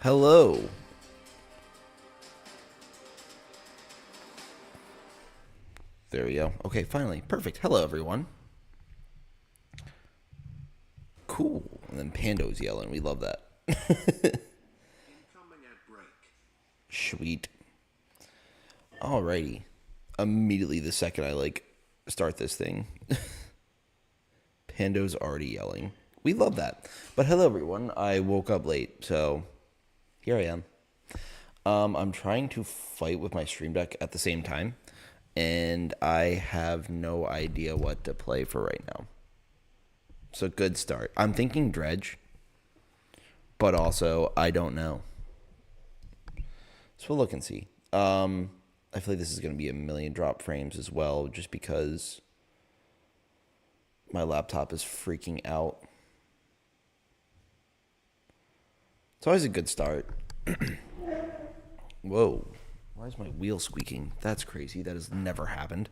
Hello. There we go. Okay, finally. Perfect. Hello, everyone. Cool. And then Pando's yelling. We love that. Sweet. Alrighty. Immediately the second I start this thing, Pando's already yelling. We love that. But hello, everyone. I woke up late, so here I am. I'm trying to fight with my stream deck at the same time, and I have no idea what to play for right now. So good start. I'm thinking Dredge, but also I don't know. So we'll look and see. I feel like this is going to be a million drop frames as well, just because my laptop is freaking out. It's always a good start. Whoa. Why is my wheel squeaking? That's crazy. That has never happened.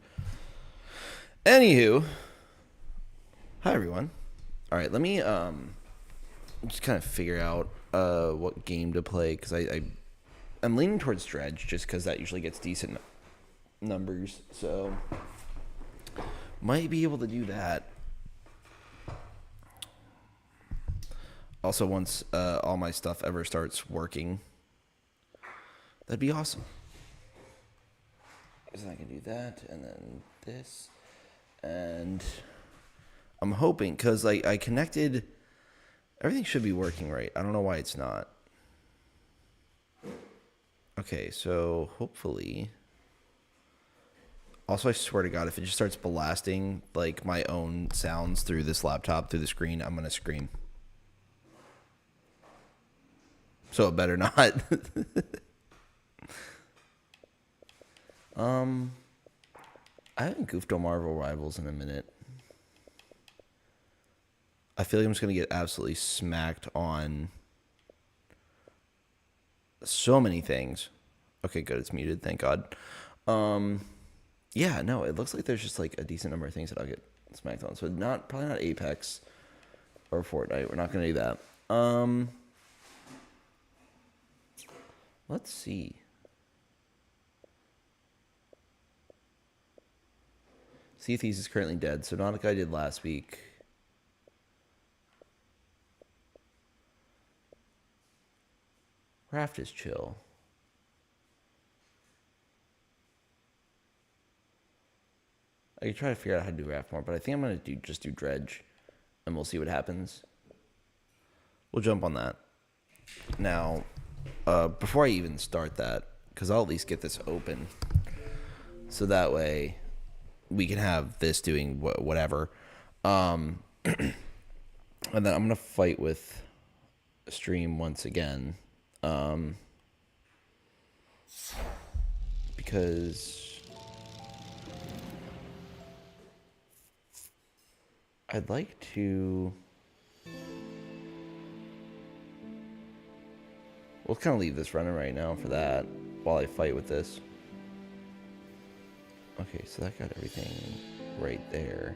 Anywho. Hi, everyone. All right, let me just kind of figure out what game to play, because I'm leaning towards Dredge just because that usually gets decent numbers. So might be able to do that. Also, once all my stuff ever starts working, that'd be awesome. Because I can do that, and then this, and I'm hoping, because I connected, everything should be working right. I don't know why it's not. Okay, so hopefully. Also, I swear to God, if it just starts blasting like my own sounds through this laptop, through the screen, I'm gonna scream. So it better not. I haven't goofed on Marvel Rivals in a minute. I feel like I'm just gonna get absolutely smacked on so many things. Okay, good, it's muted, thank God. Yeah, no, it looks like there's just like a decent number of things that I'll get smacked on. So probably not Apex or Fortnite. We're not gonna do that. Let's see. Sea of Thieves is currently dead, so not like I did last week. Raft is chill. I could try to figure out how to do Raft more, but I think I'm gonna just do Dredge, and we'll see what happens. We'll jump on that. Now, before I even start that, because I'll at least get this open, so that way we can have this doing whatever. And then I'm going to fight with stream once again. Because I'd like to... We'll kind of leave this running right now for that while I fight with this. Okay, so that got everything right there.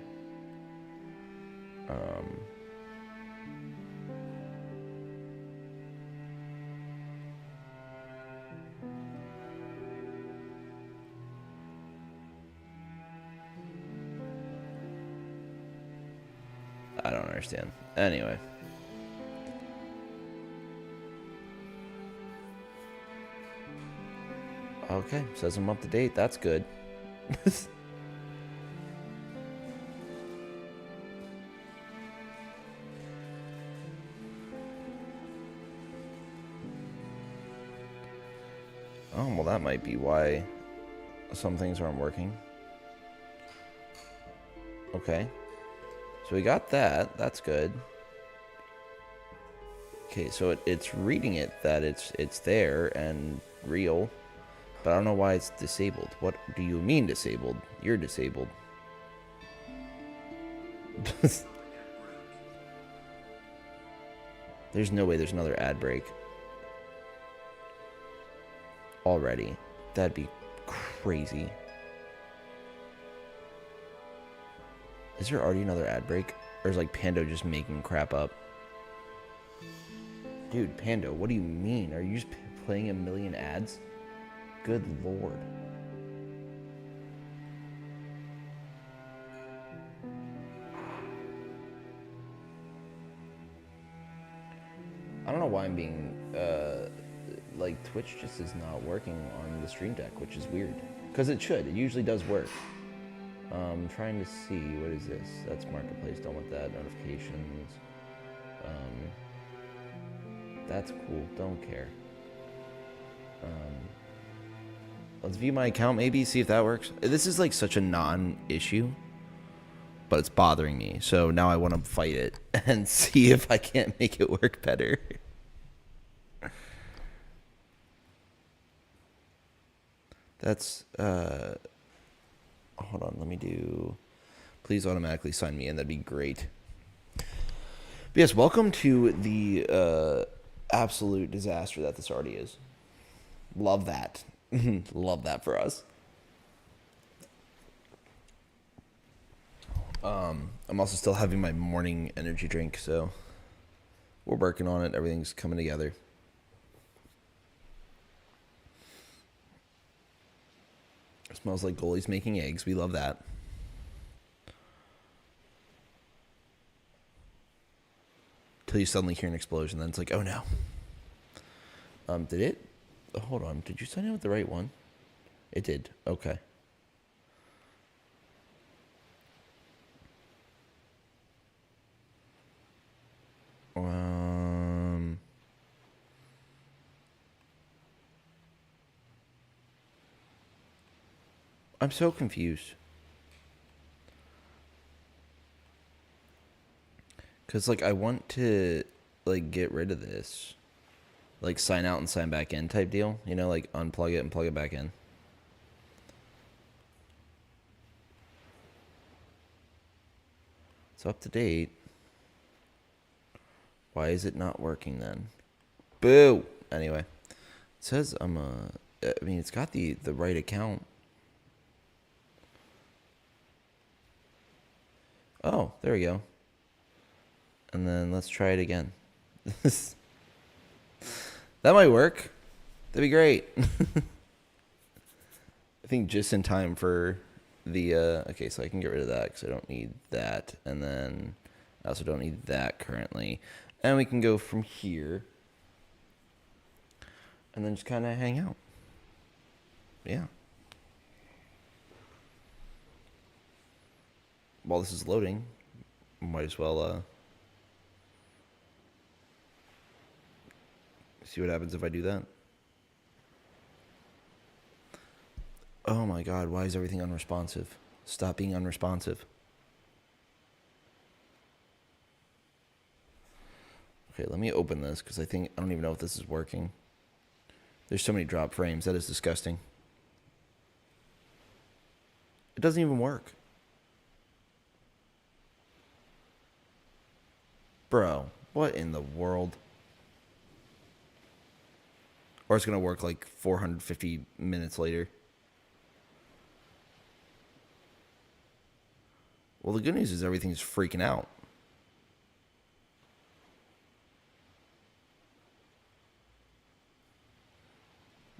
I don't understand. Anyway. Okay, says I'm up to date. That's good. Oh, well, that might be why some things aren't working. Okay. So we got that. That's good. Okay, so it's reading it that it's there and real. But I don't know why it's disabled. What do you mean disabled? You're disabled. There's no way there's another ad break. Already. That'd be crazy. Is there already another ad break? Or is like Pando just making crap up? Dude, Pando, what do you mean? Are you just playing a million ads? Good lord. I don't know why I'm being, like, Twitch just is not working on the Stream Deck, which is weird. Because it should. It usually does work. I'm trying to see, what is this? That's Marketplace, done with that. Notifications. That's cool, don't care. Let's view my account maybe, see if that works. This is like such a non-issue, but it's bothering me. So now I want to fight it and see if I can't make it work better. That's, hold on, let me do, please automatically sign me in, that'd be great. But yes, welcome to the absolute disaster that this already is. Love that. Love that for us. I'm also still having my morning energy drink, so we're working on it. Everything's coming together. It smells like goalies making eggs. We love that. Till you suddenly hear an explosion, then it's like, oh no. Did it? Oh, hold on. Did you sign in with the right one? It did. Okay. I'm so confused. Cause like I want to like get rid of this. Like sign out and sign back in type deal. You know, like unplug it and plug it back in. It's up to date. Why is it not working then? Boo! Anyway. It says I mean, it's got the right account. Oh, there we go. And then let's try it again. That might work. That'd be great. I think just in time for the, okay, so I can get rid of that because I don't need that. And then I also don't need that currently. And we can go from here. And then just kind of hang out. Yeah. While this is loading, might as well see what happens if I do that. Oh my god, why is everything unresponsive? Stop being unresponsive. Okay, let me open this because I don't even know if this is working. There's so many drop frames. That is disgusting. It doesn't even work. Bro, what in the world? Or it's going to work like 450 minutes later. Well, the good news is everything's freaking out.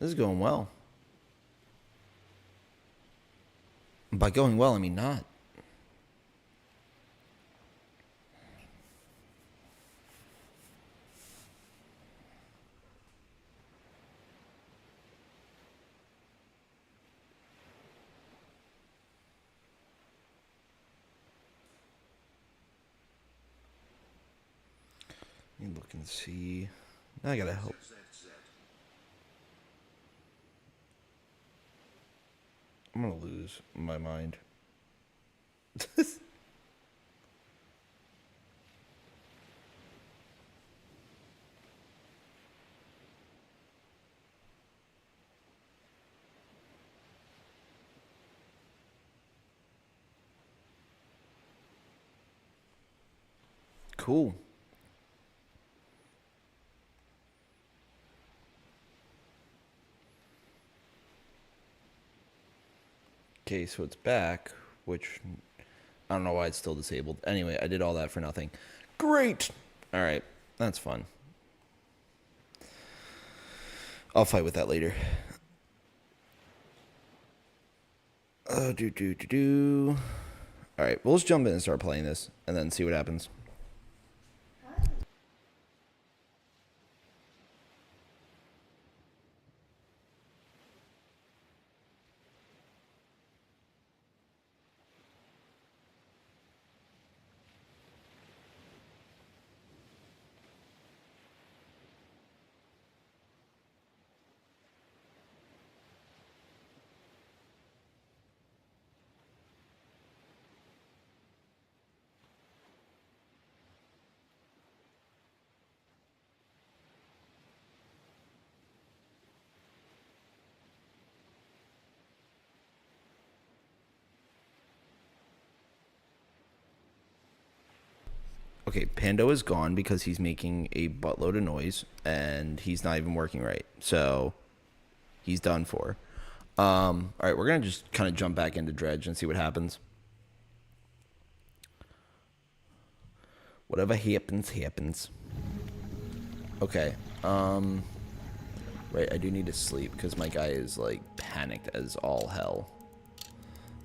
This is going well. By going well, I mean not. Let me look and see. Now I gotta help. I'm gonna lose my mind. Cool. Okay, so it's back, which I don't know why it's still disabled. Anyway, I did all that for nothing. Great! Alright, that's fun. I'll fight with that later. Do. All right, we'll just jump in and start playing this, and then see what happens. Okay, Pando is gone because he's making a buttload of noise, and he's not even working right. So, he's done for. All right, we're going to just kind of jump back into Dredge and see what happens. Whatever happens, happens. Okay, right, I do need to sleep because my guy is, like, panicked as all hell.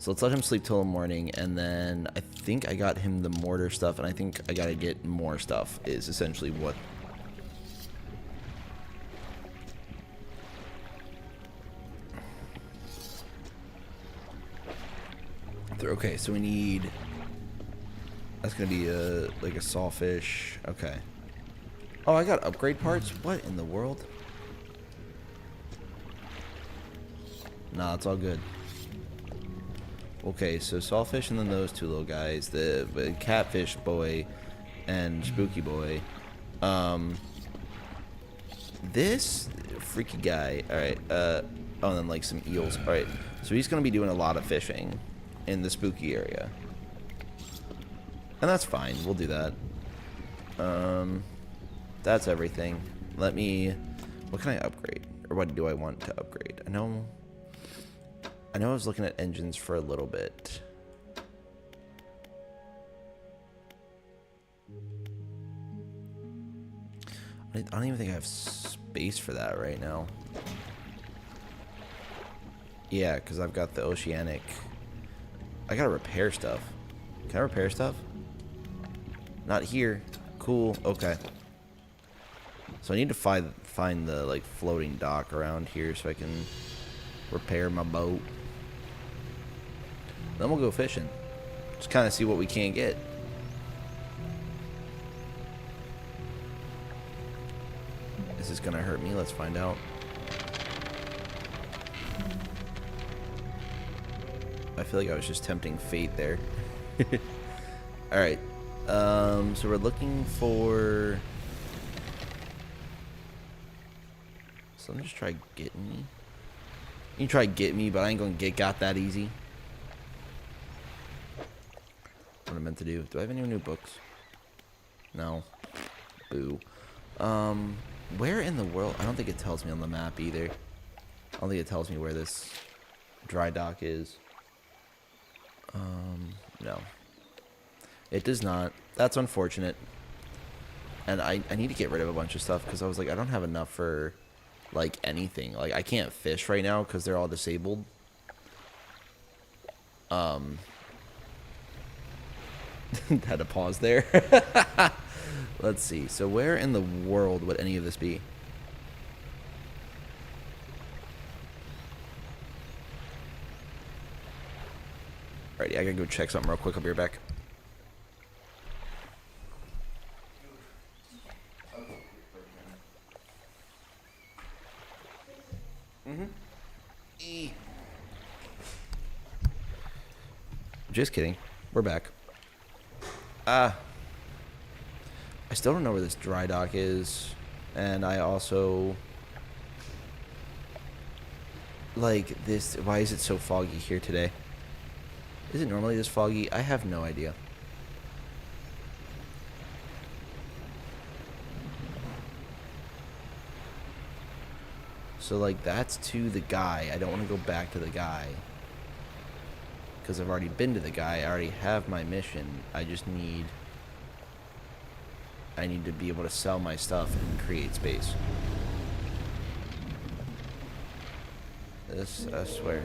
So let's let him sleep till the morning, and then I think I got him the mortar stuff, and I think I gotta get more stuff, is essentially what... Okay, so we need... That's gonna be like a sawfish. Okay. Oh, I got upgrade parts? What in the world? Nah, it's all good. Okay, so sawfish and then those two little guys, the catfish boy and spooky boy. This freaky guy. All right. Oh, and then like some eels. All right. So he's gonna be doing a lot of fishing in the spooky area, and that's fine. We'll do that. That's everything. Let me. What can I upgrade, or what do I want to upgrade? I know I was looking at engines for a little bit. I don't even think I have space for that right now. Yeah, because I've got the oceanic. I gotta repair stuff. Can I repair stuff? Not here. Cool. Okay. So I need to find the like floating dock around here so I can repair my boat. Then we'll go fishing. Just kind of see what we can get. Is this gonna hurt me? Let's find out. I feel like I was just tempting fate there. Alright. So we're looking for... So let me just try getting me. You can try get me, but I ain't gonna got that easy. What I meant to do. Do I have any new books? No. Boo. Where in the world? I don't think it tells me on the map either. I don't think it tells me where this dry dock is. No. It does not. That's unfortunate. And I need to get rid of a bunch of stuff because I was like, I don't have enough for, like, anything. Like, I can't fish right now because they're all disabled. Had to pause there. Let's see. So where in the world would any of this be? Alrighty, I gotta go check something real quick. I'll be right back. Just kidding. We're back. I still don't know where this dry dock is. And I also... Like, this... Why is it so foggy here today? Is it normally this foggy? I have no idea. So, like, that's to the guy. I don't want to go back to the guy. Because I've already been to the guy. I already have my mission. I just need... I need to be able to sell my stuff and create space. This, I swear.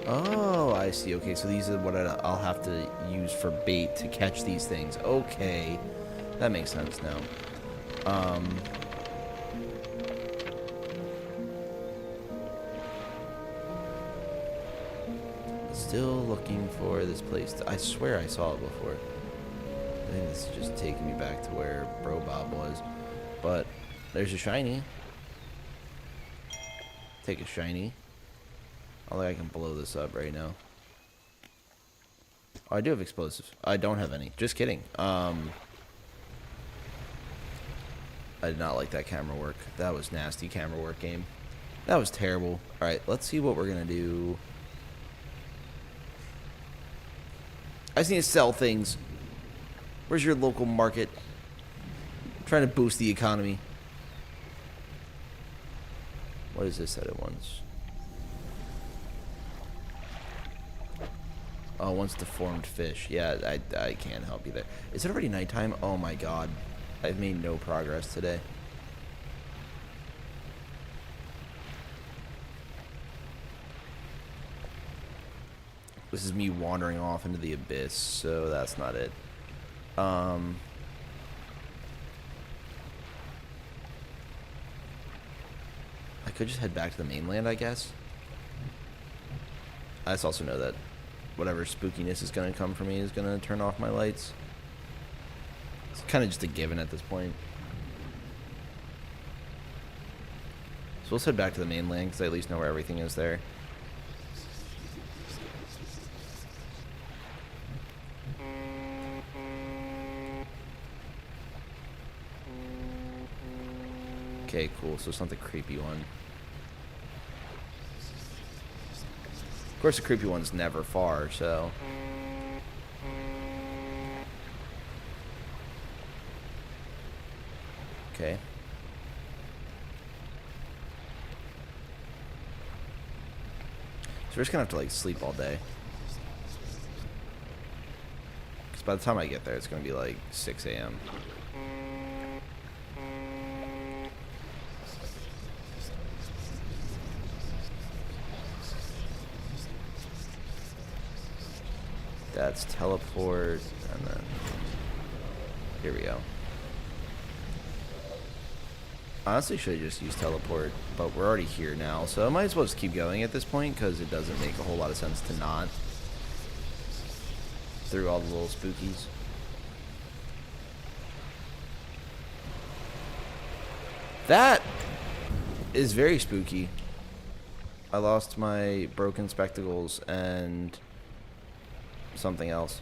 Oh, I see. Okay, so these are what I'll have to use for bait to catch these things. Okay. That makes sense now. Still looking for this place. I swear I saw it before. I think this is just taking me back to where Bro Bob was. But there's a shiny. Take a shiny. I don't think I can blow this up right now. Oh, I do have explosives. I don't have any. Just kidding. I did not like that camera work. That was nasty camera work, game. That was terrible. Alright, let's see what we're going to do. I just need to sell things. Where's your local market? I'm trying to boost the economy. What is this that it wants? Oh, it wants deformed fish. Yeah, I can't help you there. Is it already nighttime? Oh my god. I've made no progress today. This is me wandering off into the abyss, so that's not it. I could just head back to the mainland, I guess. I just also know that whatever spookiness is going to come for me is going to turn off my lights. It's kind of just a given at this point. So let's head back to the mainland, because I at least know where everything is there. Okay, cool. So it's not the creepy one. Of course, the creepy one's never far, so... Okay. So we're just gonna have to, like, sleep all day. Because by the time I get there, it's gonna be, like, 6 a.m. That's teleport, and then here we go. Honestly, should have just used teleport, but we're already here now, so I might as well just keep going at this point, because it doesn't make a whole lot of sense to not. Through all the little spookies. That is very spooky. I lost my broken spectacles and something else.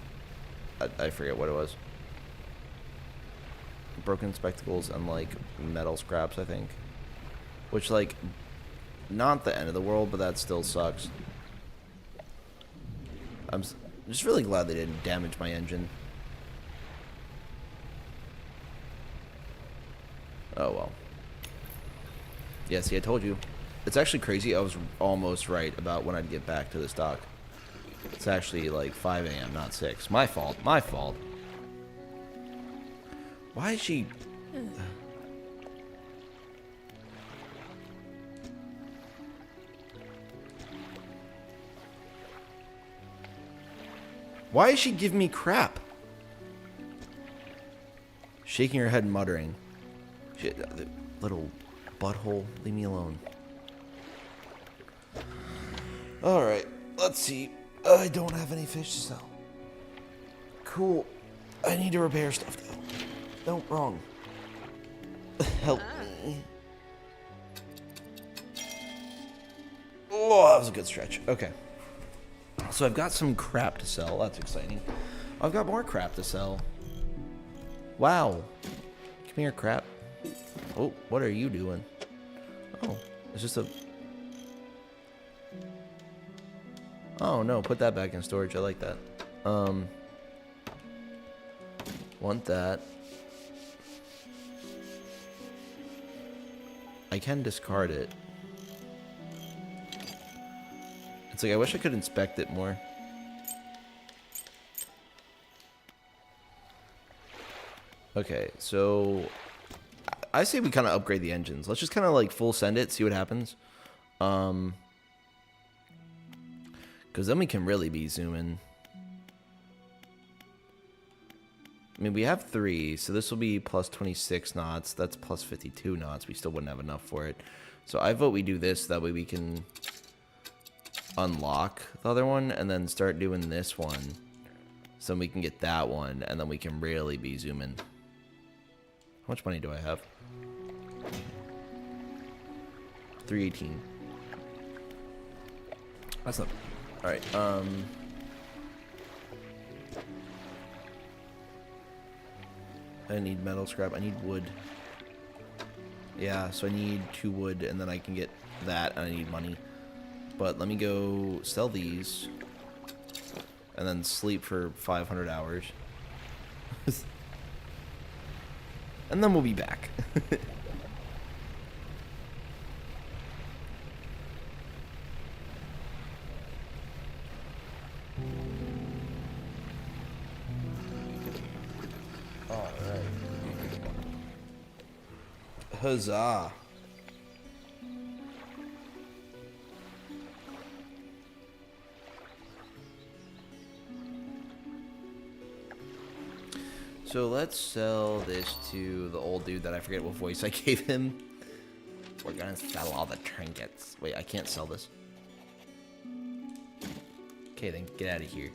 I forget what it was. Broken spectacles and, like, metal scraps, I think. Which, like, not the end of the world, but that still sucks. I'm just really glad they didn't damage my engine. Oh, well. Yeah, see, I told you. It's actually crazy. I was almost right about when I'd get back to this dock. It's actually like 5 a.m., not 6. My fault. My fault. Why is she... Why is she giving me crap? Shaking her head and muttering. Shit, little butthole, leave me alone. Alright, let's see. I don't have any fish to sell. Cool. I need to repair stuff, though. No, wrong. Help me. Oh, that was a good stretch. Okay. So I've got some crap to sell. That's exciting. I've got more crap to sell. Wow. Come here, crap. Oh, what are you doing? Oh, it's just a... Oh, no, put that back in storage. I like that. Want that. I can discard it. It's like, I wish I could inspect it more. Okay, so I say we kind of upgrade the engines. Let's just kind of like full send it, see what happens. Because then we can really be zooming. I mean, we have 3, so this will be plus 26 knots. That's plus 52 knots. We still wouldn't have enough for it. So I vote we do this. That way we can unlock the other one and then start doing this one. So we can get that one, and then we can really be zooming. How much money do I have? 318. That's not... Alright, I need metal scrap. I need wood. Yeah, so I need 2 wood, and then I can get that, and I need money. But let me go sell these, and then sleep for 500 hours. And then we'll be back. Huzzah. So let's sell this to the old dude that I forget what voice I gave him. We're gonna sell all the trinkets. Wait, I can't sell this. Okay, then get out of here.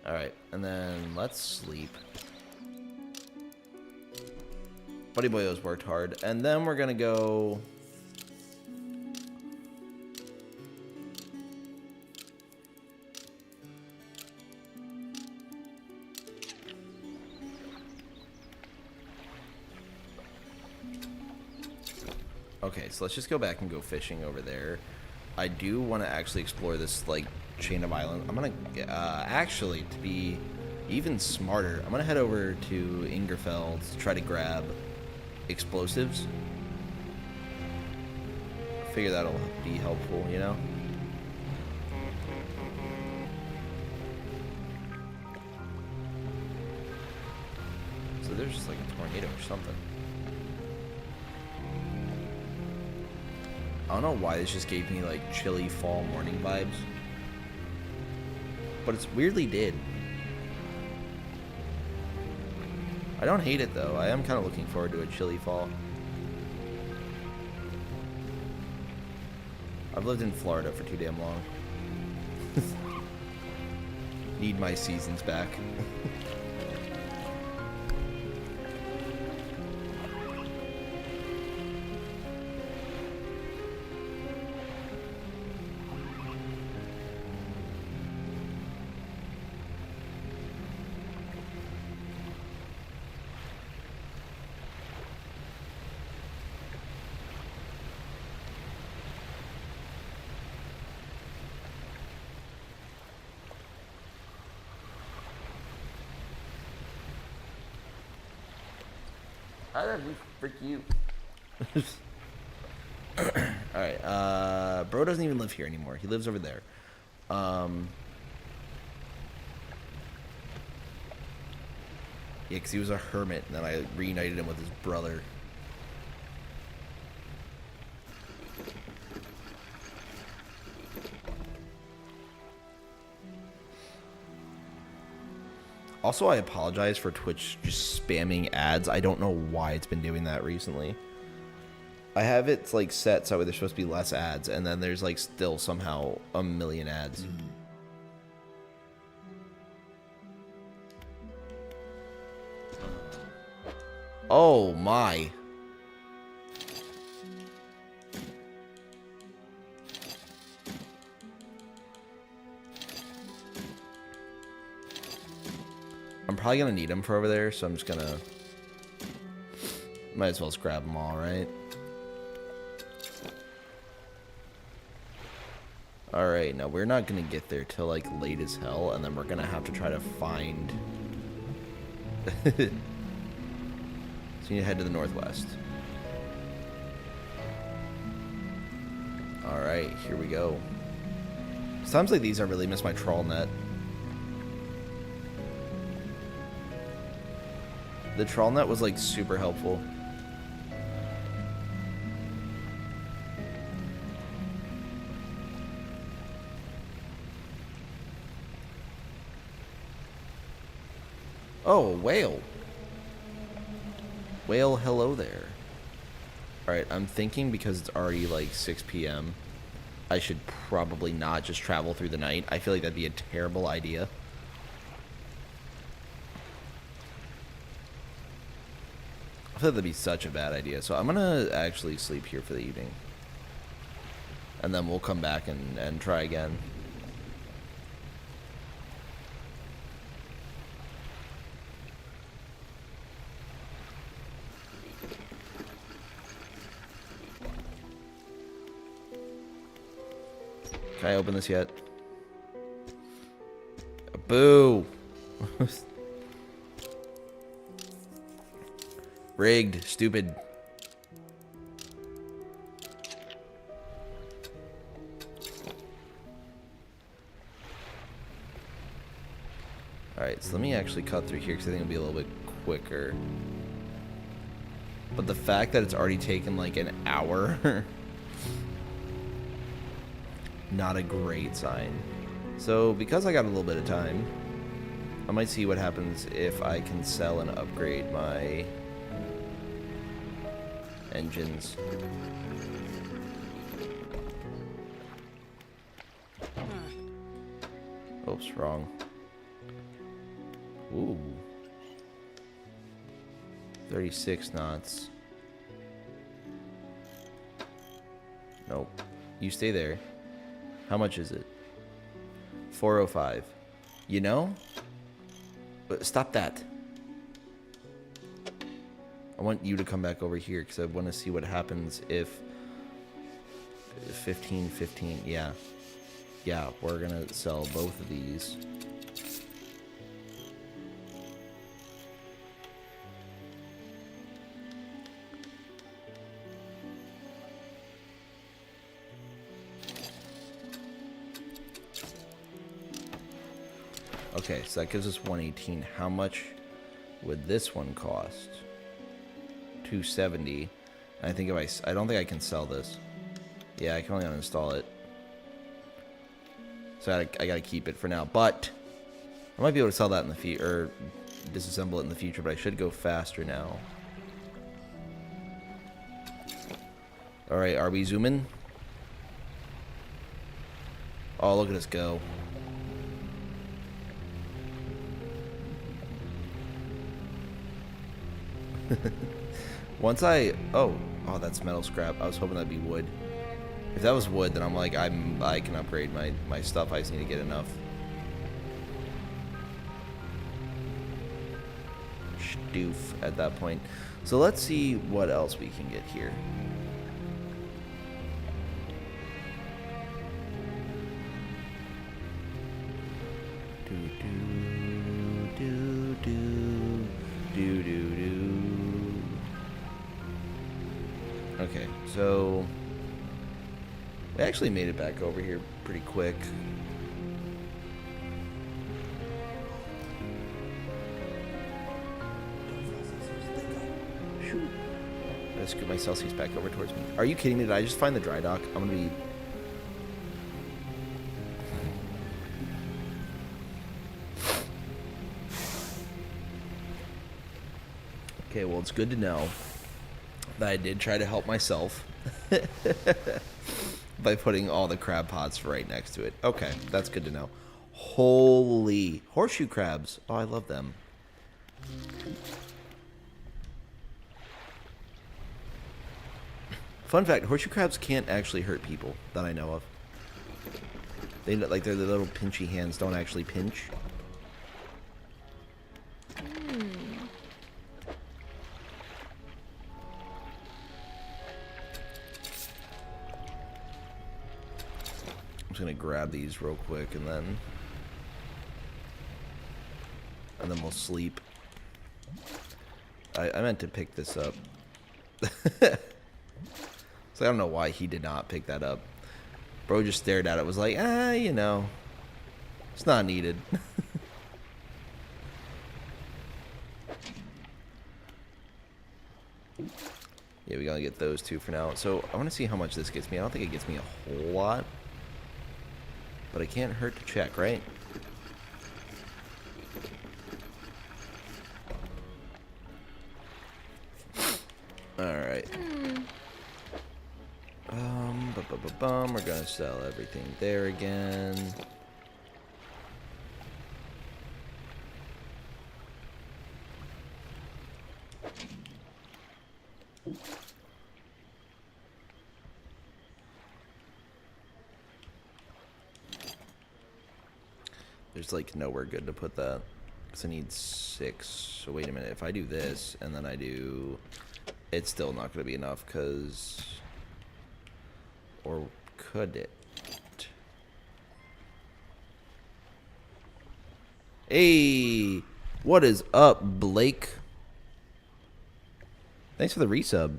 Alright, and then let's sleep. Buddy Boyo's worked hard. And then we're gonna go... Okay, so let's just go back and go fishing over there. I do want to actually explore this, like, chain of islands. I'm gonna, actually, to be even smarter, I'm gonna head over to Ingerfeld to try to grab explosives. I figure that'll be helpful, you know? So there's just like a tornado or something. I don't know why this just gave me like chilly fall morning vibes, but it's weirdly did. I don't hate it though. I am kind of looking forward to a chilly fall. I've lived in Florida for too damn long. Need my seasons back. I don't know, frick you. Alright, bro doesn't even live here anymore. He lives over there. Yeah, because he was a hermit, and then I reunited him with his brother. Also, I apologize for Twitch just spamming ads. I don't know why it's been doing that recently. I have it like set so there's supposed to be less ads, and then there's like still somehow a million ads. Oh my. I'm probably gonna need them for over there, so I'm just gonna... Might as well just grab them all, right? Alright, now we're not gonna get there till like late as hell, and then we're gonna have to try to find... So you need to head to the northwest. Alright, here we go. Times like these I really miss my trawl net. The trawl net was like super helpful. Oh, a whale. Whale, hello there. Alright, I'm thinking because it's already like 6 p.m. I should probably not just travel through the night. I feel like that'd be a terrible idea. I feel like that'd be such a bad idea. So I'm gonna actually sleep here for the evening. And then we'll come back and try again. Can I open this yet? Boo! Rigged. Stupid. Alright, so let me actually cut through here because I think it'll be a little bit quicker. But the fact that it's already taken like an hour... not a great sign. So, because I got a little bit of time, I might see what happens if I can sell and upgrade my engines. Oops, wrong. Ooh. 36 knots. Nope. You stay there. How much is it? 405. You know? But stop that. I want you to come back over here because I want to see what happens if 15. Yeah. Yeah, we're going to sell both of these. Okay, so that gives us 118. How much would this one cost? 270. I think if I don't think I can sell this. Yeah, I can only uninstall it. So I gotta keep it for now. But I might be able to sell that in the future, or disassemble it in the future. But I should go faster now. All right, are we zooming? Oh, look at us go. Once oh, that's metal scrap. I was hoping that'd be wood. If that was wood, then I'm like, I can upgrade my stuff. I just need to get enough. Stoof at that point. So let's see what else we can get here. Okay, so we actually made it back over here pretty quick. Let's scoot my Celsius back over towards me. Are you kidding me? Did I just find the dry dock? I'm gonna be... Okay, well, it's good to know that I did try to help myself by putting all the crab pots right next to it. Okay, that's good to know. Holy horseshoe crabs. Oh, I love them. Fun fact, horseshoe crabs can't actually hurt people that I know of. They like their little pinchy hands don't actually pinch. I'm just gonna grab these real quick and then we'll sleep. I meant to pick this up. So I don't know why he did not pick that up. Bro just stared at it, was like, you know, it's not needed. Yeah, we gotta get those two for now. So I want to see how much this gets me. I don't think it gets me a whole lot, but it can't hurt to check, right? All right. We're gonna sell everything there again. There's like nowhere good to put that because I need 6. So wait a minute. If I do this and then I do, it's still not going to be enough because, or could it? Hey, what is up, Blake? Thanks for the resub.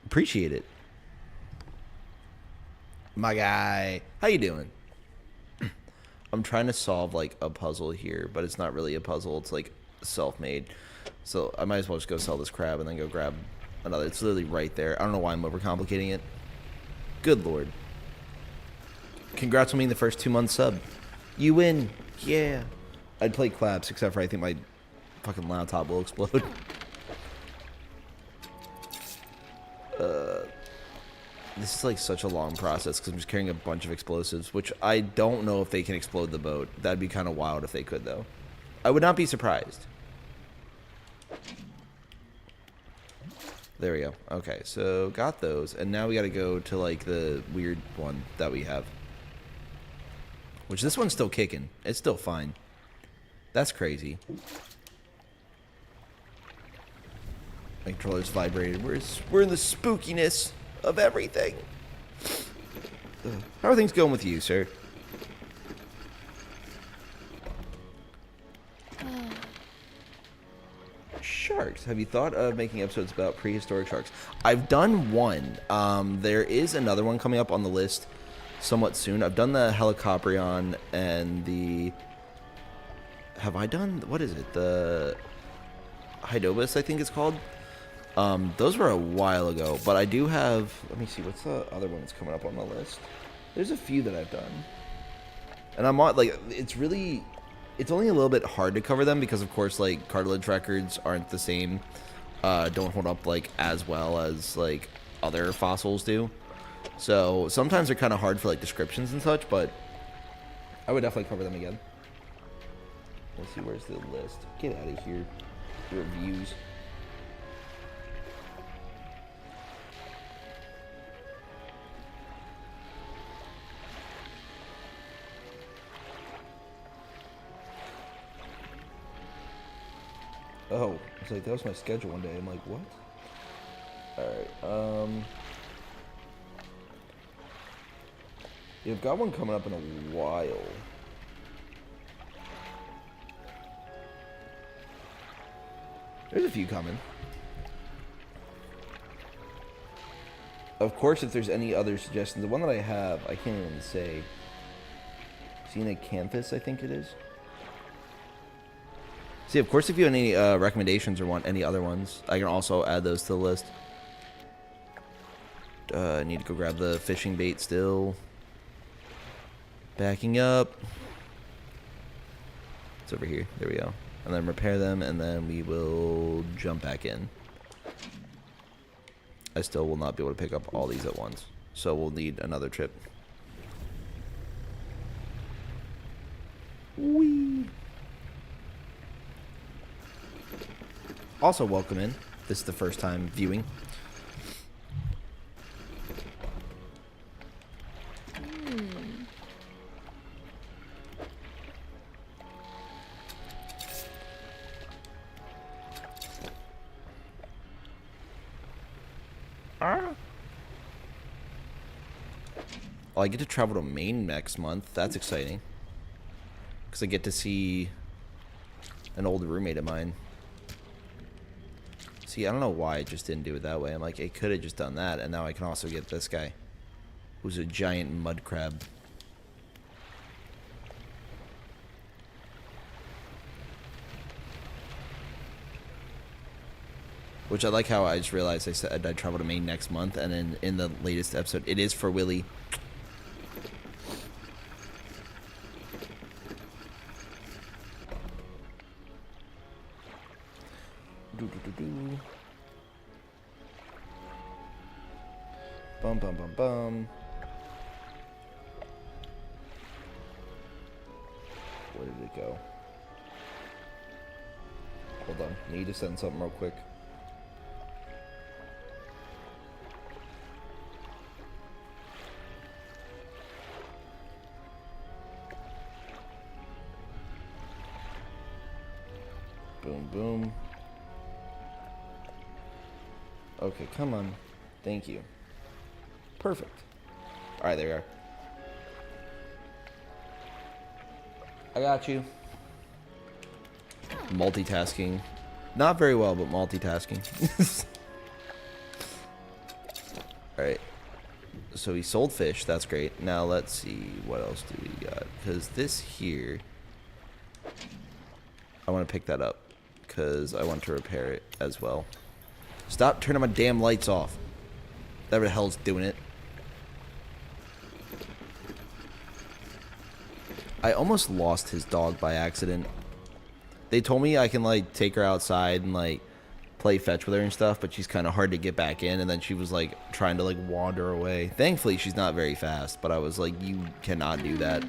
Appreciate it. My guy. How you doing? I'm trying to solve like a puzzle here, but it's not really a puzzle. It's like self-made. So I might as well just go sell this crab and then go grab another. It's literally right there. I don't know why I'm overcomplicating it. Good lord. Congrats on being the first 2 month sub. You win. Yeah. I'd play claps, except for I think my fucking laptop will explode. This is like such a long process because I'm just carrying a bunch of explosives, which I don't know if they can explode the boat. That'd be kind of wild if they could, though. I would not be surprised. There we go. Okay, so got those, and now we got to go to like the weird one that we have. Which this one's still kicking. It's still fine. That's crazy. My controller's vibrated. We're in the spookiness of everything. How are things going with you, sir? Sharks. Have you thought of making episodes about prehistoric sharks? I've done one. There is another one coming up on the list somewhat soon. I've done the Helicoprion and the... Have I done... What is it? The Hydobus, I think it's called. Those were a while ago, but I do have... Let me see, what's the other one that's coming up on the list? There's a few that I've done. And I'm on, like, it's really... It's only a little bit hard to cover them because, of course, like, cartilage records aren't the same. Don't hold up, like, as well as, like, other fossils do. So, sometimes they're kind of hard for, like, descriptions and such, but I would definitely cover them again. Let's see, where's the list? Get out of here. Reviews. Oh, it's like that was my schedule one day. I'm like, what? Alright, yeah, I've got one coming up in a while. There's a few coming. Of course, if there's any other suggestions, the one that I have, I can't even say. Shenanigan, I think it is. See, of course, if you have any recommendations or want any other ones, I can also add those to the list. I need to go grab the fishing bait still. Backing up. It's over here. There we go. And then repair them, and then we will jump back in. I still will not be able to pick up all these at once, so we'll need another trip. Whee! Also, welcome in. This is the first time viewing. Oh, I get to travel to Maine next month. That's exciting. Because I get to see an old roommate of mine. See, I don't know why I just didn't do it that way. I'm like, I could have just done that, and now I can also get this guy, who's a giant mud crab. Which I like how I just realized I said I'd travel to Maine next month, and then in the latest episode, it is for Willie. Bum, bum, bum, bum. Where did it go? Hold on. Need to send something real quick. Boom, boom. Okay, come on. Thank you. Perfect. Alright, there we are. I got you. Multitasking. Not very well, but multitasking. Alright. So he sold fish. That's great. Now let's see. What else do we got? Because this here... I want to pick that up. Because I want to repair it as well. Stop turning my damn lights off. Whatever the hell's doing it. I almost lost his dog by accident. They told me I can, like, take her outside and, like, play fetch with her and stuff, but she's kind of hard to get back in, and then she was, like, trying to, like, wander away. Thankfully, she's not very fast, but I was like, you cannot do that.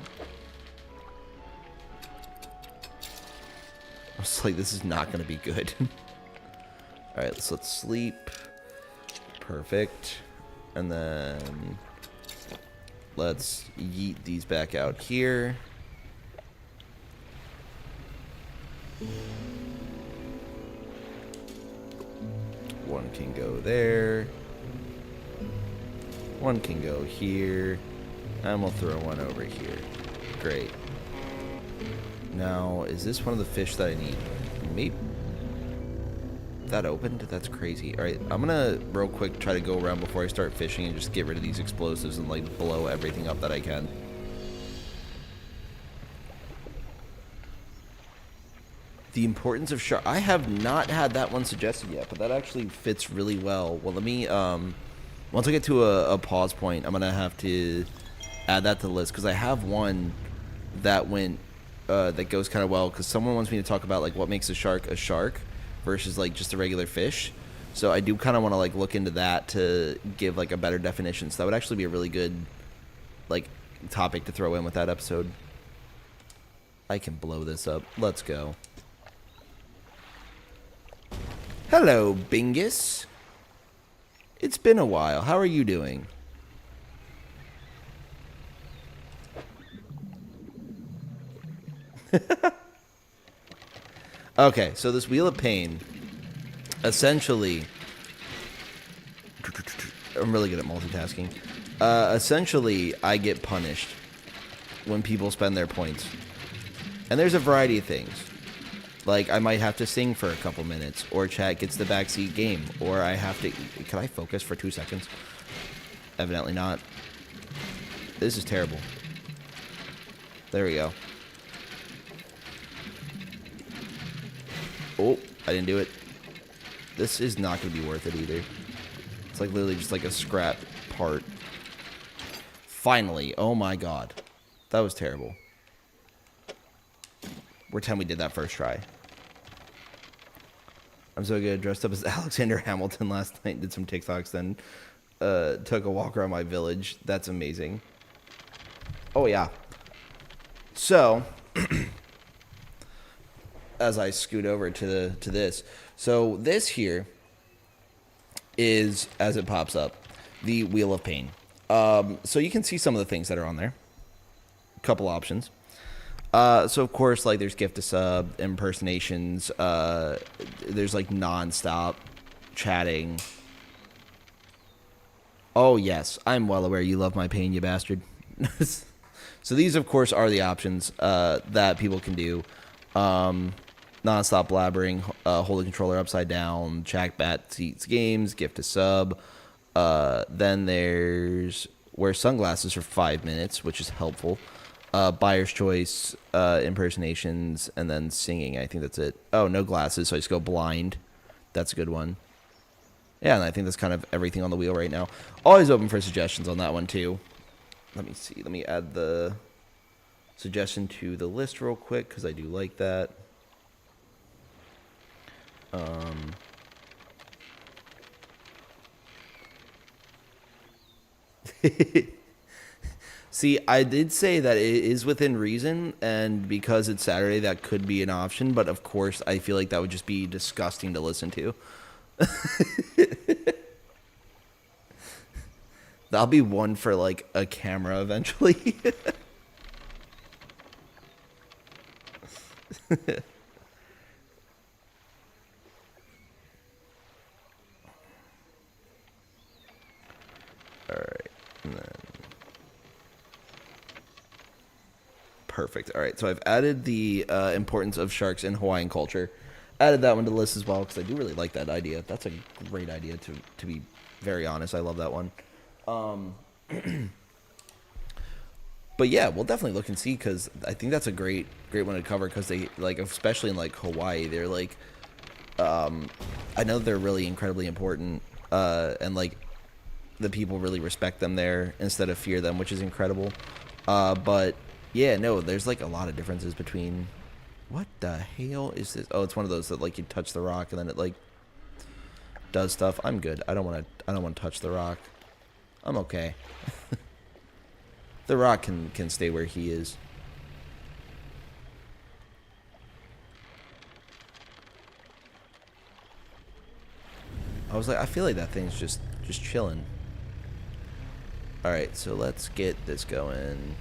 I was like, this is not going to be good. Alright, so let's sleep. Perfect. And then let's yeet these back out here. One can go there. One can go here. And we'll throw one over here. Great. Now, is this one of the fish that I need? Maybe. That opened? That's crazy. Alright, I'm gonna real quick try to go around before I start fishing and just get rid of these explosives and, like, blow everything up that I can. The importance of shark. I have not had that one suggested yet, but that actually fits really well. Well, let me, once I get to a pause point, I'm gonna have to add that to the list, because I have one that went, that goes kind of well, because someone wants me to talk about, like, what makes a shark versus, like, just a regular fish. So I do kind of want to, like, look into that to give, like, a better definition. So that would actually be a really good, like, topic to throw in with that episode. I can blow this up. Let's go. Hello, Bingus. It's been a while. How are you doing? Okay, so this Wheel of Pain, essentially, I'm really good at multitasking. Essentially, I get punished when people spend their points. And there's a variety of things. Like, I might have to sing for a couple minutes, or chat gets the backseat game, or I have to... Can I focus for 2 seconds? Evidently not. This is terrible. There we go. Oh, I didn't do it. This is not going to be worth it either. It's like literally just like a scrap part. Finally. Oh my god. That was terrible. Pretend we did that first try. I'm so good. Dressed up as Alexander Hamilton last night. Did some TikToks, then took a walk around my village. That's amazing. Oh yeah. So... as I scoot over to this. So this here is, as it pops up, the Wheel of Pain. So you can see some of the things that are on there. A couple options. So of course, like, there's gift to sub, impersonations, there's like non-stop chatting. Oh yes, I'm well aware you love my pain, you bastard. So these of course are the options that people can do. Non-stop blabbering, hold the controller upside down, chat bat seats games, gift to sub. Then there's wear sunglasses for 5 minutes, which is helpful. Buyer's choice, impersonations, and then singing. I think that's it. Oh, no glasses, so I just go blind. That's a good one. Yeah, and I think that's kind of everything on the wheel right now. Always open for suggestions on that one, too. Let me see. Let me add the suggestion to the list real quick, because I do like that. See, I did say that it is within reason, and because it's Saturday, that could be an option, but of course, I feel like that would just be disgusting to listen to. That'll be one for, like, a camera eventually. Alright, and then... Perfect. Alright, so I've added the importance of sharks in Hawaiian culture. Added that one to the list as well, because I do really like that idea. That's a great idea, to be very honest. I love that one. But yeah, we'll definitely look and see, because I think that's a great one to cover, because they, like, especially in, like, Hawaii, they're, like, I know they're really incredibly important, and, like, the people really respect them there instead of fear them, which is incredible. But, yeah, no, there's, like, a lot of differences between... What the hell is this? Oh, it's one of those that, like, you touch the rock and then it, like, does stuff. I'm good. I don't want to touch the rock. I'm okay. The rock can stay where he is. I was like, I feel like that thing's just chilling. Alright, so let's get this going.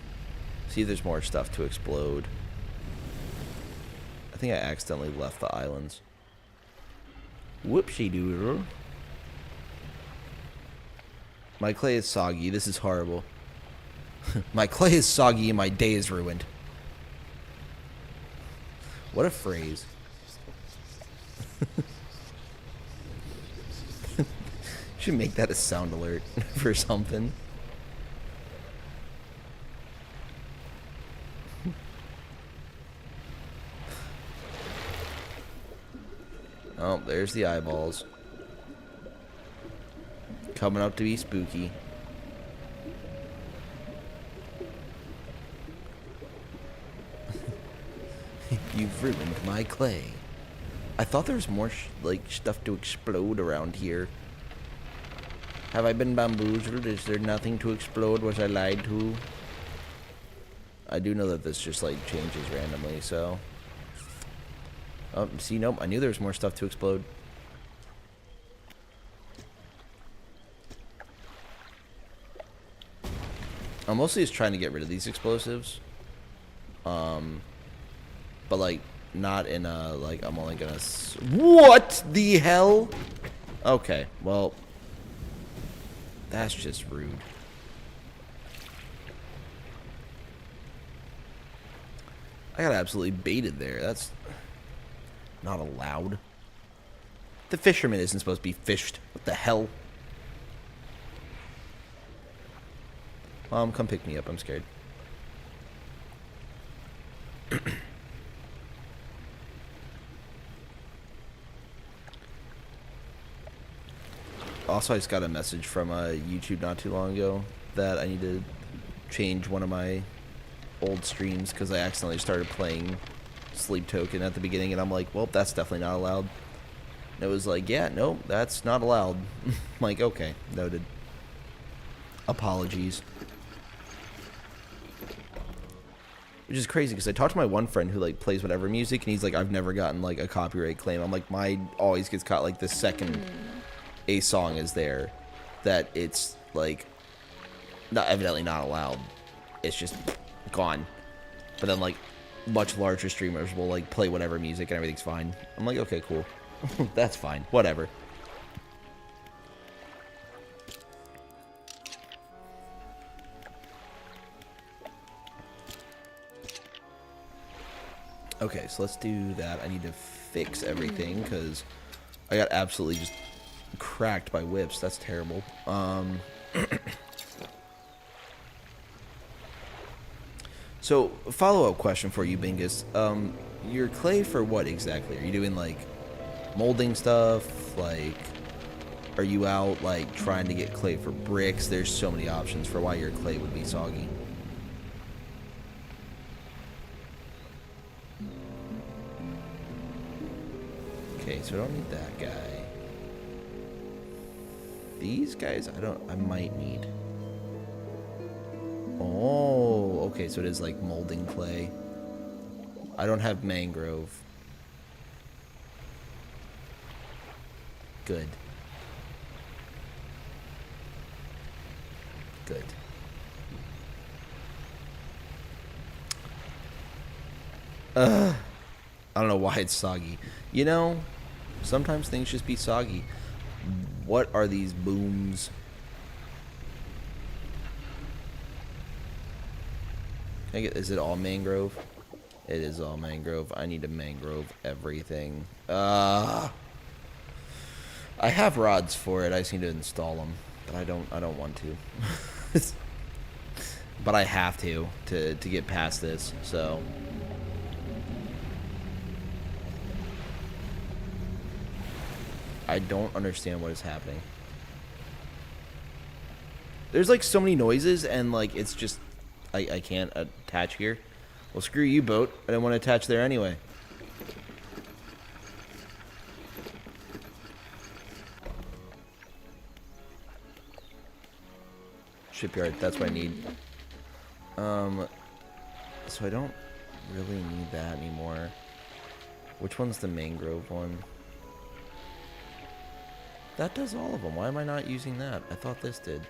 See if there's more stuff to explode. I think I accidentally left the islands. Whoopsie doodle. My clay is soggy. This is horrible. My clay is soggy and my day is ruined. What a phrase. Should make that a sound alert for something. Oh, there's the eyeballs. Coming up to be spooky. You've ruined my clay. I thought there was more like stuff to explode around here. Have I been bamboozled? Is there nothing to explode? Was I lied to? I do know that this just like changes randomly, so... Oh, see, nope, I knew there was more stuff to explode. I'm mostly just trying to get rid of these explosives. But, like, not in a, like, I'm only gonna... What the hell? Okay, well... That's just rude. I got absolutely baited there. That's... not allowed. The fisherman isn't supposed to be fished. What the hell? Mom, come pick me up. I'm scared. Also, I just got a message from YouTube not too long ago that I need to change one of my old streams because I accidentally started playing Sleep Token at the beginning, and I'm like, well, that's definitely not allowed. And it was like, yeah, no, that's not allowed. I'm like, okay, noted. Apologies. Which is crazy because I talked to my one friend who like plays whatever music, and he's like, I've never gotten like a copyright claim. I'm like, mine always gets caught like the second a song is there, that it's like not evidently not allowed. It's just gone. But then like much larger streamers will like play whatever music and everything's fine. I'm like, okay, cool. That's fine. Whatever. Okay, so let's do that. I need to fix everything because I got absolutely just cracked by whips. That's terrible. So, follow-up question for you, Bingus. Your clay for what exactly? Are you doing, like, molding stuff? Like, Are you out, like, trying to get clay for bricks? There's so many options for why your clay would be soggy. Okay, so I don't need that guy. These guys, I might need. Oh, okay, so it is like molding clay. I don't have mangrove. Good. Good. I don't know why it's soggy. You know, sometimes things just be soggy. What are these booms? Can I get, is it all mangrove? It is all mangrove. I need to mangrove everything. I have rods for it. I just need to install them, but I don't want to. But I have to get past this. So I don't understand what is happening. There's like so many noises and like it's just I can't attach here. Well, screw you, boat. I didn't want to attach there anyway. Shipyard, that's what I need. So I don't really need that anymore. Which one's the mangrove one? That does all of them. Why am I not using that? I thought this did.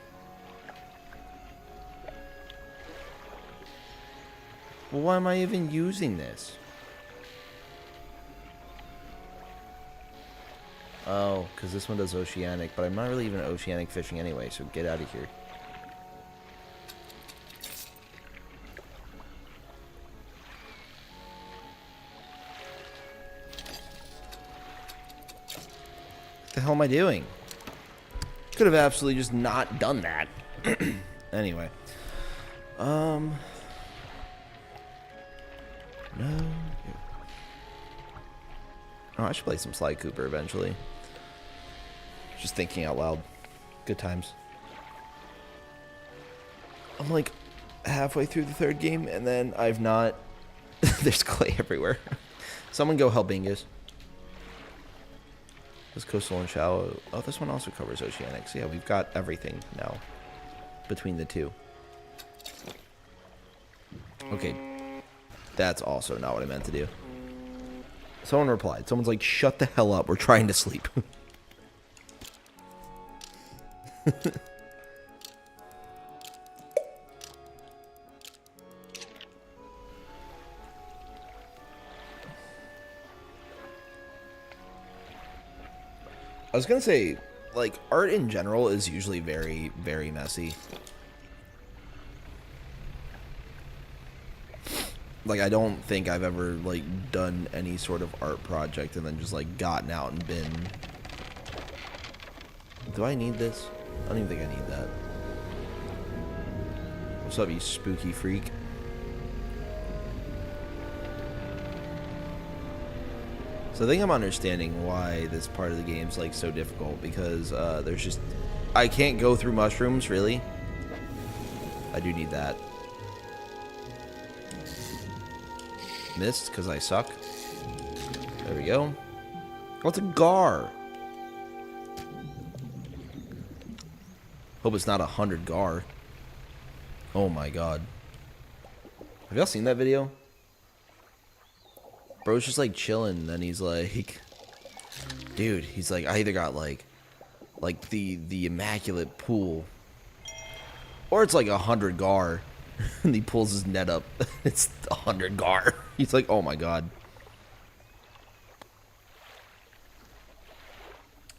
Well, why am I even using this? Oh, because this one does oceanic, but I'm not really even oceanic fishing anyway, so get out of here. What the hell am I doing? Could have absolutely just not done that. Anyway. No. Oh, I should play some Sly Cooper eventually. Just thinking out loud. Good times. I'm like halfway through the third game, and then I've not... There's clay everywhere. Someone go help Bingus. This coastal and shallow. Oh, this one also covers oceanic. So yeah, we've got everything now between the two. Okay. That's also not what I meant to do. Someone replied. Someone's like, shut the hell up. We're trying to sleep. I was going to say, like, art in general is usually very, very messy. Like, I don't think I've ever, like, done any sort of art project and then just, like, gotten out and been... Do I need this? I don't even think I need that. What's up, you spooky freak? So I think I'm understanding why this part of the game's, like, so difficult. Because, there's just... I can't go through mushrooms, really. I do need that. Missed because I suck. There we go. What's a gar? Hope it's not 100 gar. Oh my god. Have y'all seen that video? Bro's just like chilling, and then he's like, dude, he's like, I either got like the immaculate pool, or it's like 100 gar. And he pulls his net up. It's 100 gar. He's like, oh my god.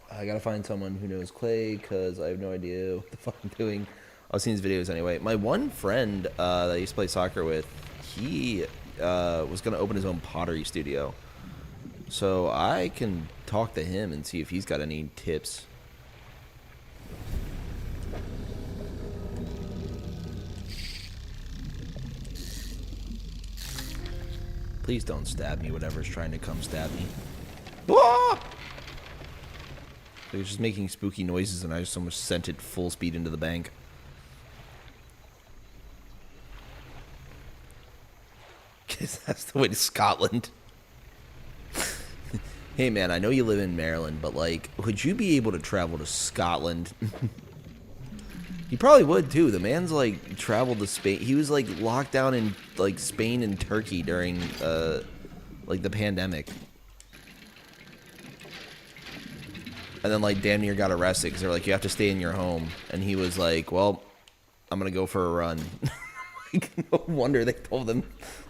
I gotta find someone who knows clay, because I have no idea what the fuck I'm doing. I've seen his videos anyway. My one friend that I used to play soccer with, he was gonna open his own pottery studio. So I can talk to him and see if he's got any tips. Please don't stab me, whatever's trying to come stab me. Ah! Like it's just making spooky noises, and I just almost sent it full speed into the bank. Guess that's the way to Scotland. Hey man, I know you live in Maryland, but like, would you be able to travel to Scotland? He probably would too. The man's like traveled to Spain. He was like locked down in like Spain and Turkey during like the pandemic. And then like damn near got arrested because they were like, you have to stay in your home. And he was like, well, I'm gonna go for a run. Like, no wonder they told him.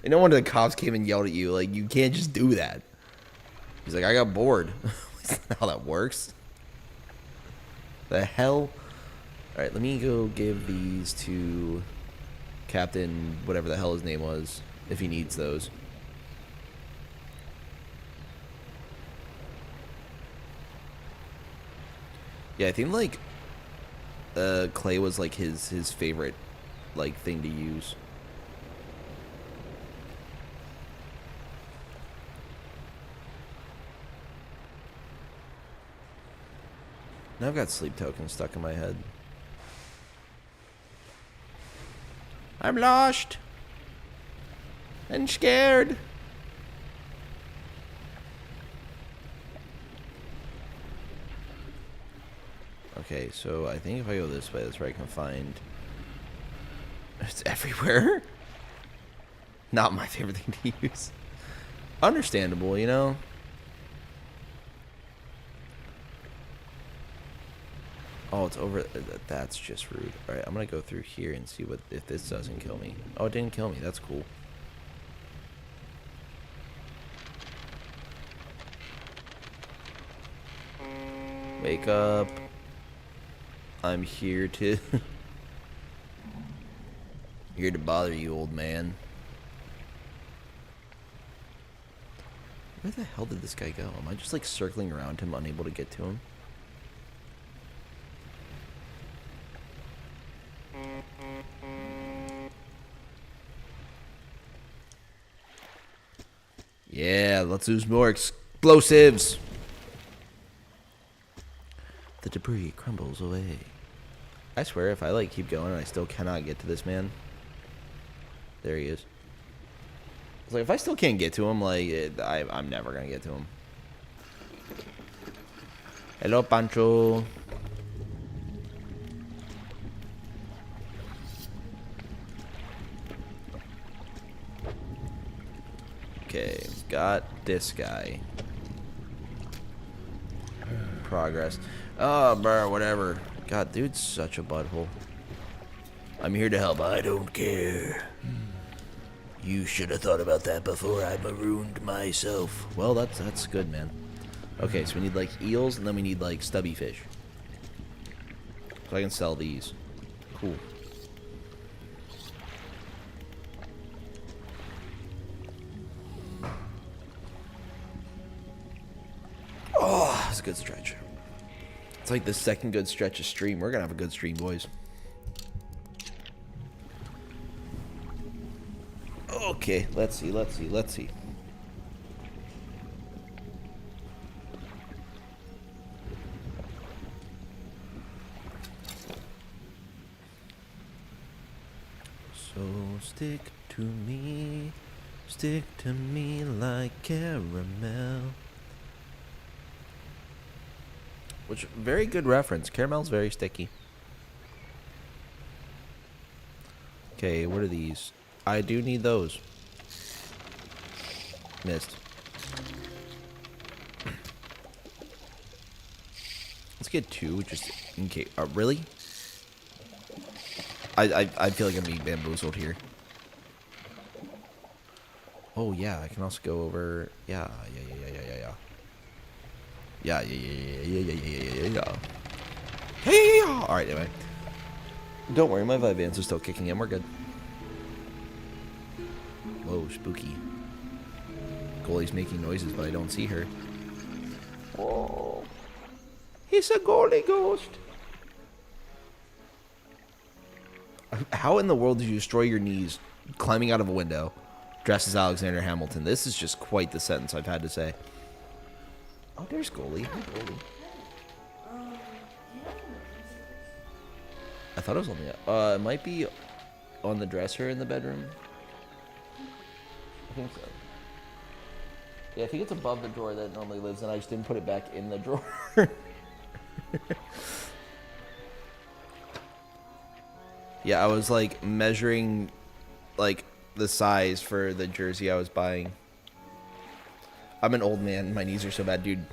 No wonder the cops came and yelled at you. Like, you can't just do that. He's like, I got bored. That's not how that works. The hell? Alright, let me go give these to Captain, whatever the hell his name was, if he needs those. Yeah, I think, like, clay was, like, his favorite, like, thing to use. Now I've got sleep tokens stuck in my head. I'm lost. And scared. Okay, so I think if I go this way, that's where I can find... It's everywhere. Not my favorite thing to use. Understandable, you know? Oh, it's over. That's just rude. Alright, I'm gonna go through here and see what if this doesn't kill me. Oh, it didn't kill me. That's cool. Wake up. I'm here to... here to bother you, old man. Where the hell did this guy go? Am I just like circling around him, unable to get to him? Yeah, let's use more explosives. The debris crumbles away. I swear, if I like keep going and I still cannot get to this man. There he is. It's like if I still can't get to him, like I'm never gonna get to him. Hello, Pancho. Okay, got this guy. Progress. Oh, bro, whatever. God, dude's such a butthole. I'm here to help. I don't care. You should have thought about that before I marooned myself. Well, that's good, man. Okay, so we need, like, eels, and then we need, like, stubby fish. So I can sell these. Cool. Oh, that's a good stretch. It's like the second good stretch of stream. We're gonna have a good stream, boys. Okay, let's see. So stick to me like caramel. Which, very good reference. Caramel's very sticky. Okay, what are these? I do need those. Missed. Let's get two, just in case. Really? I feel like I'm being bamboozled here. Oh, yeah, I can also go over... Yeah. Yeah. Alright, anyway. Don't worry, my vibe bands are still kicking in. We're good. Whoa, spooky. Goalie's making noises, but I don't see her. Whoa. He's a goalie ghost. How in the world did you destroy your knees climbing out of a window dressed as Alexander Hamilton? This is just quite the sentence I've had to say. Oh, there's goalie. Hi, goalie. I thought it was on the... it might be on the dresser in the bedroom. I think so. Yeah, I think it's above the drawer that it normally lives in. I just didn't put it back in the drawer. Yeah, I was like measuring like the size for the jersey I was buying. I'm an old man. My knees are so bad, dude.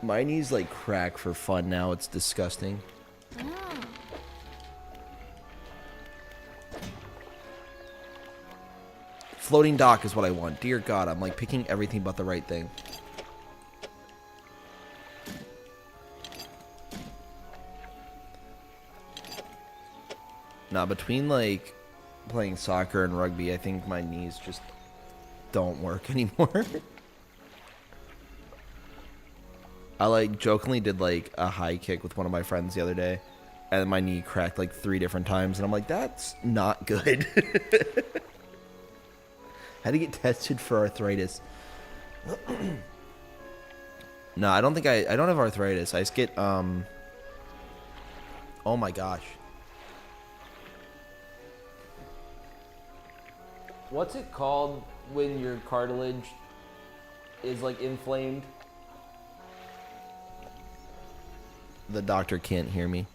My knees like crack for fun now. It's disgusting. Oh. Floating dock is what I want. Dear God, I'm like picking everything but the right thing. Nah, between like playing soccer and rugby, I think my knees just don't work anymore. I like jokingly did like a high kick with one of my friends the other day, and my knee cracked like 3 different times, and I'm like, that's not good. Had to get tested for arthritis. No, I don't think I don't have arthritis. I just get oh my gosh. What's it called when your cartilage is like inflamed? The doctor can't hear me.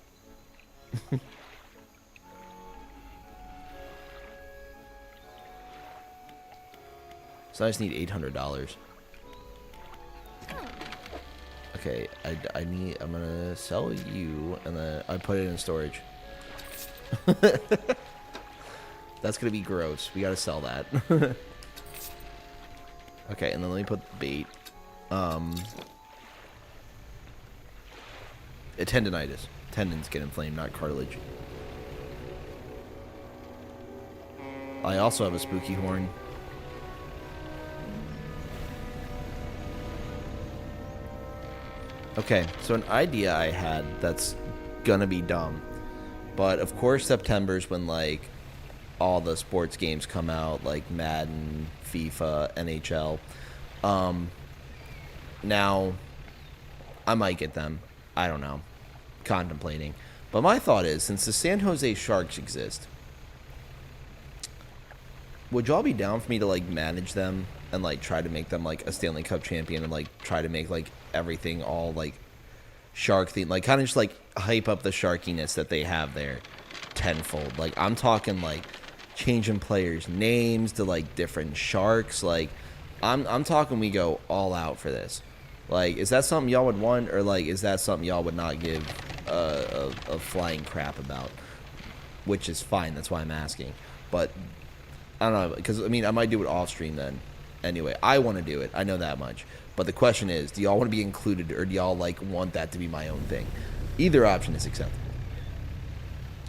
So I just need $800. Okay, I'm gonna sell you, and then I put it in storage. That's gonna be gross. We gotta sell that. Okay, and then let me put bait. Tendinitis. Tendons get inflamed, not cartilage. I also have a spooky horn. Okay, so an idea I had that's gonna be dumb. But of course September's when like all the sports games come out, like Madden, FIFA, NHL. Now I might get them. I don't know. Contemplating. But my thought is, since the San Jose Sharks exist, would y'all be down for me to like manage them and like try to make them like a Stanley Cup champion and like try to make like everything all like shark themed, like kind of just like hype up the sharkiness that they have there tenfold. Like I'm talking like changing players' names to like different sharks. Like I'm talking we go all out for this. Like, is that something y'all would want, or like is that something y'all would not give a flying crap about? Which is fine. That's why I'm asking. But I don't know, because I mean I might do it off stream then. Anyway, I want to do it. I know that much. But the question is, do y'all want to be included, or do y'all like want that to be my own thing? Either option is acceptable.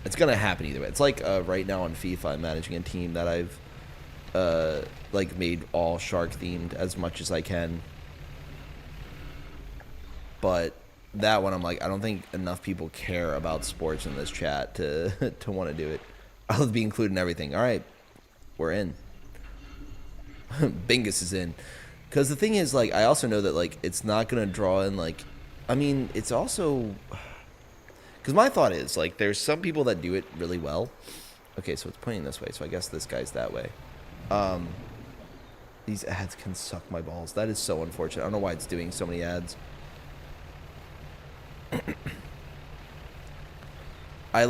It's gonna happen either way. It's like right now on FIFA, I'm managing a team that I've like made all shark themed as much as I can. But that one, I'm like, I don't think enough people care about sports in this chat to to want to do it. I'll be included in everything. All right, we're in. Bingus is in. Because the thing is, like, I also know that, like, it's not going to draw in, like, I mean, it's also, because my thought is, like, there's some people that do it really well. Okay, so it's pointing this way, so I guess this guy's that way. These ads can suck my balls. That is so unfortunate. I don't know why it's doing so many ads. I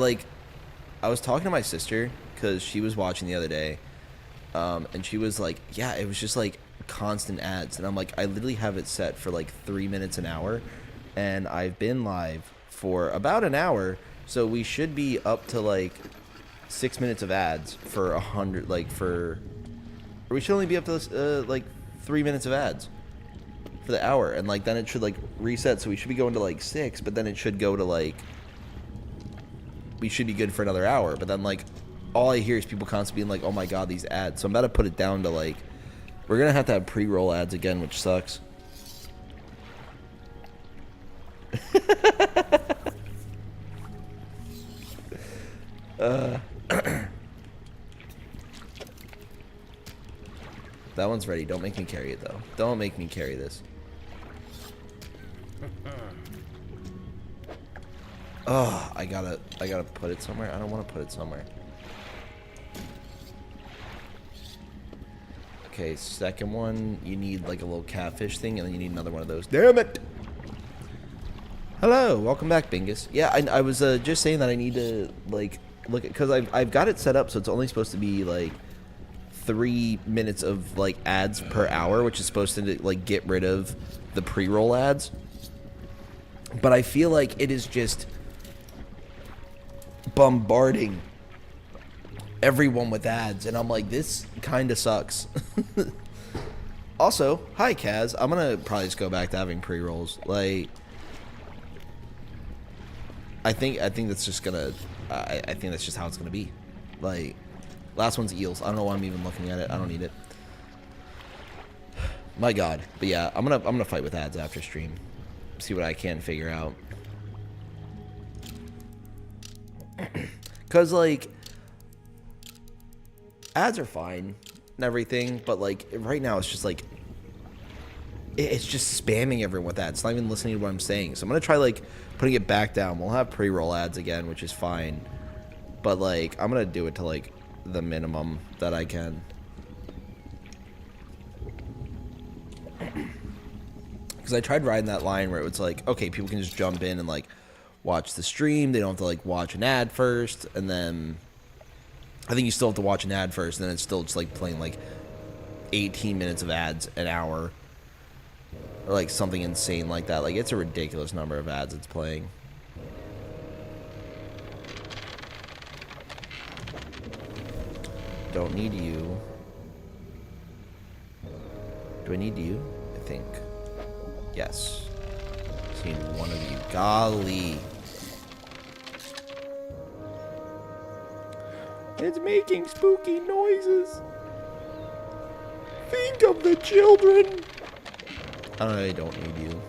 was talking to my sister, because she was watching the other day, and she was like, yeah, it was just, like, constant ads, and I'm like, I literally have it set for like 3 minutes an hour, and I've been live for about an hour, so we should be up to like 6 minutes of ads for 100, like for, or we should only be up to like 3 minutes of ads for the hour, and like then it should like reset, so we should be going to like 6, but then it should go to like, we should be good for another hour, but then like all I hear is people constantly being like, oh my god, these ads. So I'm about to put it down to like, we're going to have pre-roll ads again, which sucks. That one's ready. Don't make me carry it, though. Don't make me carry this. Oh, I gotta put it somewhere. I don't want to put it somewhere. Okay, second one, you need like a little catfish thing, and then you need another one of those. Damn it! Hello, welcome back, Bingus. Yeah, I was just saying that I need to like look at, because I've got it set up so it's only supposed to be like 3 minutes of like ads per hour, which is supposed to like get rid of the pre-roll ads. But I feel like it is just bombarding everyone with ads, and I'm like, this kind of sucks. Also, hi Kaz. I'm gonna probably just go back to having pre-rolls. Like, I think that's just gonna. I think that's just how it's gonna be. Like, last one's eels. I don't know why I'm even looking at it. I don't need it. My God. But yeah, I'm gonna fight with ads after stream. See what I can figure out. Cause like, ads are fine and everything, but like right now it's just like it's just spamming everyone with ads. It's not even listening to what I'm saying. So I'm gonna try like putting it back down. We'll have pre-roll ads again, which is fine, but like I'm gonna do it to like the minimum that I can. Because I tried riding that line where it was like, okay, people can just jump in and like watch the stream. They don't have to like watch an ad first, and then I think you still have to watch an ad first, and then it's still just like playing like 18 minutes of ads an hour, or like something insane like that. Like, it's a ridiculous number of ads it's playing. Don't need you. Do I need you? I think. Yes. Seen one of you. Golly. It's making spooky noises. Think of the children. I don't need you.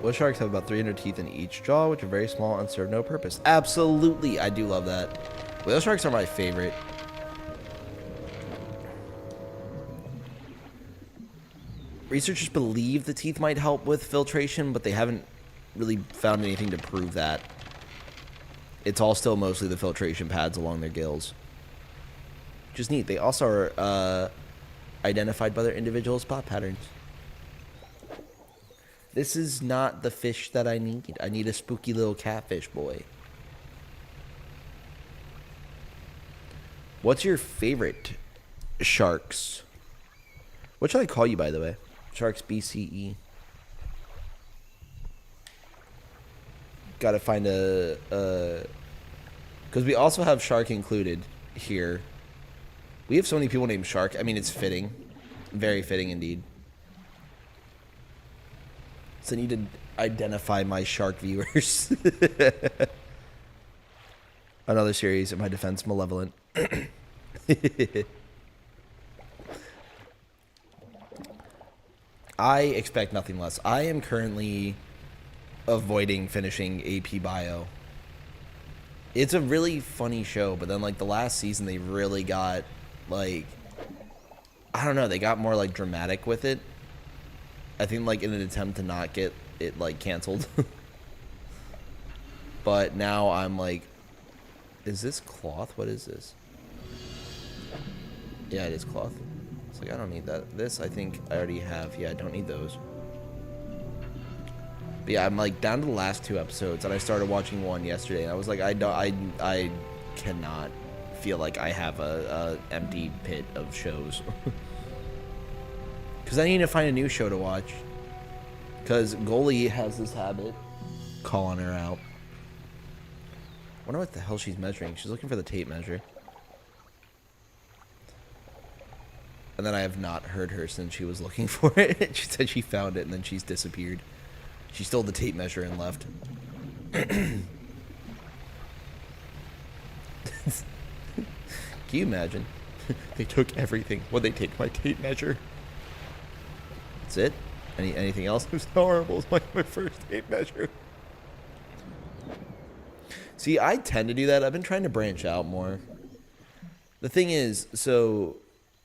Whale sharks have about 300 teeth in each jaw, which are very small and serve no purpose. Absolutely, I do love that. Whale sharks are my favorite. Researchers believe the teeth might help with filtration, but they haven't really found anything to prove that. It's all still mostly the filtration pads along their gills. Which is neat. They also are identified by their individual spot patterns. This is not the fish that I need. I need a spooky little catfish boy. What's your favorite sharks? What should I call you, by the way? Sharks BCE. Gotta find a because we also have Shark included here. We have so many people named Shark. I mean, it's fitting. Very fitting indeed. So I need to identify my Shark viewers. Another series of my defense, Malevolent. I expect nothing less. I am currently avoiding finishing AP Bio. It's a really funny show, but then like the last season they really got like, I don't know, they got more like dramatic with it. I think like in an attempt to not get it like canceled. But now I'm like, is this cloth? What is this? Yeah, it is cloth. It's like, I don't need that. This I think I already have. Yeah, I don't need those. But yeah, I'm like down to the last 2 episodes, and I started watching one yesterday, and I was like, I cannot feel like I have a empty pit of shows. Because I need to find a new show to watch. Because Goalie has this habit, calling her out. I wonder what the hell she's measuring. She's looking for the tape measure. And then I have not heard her since she was looking for it. She said she found it, and then she's disappeared. She stole the tape measure and left. Can you imagine? They took everything. What'd they take? My tape measure? That's it? Anything else? It was horrible. It's like my first tape measure. See, I tend to do that. I've been trying to branch out more. The thing is, so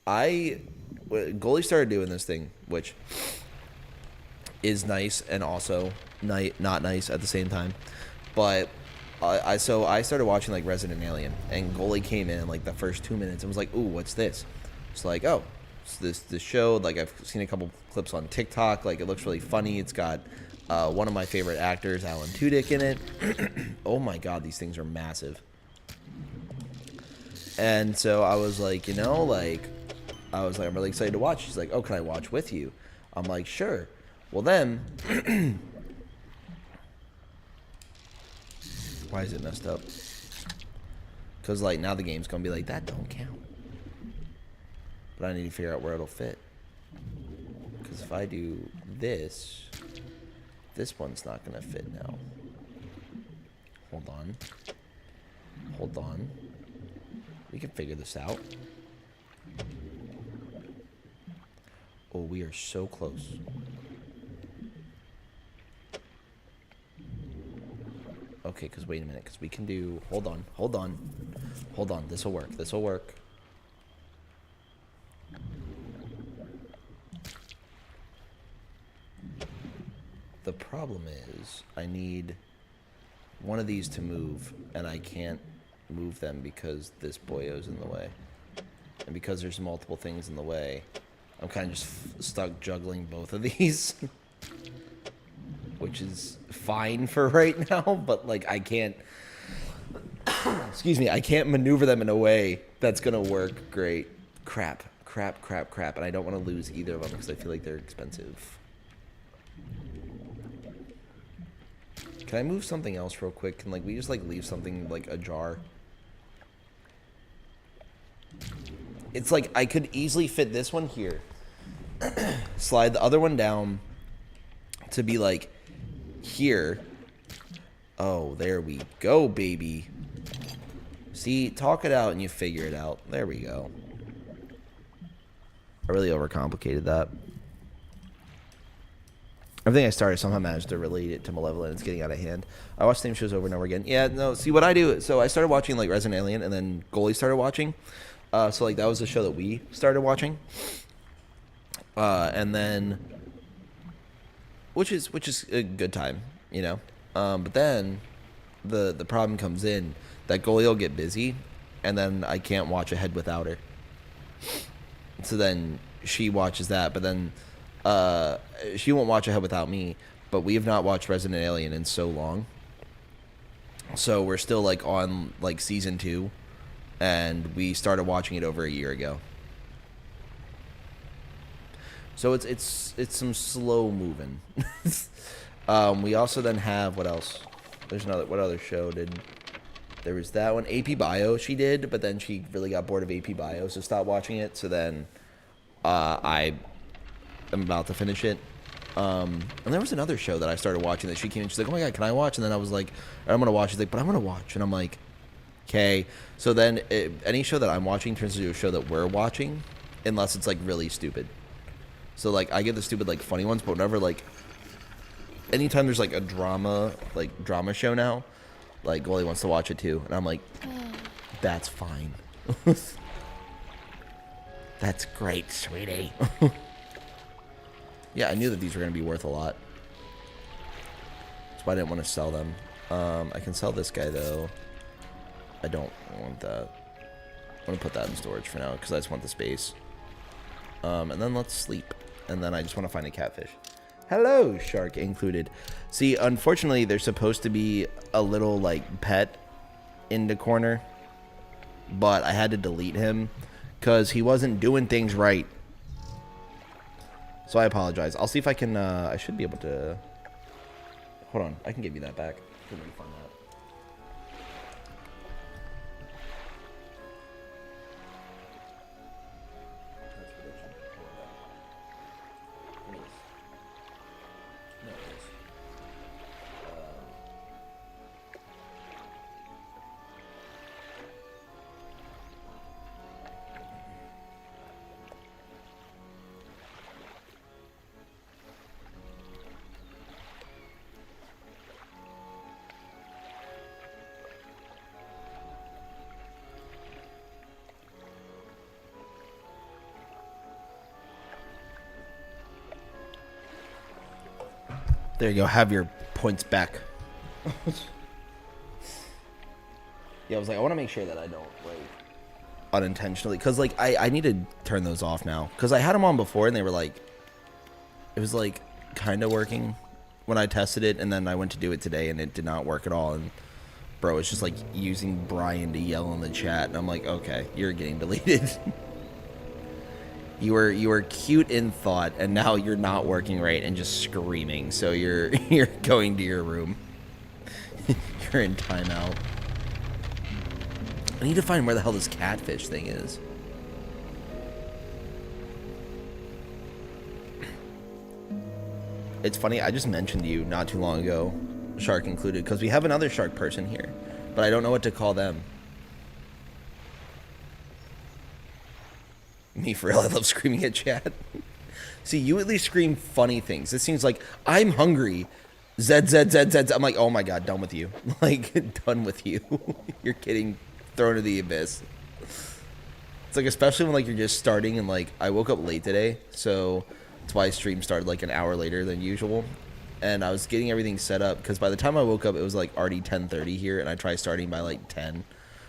Goalie started doing this thing, which is nice and also not nice at the same time. But I started watching like Resident Alien, and Goalie came in like the first 2 minutes and was like, "Ooh, what's this?" It's like, "Oh, it's this show." Like I've seen a couple clips on TikTok. Like it looks really funny. It's got one of my favorite actors, Alan Tudyk, in it. Oh my God, these things are massive. And so I was like, I'm really excited to watch. She's like, "Oh, can I watch with you?" I'm like, "Sure." Well then, why is it messed up? Because like now the game's gonna be like, that don't count. But I need to figure out where it'll fit. Because if I do this one's not gonna fit now. Hold on. We can figure this out. Oh, we are so close. Okay, because wait a minute, because we can do... Hold on. This'll work. The problem is, I need one of these to move, and I can't move them because this boyo's in the way. And because there's multiple things in the way, I'm kind of just stuck juggling both of these. Which is fine for right now, but like I can't... excuse me, I can't maneuver them in a way that's gonna work great. Crap. And I don't want to lose either of them because I feel like they're expensive. Can I move something else real quick? Can like we just like leave something like ajar? It's like I could easily fit this one here. Slide the other one down to be like here. Oh, there we go, baby. See, talk it out and you figure it out. There we go. I really overcomplicated that. Everything I started somehow managed to relate it to Malevolent. It's getting out of hand. I watch the same shows over and over again. Yeah, no, see what I do. So I started watching like Resident Alien, and then Goalie started watching. So like that was the show that we started watching. And then, which is a good time, you know. But then the problem comes in that Goalie will get busy, and then I can't watch ahead without her. So then she watches that, but then she won't watch ahead without me. But we have not watched Resident Alien in so long, so we're still like on like season 2, and we started watching it over a year ago. So it's some slow moving. We also then have, what else? There's another, what other show did? There was that one, AP Bio she did, but then she really got bored of AP Bio, so stopped watching it. So then I am about to finish it. And there was another show that I started watching that she came in, she's like, "Oh my God, can I watch?" And then I was like, "I'm going to watch." She's like, "But I'm going to watch." And I'm like, okay. So then any show that I'm watching turns into a show that we're watching, unless it's like really stupid. So like I get the stupid like funny ones, but whenever like anytime there's like a drama show now, like Goalie wants to watch it too, and I'm like, that's fine. That's great, sweetie. Yeah, I knew that these were gonna be worth a lot. That's why I didn't want to sell them. I can sell this guy though. I don't want that. I'm gonna put that in storage for now because I just want the space. And then let's sleep. And then I just want to find a catfish. Hello, shark included. See, unfortunately, there's supposed to be a little, like, pet in the corner. But I had to delete him because he wasn't doing things right. So I apologize. I'll see if I can, I should be able to... Hold on. I can give you that back. Can we find that? There you go. Have your points back. Yeah, I was like, I want to make sure that I don't, like, unintentionally. Because, like, I need to turn those off now. Because I had them on before, and they were, like, it was, like, kind of working when I tested it. And then I went to do it today, and it did not work at all. And, bro, it's just, like, using Brian to yell in the chat. And I'm like, okay, you're getting deleted. You were cute in thought, and now you're not working right and just screaming. So you're going to your room. You're in timeout. I need to find where the hell this catfish thing is. It's funny, I just mentioned to you not too long ago, shark included, because we have another shark person here, but I don't know what to call them. Me, for real, I love screaming at chat. See, you at least scream funny things. This seems like, I'm hungry. Z, Z, Z, Z, Z. I'm like, oh my god, done with you. Like, done with you. You're getting thrown to the abyss. It's like, especially when, like, you're just starting and, like, I woke up late today, so that's why stream started, like, an hour later than usual. And I was getting everything set up, because by the time I woke up, it was, like, already 10:30 here, and I tried starting by, like, 10.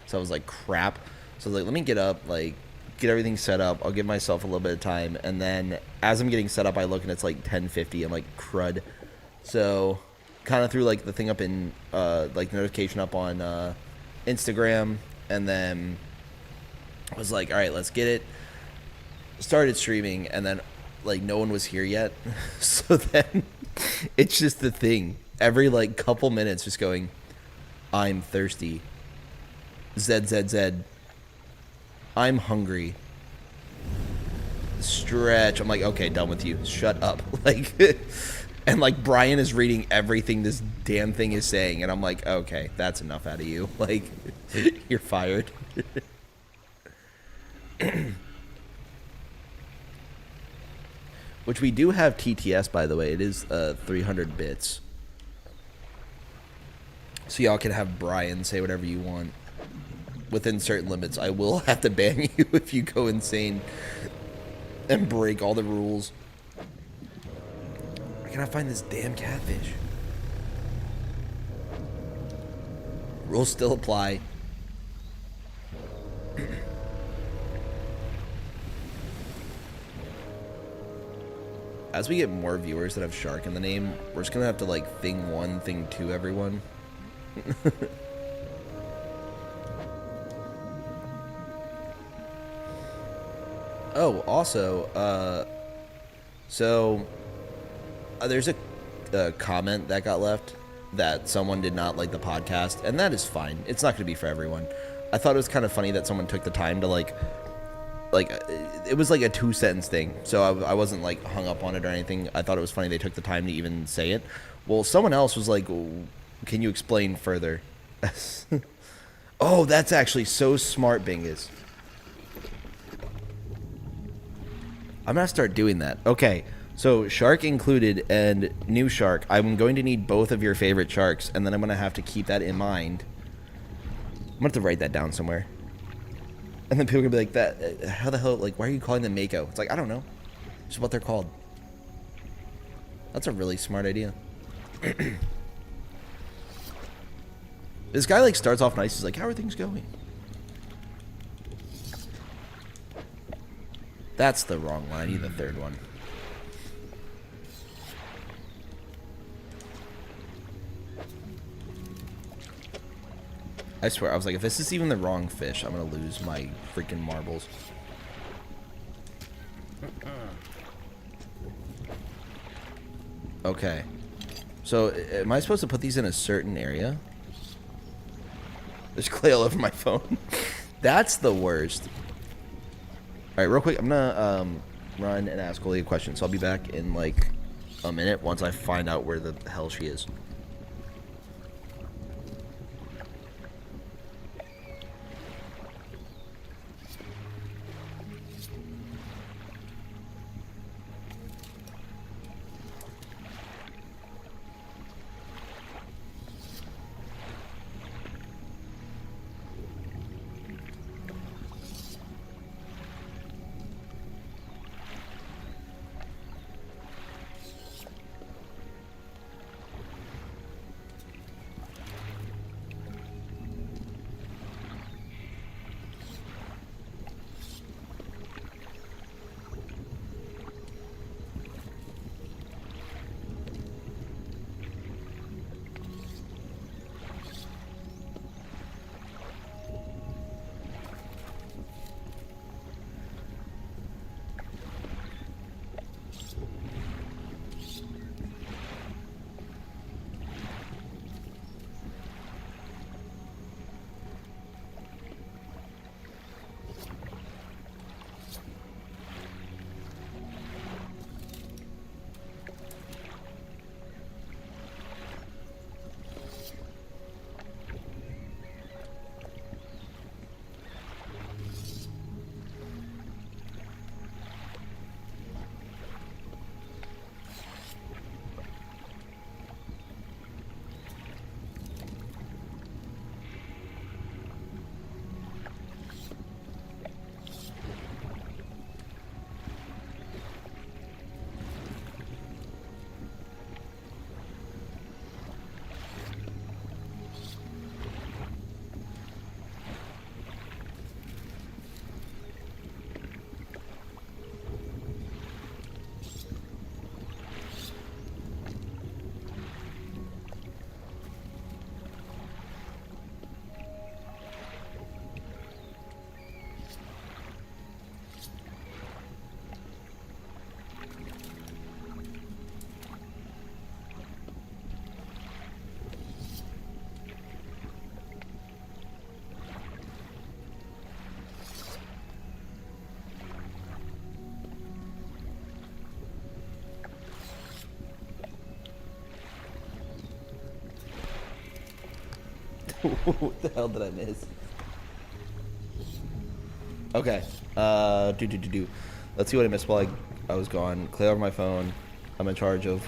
So I was like, crap. So I was like, let me get up, like, get everything set up. I'll give myself a little bit of time. And then as I'm getting set up, I look and it's like 10:50. I'm like, crud. So kind of threw like the thing up in, like notification up on Instagram. And then I was like, all right, let's get it. Started streaming. And then like no one was here yet. So then it's just the thing. Every like couple minutes just going, I'm thirsty. Z, Z, Z. I'm hungry. Stretch. I'm like, okay, done with you. Shut up. Like, and like Brian is reading everything this damn thing is saying, and I'm like, okay, that's enough out of you. Like, you're fired. Which we do have TTS, by the way. It is 300 bits. So y'all can have Brian say whatever you want. Within certain limits. I will have to ban you if you go insane and break all the rules. Where can I find this damn catfish? Rules still apply. As we get more viewers that have shark in the name, we're just gonna have to like thing 1, thing 2 everyone. Oh, also, there's a comment that got left that someone did not like the podcast, and that is fine. It's not going to be for everyone. I thought it was kind of funny that someone took the time to, like, it was like a 2-sentence thing, so I wasn't, like, hung up on it or anything. I thought it was funny they took the time to even say it. Well, someone else was like, can you explain further? Oh, that's actually so smart, Bingus. I'm going to start doing that. Okay, so shark included and new shark. I'm going to need both of your favorite sharks, and then I'm going to have to keep that in mind. I'm going to have to write that down somewhere. And then people are going to be like, "That how the hell, like, why are you calling them Mako?" It's like, I don't know. It's what they're called. That's a really smart idea. This guy, like, starts off nice. He's like, how are things going? That's the wrong one. I need the third one. I swear, I was like, if this is even the wrong fish, I'm going to lose my freaking marbles. Okay. So, am I supposed to put these in a certain area? There's clay all over my phone. That's the worst. Alright, real quick, I'm gonna run and ask Oli a question. So I'll be back in like a minute once I find out where the hell she is. What the hell did I miss? Okay. Do. Let's see what I missed while I was gone. Clear over my phone. I'm in charge of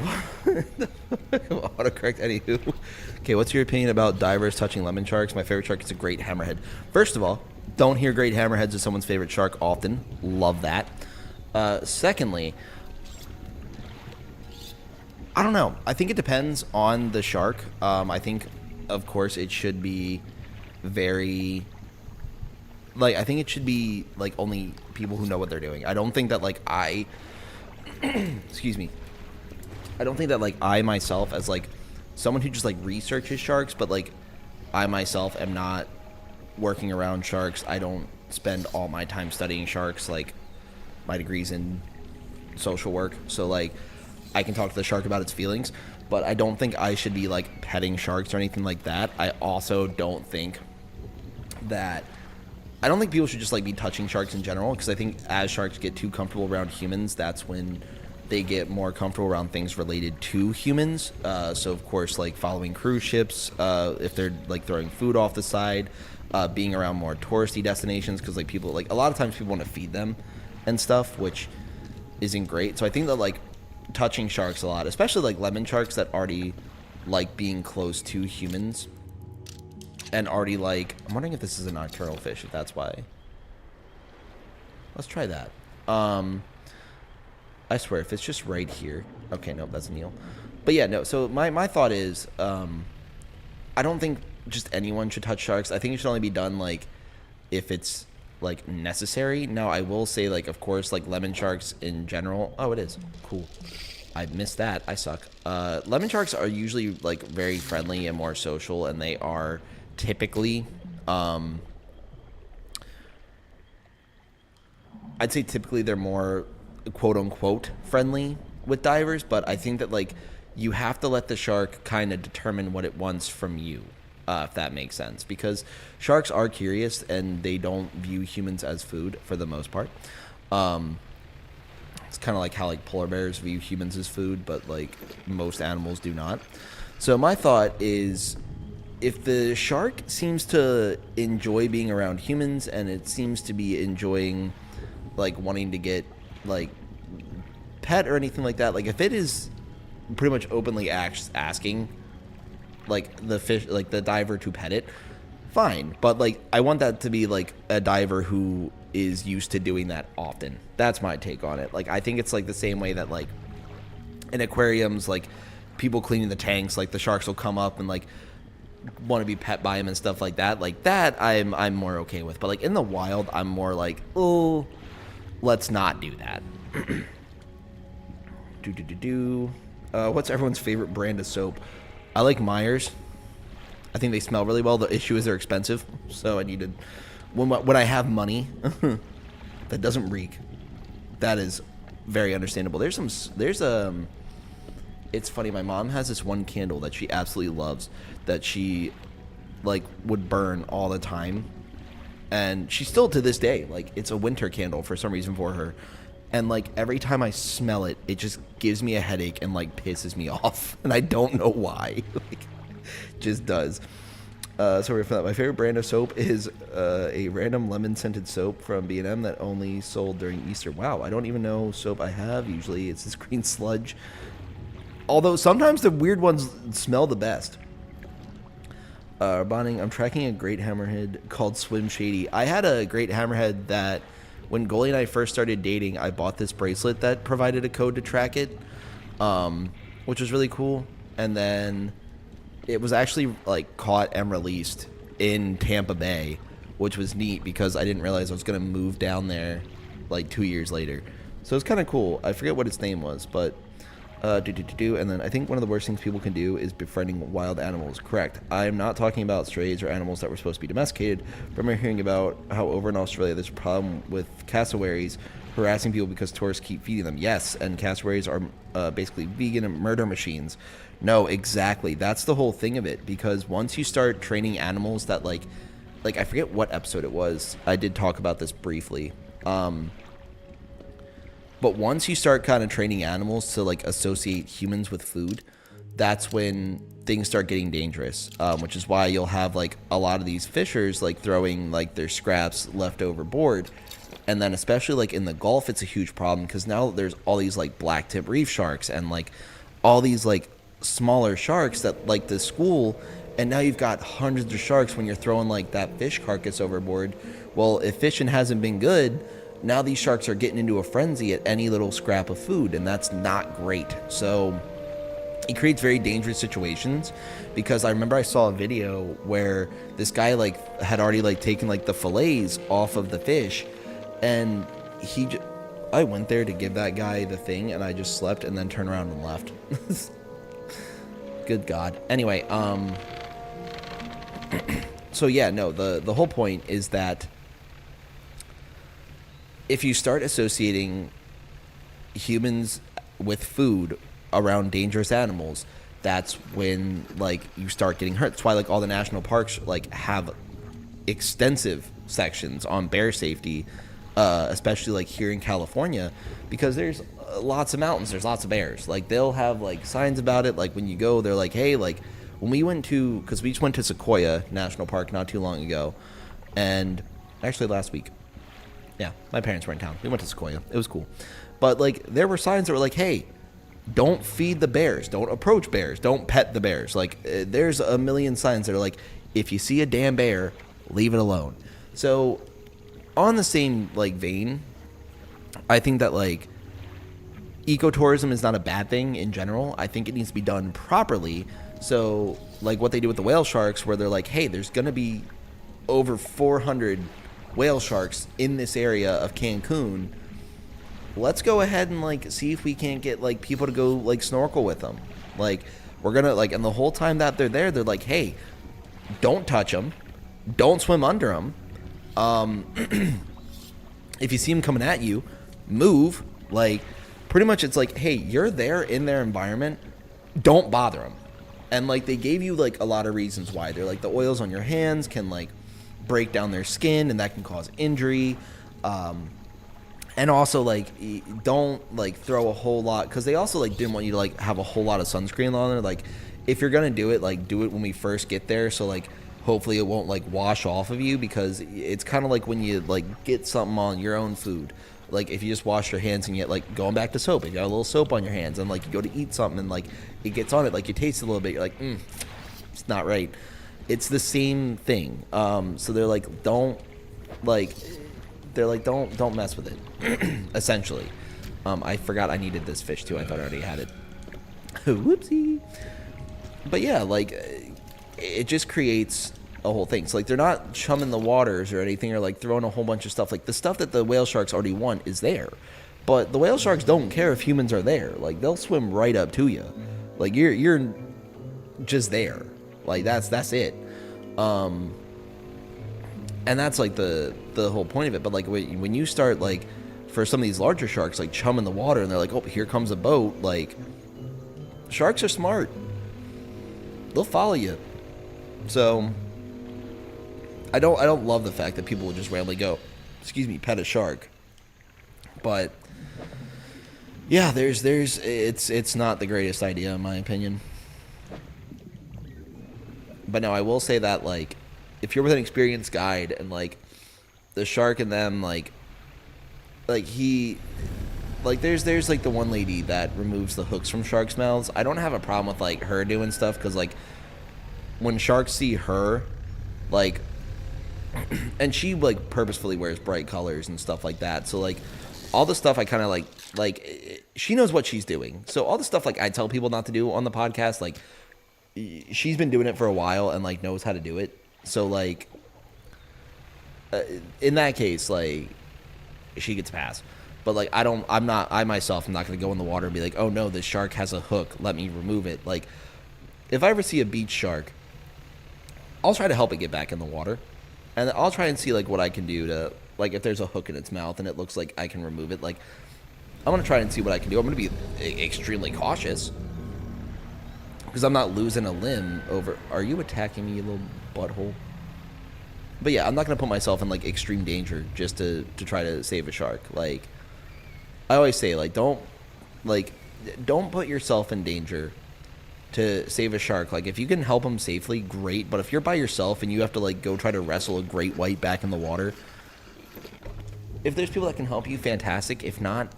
autocorrect. Anywho. Okay, what's your opinion about divers touching lemon sharks? My favorite shark is a great hammerhead. First of all, don't hear great hammerheads as someone's favorite shark often. Love that. Secondly, I don't know. I think it depends on the shark. I think, of course, it should be very... Like, I think it should be, like, only people who know what they're doing. I don't think that, like, excuse me. I don't think that, like, I myself, as, like, someone who just, like, researches sharks, but, like, I myself am not working around sharks. I don't spend all my time studying sharks. Like, my degree's in social work. So, like, I can talk to the shark about its feelings. But I don't think I should be, like, petting sharks or anything like that. I also don't think that... I don't think people should just, like, be touching sharks in general, because I think as sharks get too comfortable around humans, that's when they get more comfortable around things related to humans. So, of course, like, following cruise ships, if they're, like, throwing food off the side, being around more touristy destinations, because, like, people, like, a lot of times people want to feed them and stuff, which isn't great. So I think that, like, touching sharks a lot, especially, like, lemon sharks that already like being close to humans, and already, like, I'm wondering if this is a nocturnal fish, if that's why. Let's try that. I swear, if it's just right here. Okay, no, that's a Neil. But yeah, no, so my thought is, I don't think just anyone should touch sharks. I think it should only be done, like, if it's, like, necessary. Now, I will say, like, of course, like, lemon sharks in general. Oh, it is. Cool. I missed that. I suck. Lemon sharks are usually, like, very friendly and more social, and they are... typically, I'd say typically they're more quote-unquote friendly with divers, but I think that, like, you have to let the shark kind of determine what it wants from you, if that makes sense, because sharks are curious and they don't view humans as food for the most part. It's kind of like how, like, polar bears view humans as food, but, like, most animals do not. So my thought is... if the shark seems to enjoy being around humans and it seems to be enjoying, like, wanting to get, like, pet or anything like that, like, if it is pretty much openly asking, like, the fish, like, the diver to pet it, fine. But, like, I want that to be, like, a diver who is used to doing that often. That's my take on it. Like, I think it's, like, the same way that, like, in aquariums, like, people cleaning the tanks, like, the sharks will come up and, like, want to be pet by him and stuff like that. Like, that I'm more okay with. But, like, in the wild, I'm more like, oh, let's not do that. What's everyone's favorite brand of soap? I like Myers. I think they smell really well. The issue is they're expensive, so I need to... When I have money that doesn't reek, that is very understandable. It's funny, my mom has this one candle that she absolutely loves, that she, like, would burn all the time, and she still, to this day, like, it's a winter candle for some reason for her, and, like, every time I smell it, it just gives me a headache and, like, pisses me off, and I don't know why. Like, just does. Sorry for that. My favorite brand of soap is a random lemon-scented soap from B&M that only sold during Easter. Wow, I don't even know soap I have. Usually it's this green sludge. Although sometimes the weird ones smell the best. Bonding, I'm tracking a great hammerhead called Swim Shady. I had a great hammerhead that when Goalie and I first started dating, I bought this bracelet that provided a code to track it, which was really cool. And then it was actually, like, caught and released in Tampa Bay, which was neat because I didn't realize I was going to move down there, like, 2 years later. So it's kind of cool. I forget what its name was, but... and then I think one of the worst things people can do is befriending wild animals. Correct. I'm not talking about strays or animals that were supposed to be domesticated, but I'm hearing about how over in Australia there's a problem with cassowaries harassing people because tourists keep feeding them. Yes, and cassowaries are basically vegan and murder machines. No, exactly. That's the whole thing of it, because once you start training animals that, like I forget what episode it was. I did talk about this briefly. But once you start kind of training animals to, like, associate humans with food, that's when things start getting dangerous, which is why you'll have like a lot of these fishers like throwing like their scraps left overboard. And then especially like in the Gulf, it's a huge problem because now there's all these like black tip reef sharks and like all these like smaller sharks that like the school. And now you've got hundreds of sharks when you're throwing like that fish carcass overboard. Well, if fishing hasn't been good, now these sharks are getting into a frenzy at any little scrap of food, and that's not great. So it creates very dangerous situations, because I remember I saw a video where this guy like had already like taken like the fillets off of the fish, and I went there to give that guy the thing, and I just slept and then turned around and left. Good God. Anyway, so yeah, no, the whole point is that if you start associating humans with food around dangerous animals, that's when like you start getting hurt. That's why like all the national parks like have extensive sections on bear safety, especially like here in California, because there's lots of mountains, there's lots of bears. Like they'll have like signs about it. Like when you go, they're like, hey, like when we went to, because we just went to Sequoia National Park not too long ago, and actually last week. Yeah, my parents were in town. We went to Sequoia. It was cool. But like there were signs that were like, hey, don't feed the bears, don't approach bears, don't pet the bears. Like there's a million signs that are like, if you see a damn bear, leave it alone. So on the same like vein, I think that like ecotourism is not a bad thing in general. I think it needs to be done properly. So like what they do with the whale sharks, where they're like, hey, there's gonna be over 400 whale sharks in this area of Cancun. Let's go ahead and like see if we can't get like people to go like snorkel with them. Like we're gonna like, and the whole time that they're there, they're like, hey, don't touch them, don't swim under them. If you see them coming at you, move. Like pretty much it's like, hey, you're there in their environment, don't bother them. And like they gave you like a lot of reasons why. They're like, the oils on your hands can like break down their skin, and that can cause injury. And also like don't like throw a whole lot, because they also like didn't want you to like have a whole lot of sunscreen on there. Like if you're gonna do it, like do it when we first get there, so like hopefully it won't like wash off of you, because it's kind of like when you like get something on your own food. Like if you just wash your hands and you get like going back to soap, you got a little soap on your hands, and like you go to eat something and like it gets on it, like you taste it a little bit, you're like, it's not right. It's the same thing. So they're like, don't mess with it. Essentially. I forgot I needed this fish too. I thought I already had it. Whoopsie. But yeah, like it just creates a whole thing. So like they're not chumming the waters or anything, or like throwing a whole bunch of stuff. Like the stuff that the whale sharks already want is there. But the whale sharks don't care if humans are there. Like they'll swim right up to you. Like you're just there. Like that's it. And that's like the whole point of it. But like when you start like for some of these larger sharks like chumming the water, and they're like, oh, here comes a boat. Like sharks are smart. They'll follow you. So I don't love the fact that people will just randomly go, pet a shark. But yeah, it's not the greatest idea in my opinion. But no, I will say that like if you're with an experienced guide, and like the shark and them like he like there's like the one lady that removes the hooks from sharks' mouths. I don't have a problem with like her doing stuff, because like when sharks see her, like and she like purposefully wears bright colors and stuff like that, so like all the stuff I kind of like she knows what she's doing. So all the stuff like I tell people not to do on the podcast, like she's been doing it for a while and like knows how to do it. So like in that case, like she gets a pass. But like I myself am not going to go in the water and be like, oh no, this shark has a hook, let me remove it. Like if I ever see a beach shark, I'll try to help it get back in the water, and I'll try and see like what I can do to, like if there's a hook in its mouth and it looks like I can remove it, like I'm going to try and see what I can do. I'm going to be extremely cautious, because I'm not losing a limb over. Are you attacking me, you little butthole? But yeah, I'm not going to put myself in like extreme danger just to try to save a shark. Like I always say, like don't put yourself in danger to save a shark. Like, if you can help him safely, great. But if you're by yourself and you have to, like, go try to wrestle a great white back in the water, if there's people that can help you, fantastic. If not,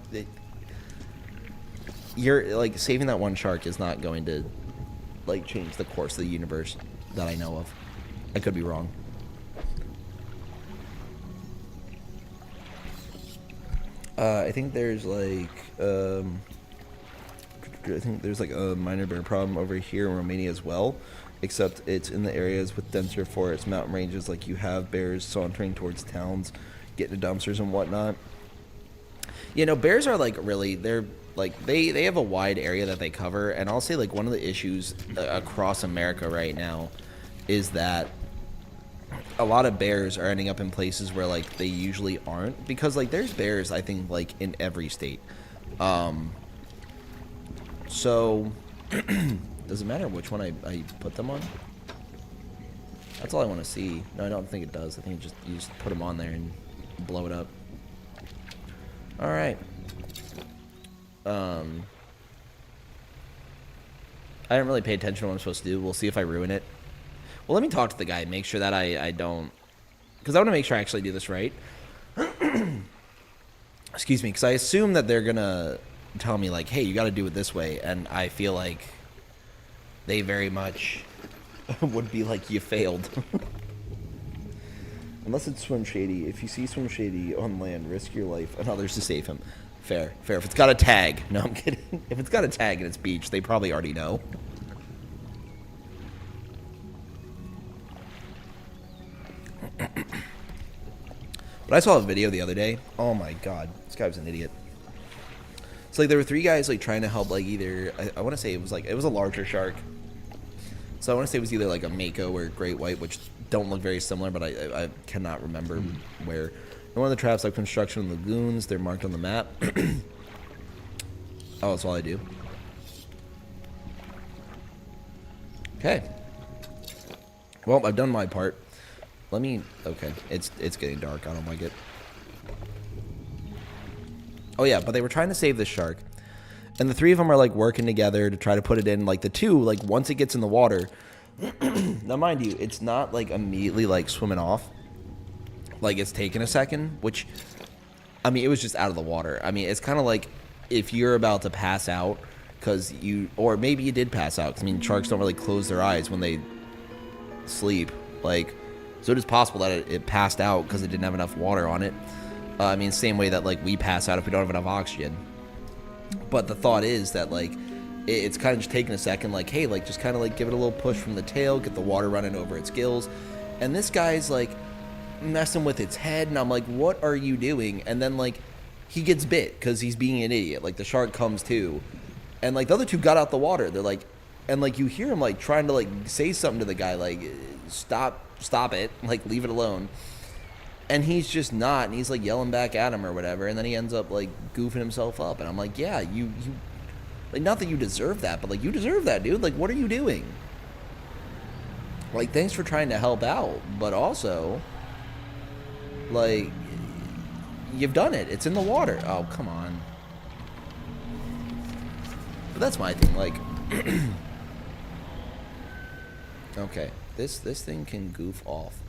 you're, like, saving that one shark is not going to, like, change the course of the universe that I know of. I could be wrong. I think there's, like, a minor bear problem over here in Romania as well, except it's in the areas with denser forests, mountain ranges. Like, you have bears sauntering towards towns, getting to dumpsters and whatnot. You know, bears are, like, really, they're, like, they have a wide area that they cover, and I'll say, like, one of the issues across America right now is that a lot of bears are ending up in places where, like, they usually aren't, because, like, there's bears, I think, like, in every state. So does it matter which one I put them on? That's all I want to see. No, I don't think it does. I think you just put them on there and blow it up. All right. I didn't really pay attention to what I'm supposed to do. We'll see if I ruin it. Well, let me talk to the guy and make sure that I don't... Because I want to make sure I actually do this right. Excuse me, because I assume that they're going to tell me, like, hey, you got to do it this way. And I feel like they very much would be like, you failed. Unless it's Swim Shady. If you see Swim Shady on land, risk your life and others to save him. Fair, fair. If it's got a tag. No, I'm kidding. If it's got a tag and it's beach, they probably already know. But I saw a video the other day. Oh my god, this guy was an idiot. So, like, there were 3 guys, like, trying to help, like, either... I want to say it was a larger shark. So I want to say it was either, like, a mako or a great white, which don't look very similar, but I cannot remember where. And one of the traps, like, construction lagoons, they're marked on the map. Oh, that's all I do. Okay. Well, I've done my part. Let me... Okay, it's getting dark. I don't like it. Oh, yeah, but they were trying to save this shark. And the 3 of them are, like, working together to try to put it in. Like, the 2, like, once it gets in the water... Now, mind you, it's not, like, immediately, like, swimming off. Like, it's taking a second, which... I mean, it was just out of the water. I mean, it's kind of like if you're about to pass out because you... Or maybe you did pass out. 'Cause, I mean, sharks don't really close their eyes when they sleep. Like... So it is possible that it passed out because it didn't have enough water on it. I mean, same way that, like, we pass out if we don't have enough oxygen. But the thought is that, like, it's kind of just taking a second, like, hey, like, just kind of, like, give it a little push from the tail, get the water running over its gills. And this guy's, like, messing with its head, and I'm like, what are you doing? And then, like, he gets bit because he's being an idiot. Like, the shark comes to. And, like, the other 2 got out the water. They're, like... And, like, you hear him, like, trying to, like, say something to the guy, like, stop it, like, leave it alone. And he's just not, and he's, like, yelling back at him or whatever, and then he ends up, like, goofing himself up. And I'm like, yeah, you, like, not that you deserve that, but, like, you deserve that, dude. Like, what are you doing? Like, thanks for trying to help out, but also, like, you've done it. It's in the water. Oh, come on. But that's my thing, like... Okay, this thing can goof off.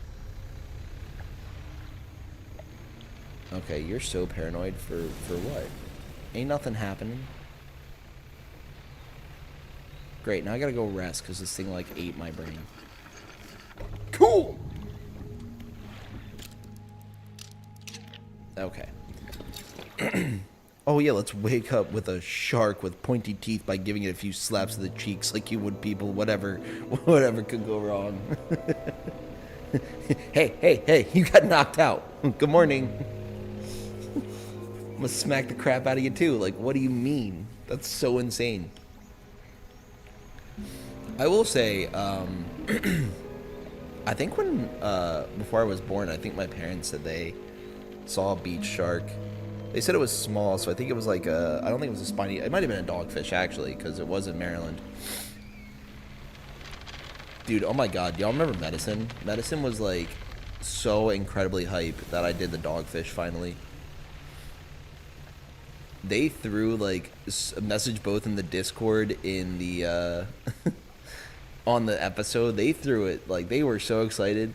Okay, you're so paranoid for what? Ain't nothing happening. Great, now I gotta go rest because this thing, like, ate my brain. Cool! Okay. Oh yeah, let's wake up with a shark with pointy teeth by giving it a few slaps to the cheeks like you would people. Whatever could go wrong. Hey, you got knocked out. Good morning. I'm gonna smack the crap out of you too. Like, what do you mean? That's so insane. I will say, I think when, before I was born, I think my parents said they saw a beach shark. They said it was small, so I think it was like a... I don't think it was a spiny... It might have been a dogfish, actually, because it was in Maryland. Dude, oh my god. Y'all remember Medicine? Medicine was, like, so incredibly hype that I did the dogfish, finally. they threw like a message both in the Discord in the on the episode. They threw it like they were so excited.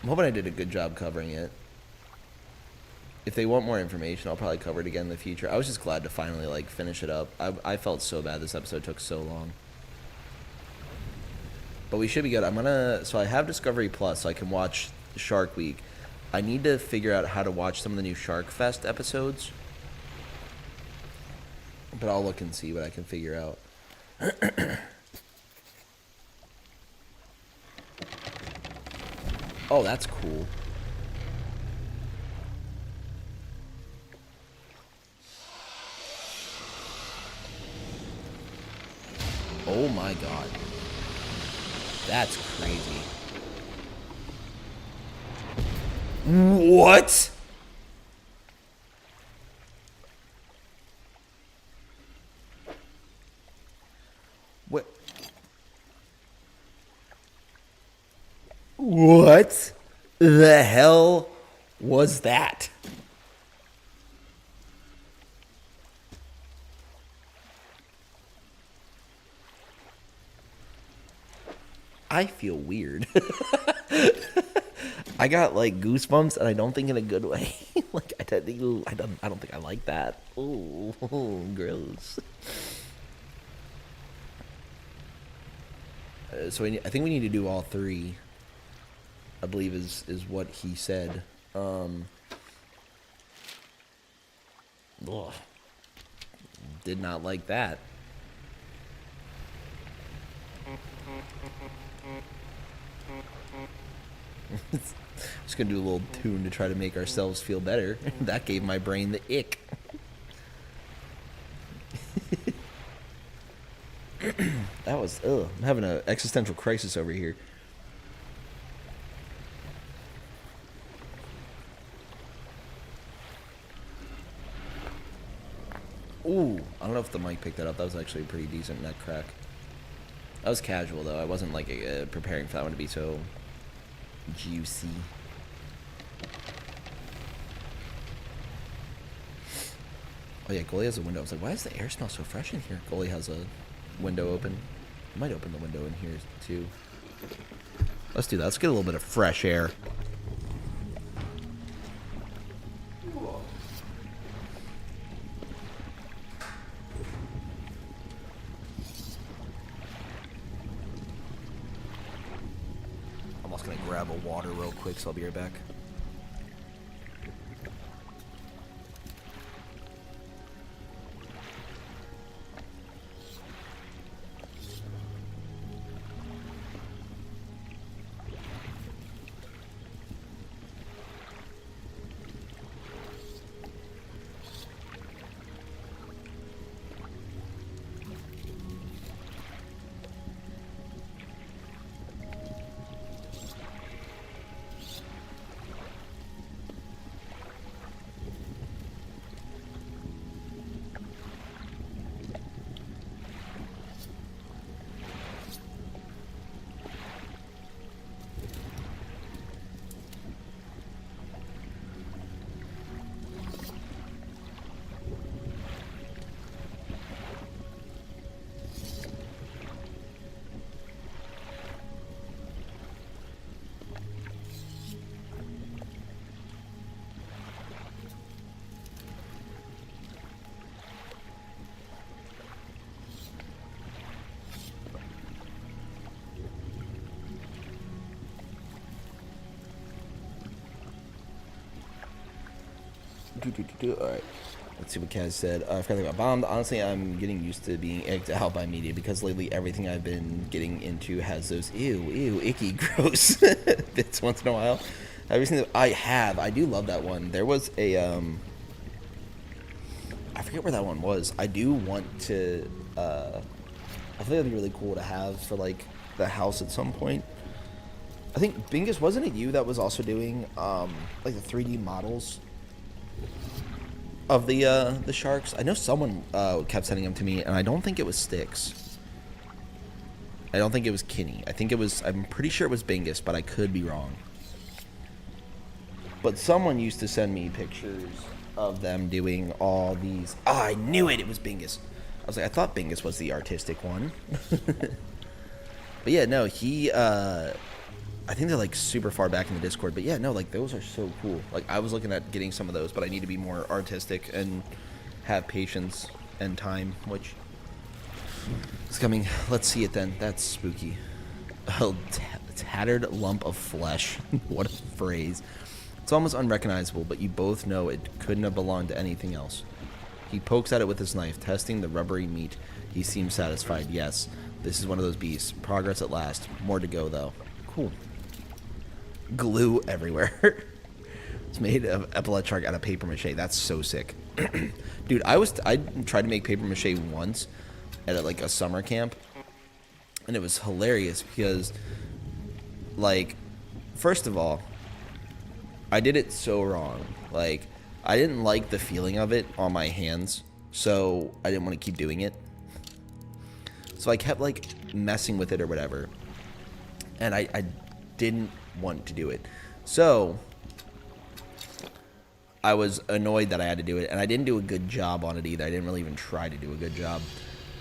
I'm hoping I did a good job covering it. If they want more information, I'll probably cover it again in the future. I was just glad to finally like finish it up. I felt so bad this episode took so long. But we should be good. So I have Discovery Plus, so I can watch Shark Week. I need to figure out how to watch some of the new Shark Fest episodes. But I'll look and see what I can figure out. Oh, that's cool. Oh my god. That's crazy. What? What? What the hell was that? I feel weird. I got like goosebumps, and I don't think in a good way. Like I don't think I like that. Ooh, gross. So I think we need to do all three. I believe is what he said. Ugh. Did not like that. Just gonna do a little tune to try to make ourselves feel better. That gave my brain the ick. That was I'm having an existential crisis over here. Ooh, I don't know if the mic picked that up. That was actually a pretty decent neck crack. That was casual though. I wasn't like preparing for that one to be so juicy. Oh yeah, Goalie has a window. I was like, why does the air smell so fresh in here? Goalie has a window open. I might open the window in here too. Let's do that. Let's get a little bit of fresh air. I'm also gonna grab a water real quick, so I'll be right back. Alright. Let's see what Kaz said. I forgot about bombed. Honestly, I'm getting used to being egged out by media because lately everything I've been getting into has those ew, icky, gross bits once in a while. Have you seen that? I have. I do love that one. There was a I forget where that one was. I do want to I think that'd be really cool to have for like the house at some point. I think Bingus, wasn't it you that was also doing like the 3D models of the sharks? I know someone kept sending them to me, and I don't think it was Styx. I don't think it was Kinney. I think it was. I'm pretty sure it was Bingus, but I could be wrong. But someone used to send me pictures of them doing all these. Oh, I knew it. It was Bingus. I was like, I thought Bingus was the artistic one. But yeah, no, he. I think they're like super far back in the Discord. But yeah, no, like those are so cool. Like I was looking at getting some of those, but I need to be more artistic and have patience and time, which is coming. Let's see it then. That's spooky. A tattered lump of flesh. What a phrase. It's almost unrecognizable, but you both know it couldn't have belonged to anything else. He pokes at it with his knife, testing the rubbery meat. He seems satisfied. Yes, this is one of those beasts. Progress at last. More to go, though. Cool. Glue everywhere. It's made of epaulette shark out of paper mache. That's so sick. Dude, I tried to make paper mache once at like a summer camp, and it was hilarious because, like, first of all, I did it so wrong. Like, I didn't like the feeling of it on my hands, so I didn't want to keep doing it. So I kept, like, messing with it or whatever, and I didn't want to do it. So I was annoyed that I had to do it, and I didn't do a good job on it either. I didn't really even try to do a good job.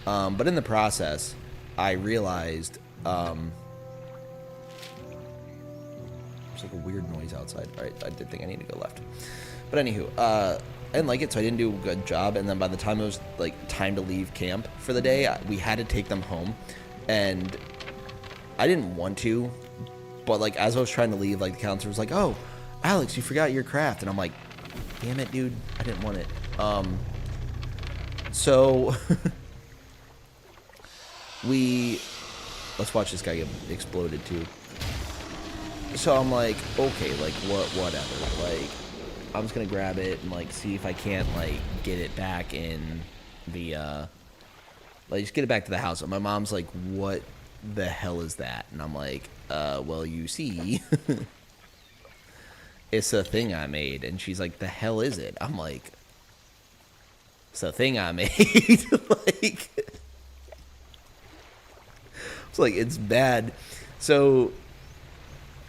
But in the process, I realized... There's like a weird noise outside. All right, I did think I need to go left. But anywho, I didn't like it, so I didn't do a good job. And then by the time it was like time to leave camp for the day, we had to take them home. And I didn't want to, but like as I was trying to leave, like the counselor was like, "Oh, Alex, you forgot your craft." And I'm like, "Damn it, dude, I didn't want it." So let's watch this guy get exploded too. So I'm like, okay, like whatever. Like, I'm just gonna grab it and like see if I can't like get it back in the like just get it back to the house. And my mom's like, "What the hell is that?" And I'm like, well, you see, it's a thing I made. And she's like, "The hell is it?" I'm like, "It's a thing I made." Like, it's like it's bad. So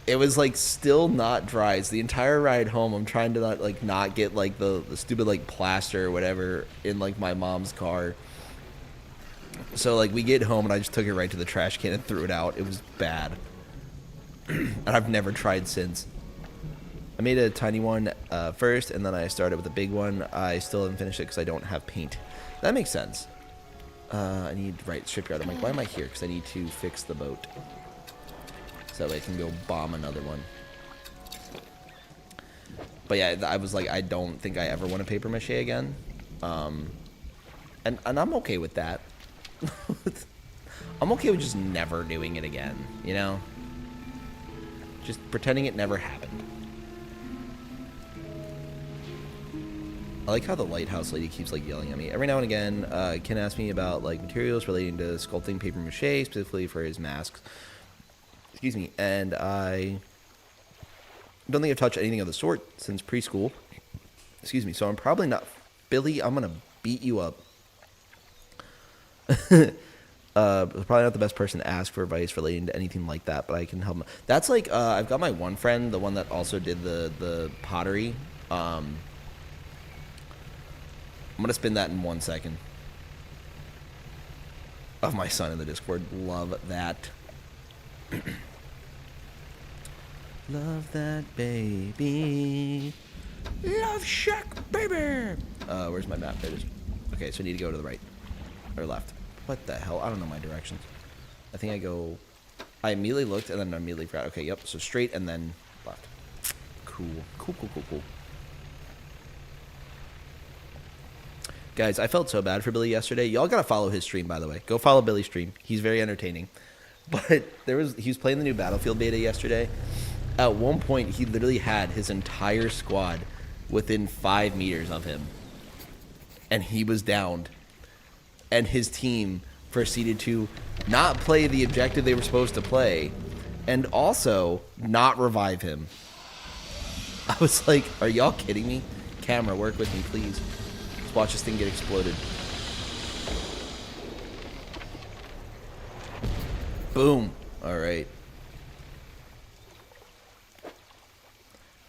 it was like still not dry. So the entire ride home, I'm trying to not get like the stupid like plaster or whatever in like my mom's car. So like we get home and I just took it right to the trash can and threw it out. It was bad. And I've never tried since. I made a tiny one first, and then I started with a big one. I still haven't finished it because I don't have paint. That makes sense. I need, right, shipyard. I'm like, why am I here? Because I need to fix the boat. So that way I can go bomb another one. But yeah, I was like, I don't think I ever want to paper mache again. And I'm okay with that. I'm okay with just never doing it again, you know? Just pretending it never happened. I like how the lighthouse lady keeps like yelling at me. Every now and again, Ken asks me about like materials relating to sculpting paper mache, specifically for his masks. Excuse me. And I don't think I've touched anything of the sort since preschool. Excuse me. So I'm probably not... Billy, I'm going to beat you up. Probably not the best person to ask for advice relating to anything like that, but I can help him. That's like, I've got my one friend, the one that also did the pottery. I'm going to spin that in 1 second. Of my son in the Discord. Love that. Love that baby. Love Shack baby. Where's my map? There it is. Okay, so I need to go to the right. Or left. What the hell? I don't know my directions. I think I immediately looked and then I immediately forgot. Okay, yep. So straight and then left. Cool. Cool. Guys, I felt so bad for Billy yesterday. Y'all gotta follow his stream, by the way. Go follow Billy's stream. He's very entertaining. But he was playing the new Battlefield beta yesterday. At one point, he literally had his entire squad within 5 meters of him. And he was downed. And his team proceeded to not play the objective they were supposed to play. And also not revive him. I was like, are y'all kidding me? Camera, work with me, please. Let's watch this thing get exploded. Boom. All right.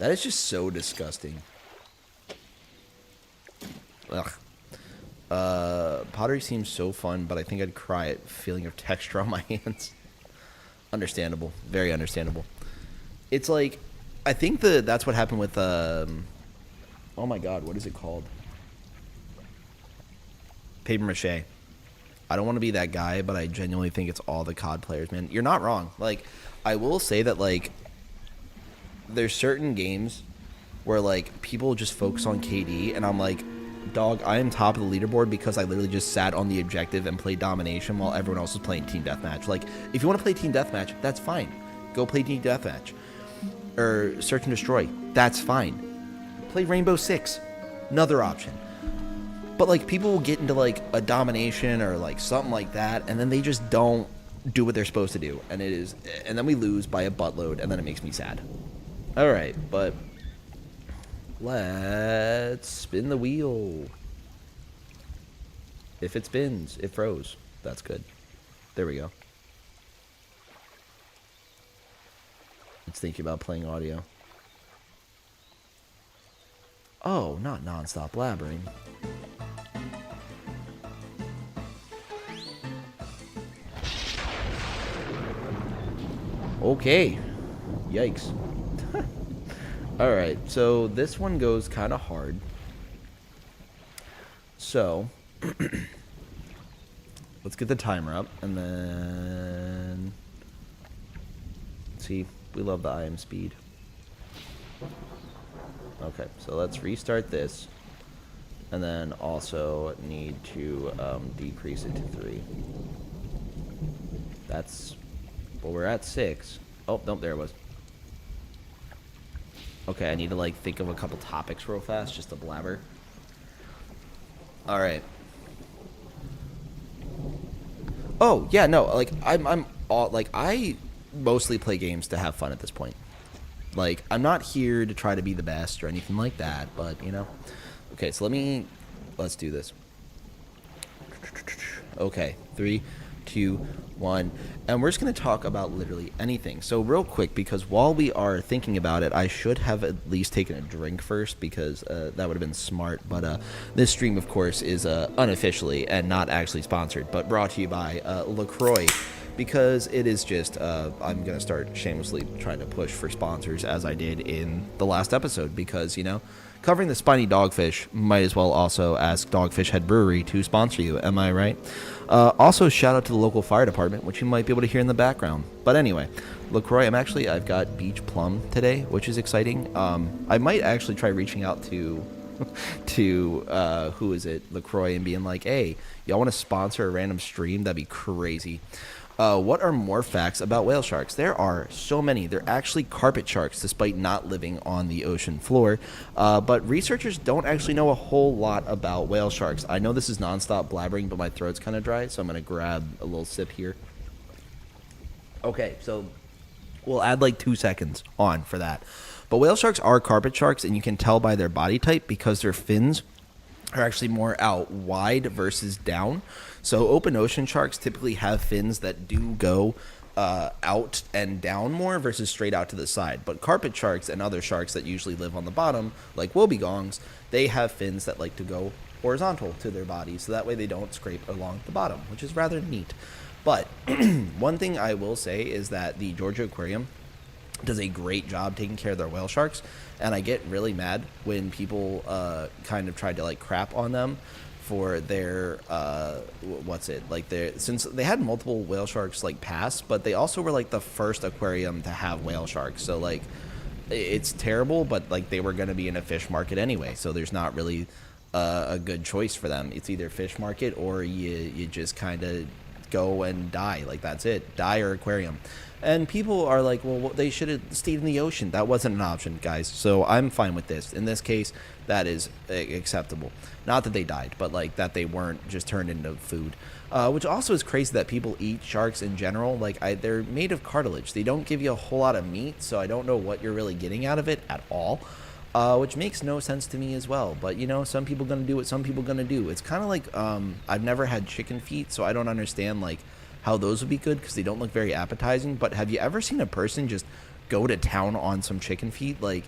That is just so disgusting. Ugh. Pottery seems so fun, but I think I'd cry at feeling of texture on my hands. Understandable. Very understandable. It's like, I think that's what happened with, oh my god, what is it called? Paper mache. I don't want to be that guy, but I genuinely think it's all the COD players, man. You're not wrong. Like, I will say that, like, there's certain games where, like, people just focus on KD, and I'm like, dog, I am top of the leaderboard because I literally just sat on the objective and played domination while everyone else was playing team deathmatch. Like, if you want to play team deathmatch, that's fine. Go play team deathmatch. Or search and destroy. That's fine. Play Rainbow Six. Another option. But, like, people will get into, like, a domination or, like, something like that, and then they just don't do what they're supposed to do. And then we lose by a buttload, and then it makes me sad. Alright, but let's spin the wheel. If it spins, it froze. That's good. There we go. It's thinking about playing audio. Oh, not non-stop blabbering. Okay. Yikes. Alright, so this one goes kind of hard. So, let's get the timer up, and then... See, we love the IM speed. Okay, so let's restart this, and then also need to decrease it to 3. That's... Well, we're at 6. Oh, nope, there it was. Okay, I need to, like, think of a couple topics real fast, just to blabber. Alright. Oh, yeah, no, like, I'm all, like, I mostly play games to have fun at this point. Like, I'm not here to try to be the best or anything like that, but, you know. Okay, so let's do this. Okay, 3, 2, 1, and we're just going to talk about literally anything. So real quick, because while we are thinking about it, I should have at least taken a drink first, because that would have been smart. But this stream, of course, is unofficially and not actually sponsored, but brought to you by LaCroix, because it is just, I'm going to start shamelessly trying to push for sponsors, as I did in the last episode, because, you know, covering the spiny dogfish, might as well also ask Dogfish Head Brewery to sponsor you, am I right? Also, shout out to the local fire department, which you might be able to hear in the background. But anyway, LaCroix, I've got Beach Plum today, which is exciting. I might actually try reaching out to who is it, LaCroix, and being like, hey, y'all want to sponsor a random stream? That'd be crazy. What are more facts about whale sharks? There are so many. They're actually carpet sharks, despite not living on the ocean floor. But researchers don't actually know a whole lot about whale sharks. I know this is nonstop blabbering, but my throat's kind of dry, so I'm going to grab a little sip here. Okay, so we'll add like 2 seconds on for that. But whale sharks are carpet sharks, and you can tell by their body type because their fins are actually more out wide versus down. So open ocean sharks typically have fins that do go out and down more versus straight out to the side. But carpet sharks and other sharks that usually live on the bottom, like wobegongs, they have fins that like to go horizontal to their bodies, so that way they don't scrape along the bottom, which is rather neat. But one thing I will say is that the Georgia Aquarium does a great job taking care of their whale sharks, and I get really mad when people kind of try to like crap on them for their since they had multiple whale sharks like pass, but they also were like the first aquarium to have whale sharks. So like it's terrible, but like they were going to be in a fish market anyway, so there's not really a good choice for them. It's either fish market or you just kind of go and die. Like that's it, die or aquarium. And people are like, well, they should have stayed in the ocean. That wasn't an option, guys. So I'm fine with this. In this case, that is acceptable. Not that they died, but like that they weren't just turned into food. Which also is crazy that people eat sharks in general. Like they're made of cartilage. They don't give you a whole lot of meat, so I don't know what you're really getting out of it at all. Which makes no sense to me as well. But, you know, some people going to do what some people going to do. It's kind of like I've never had chicken feet, so I don't understand, like, how those would be good because they don't look very appetizing. But have you ever seen a person just go to town on some chicken feet? Like,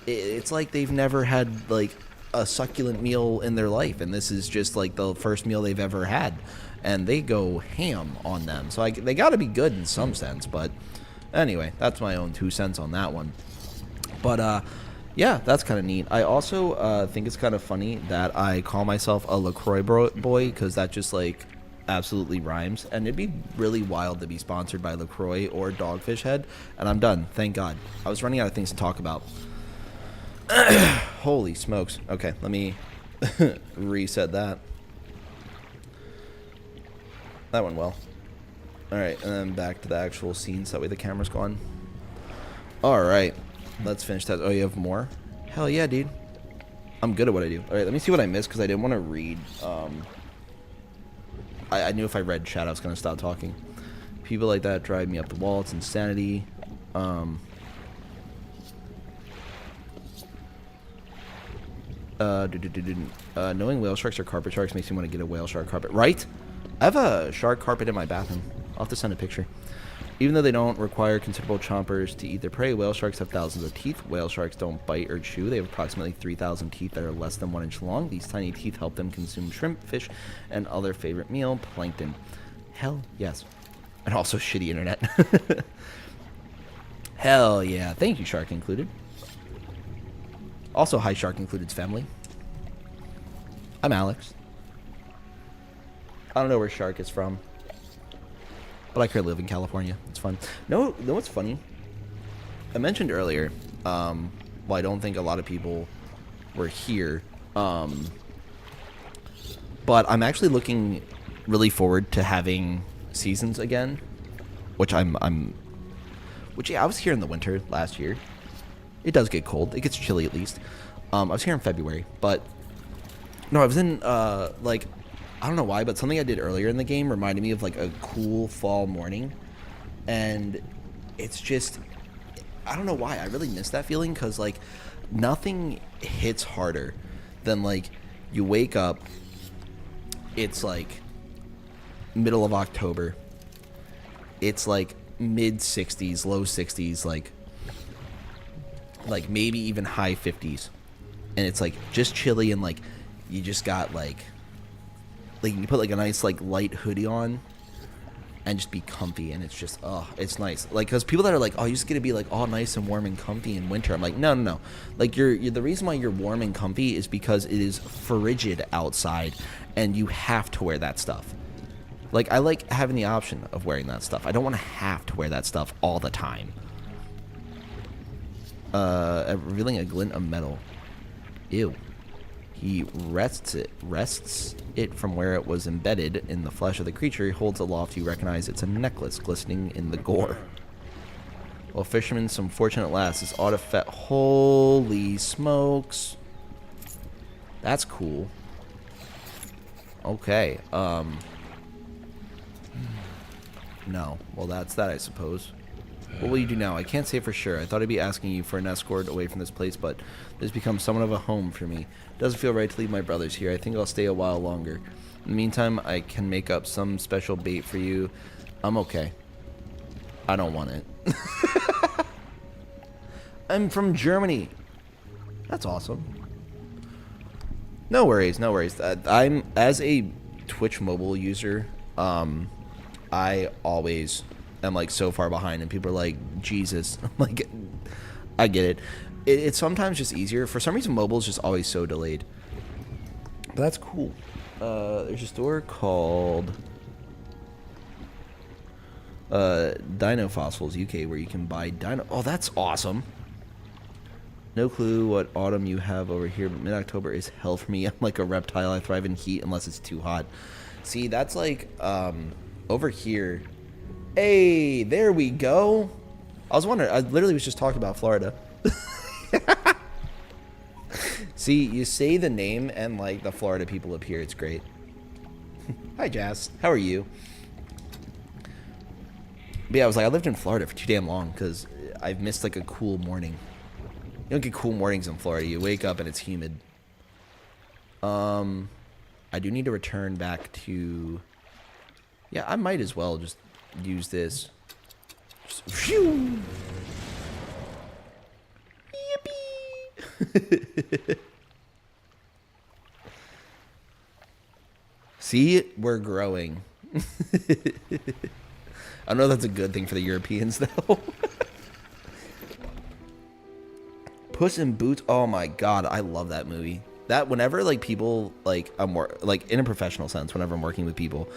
it's like they've never had like a succulent meal in their life, and this is just like the first meal they've ever had, and they go ham on them. So they got to be good in some sense. But anyway, that's my own 2 cents on that one. But yeah, that's kind of neat. I also think it's kind of funny that I call myself a LaCroix boy, because that just like absolutely rhymes. And it'd be really wild to be sponsored by LaCroix or Dogfish Head. And I'm done. Thank God. I was running out of things to talk about. Holy smokes. Okay, let me reset that. That went well. Alright, and then back to the actual scene so that way the camera's gone. Alright, let's finish that. Oh, you have more? Hell yeah, dude. I'm good at what I do. Alright, let me see what I missed, because I didn't want to read. I knew if I read chat I was going to stop talking. People like that drive me up the wall. It's insanity. Knowing whale sharks are carpet sharks makes me want to get a whale shark carpet. Right? I have a shark carpet in my bathroom. I'll have to send a picture. Even though they don't require considerable chompers to eat their prey, whale sharks have thousands of teeth. Whale sharks don't bite or chew. They have approximately 3,000 teeth that are less than 1 inch long. These tiny teeth help them consume shrimp, fish, and other favorite meal, plankton. Hell yes. And also shitty internet. Hell yeah. Thank you, Shark Included. Also, hi, Shark Included's family. I'm Alex. I don't know where Shark is from, but I could live in California. It's fun. No, what's funny? I mentioned earlier, well, I don't think a lot of people were here, but I'm actually looking really forward to having seasons again, which yeah, I was here in the winter last year. It does get cold. It gets chilly at least. I was here in February, but no, I was in like, I don't know why, but something I did earlier in the game reminded me of like a cool fall morning, and it's just, I don't know why, I really miss that feeling, because like nothing hits harder than like you wake up, it's like middle of October, it's like mid 60s, low 60s, like maybe even high 50s, and it's like just chilly, and like you just got like you put like a nice like light hoodie on and just be comfy, and it's just, oh, it's nice. Like, because people that are like, oh, you're just gonna be like all nice and warm and comfy in winter, I'm like, no, like you're the reason why you're warm and comfy is because it is frigid outside and you have to wear that stuff. Like, I like having the option of wearing that stuff. I don't want to have to wear that stuff all the time. Revealing a glint of metal. Ew. He wrests it from where it was embedded in the flesh of the creature. He holds aloft. You recognize it's a necklace glistening in the gore. Well, fisherman, some fortunate lass. This artifact. Holy smokes. That's cool. Okay. No. Well, that's that, I suppose. What will you do now? I can't say for sure. I thought I'd be asking you for an escort away from this place, but this has become somewhat of a home for me. It doesn't feel right to leave my brothers here. I think I'll stay a while longer. In the meantime, I can make up some special bait for you. I'm okay. I don't want it. I'm from Germany. That's awesome. No worries, no worries. I'm, as a Twitch mobile user, I always am like so far behind, and people are like, Jesus. Like, I get it. It's sometimes just easier. For some reason, mobile is just always so delayed. But that's cool. There's a store called Dino Fossils UK where you can buy dino. Oh, that's awesome. No clue what autumn you have over here, but mid-October is hell for me. I'm like a reptile. I thrive in heat unless it's too hot. See, that's like over here. Hey, there we go. I was wondering. I literally was just talking about Florida. See, you say the name and like the Florida people appear. It's great. Hi, Jazz. How are you? But yeah, I was like, I lived in Florida for too damn long because I've missed like a cool morning. You don't get cool mornings in Florida. You wake up and it's humid. I do need to return back to... Yeah, I might as well just use this. Just, phew! Yippee! See, we're growing. I know that's a good thing for the Europeans, though. Puss in Boots. Oh my god, I love that movie. That whenever like people like I'm like in a professional sense, whenever I'm working with people,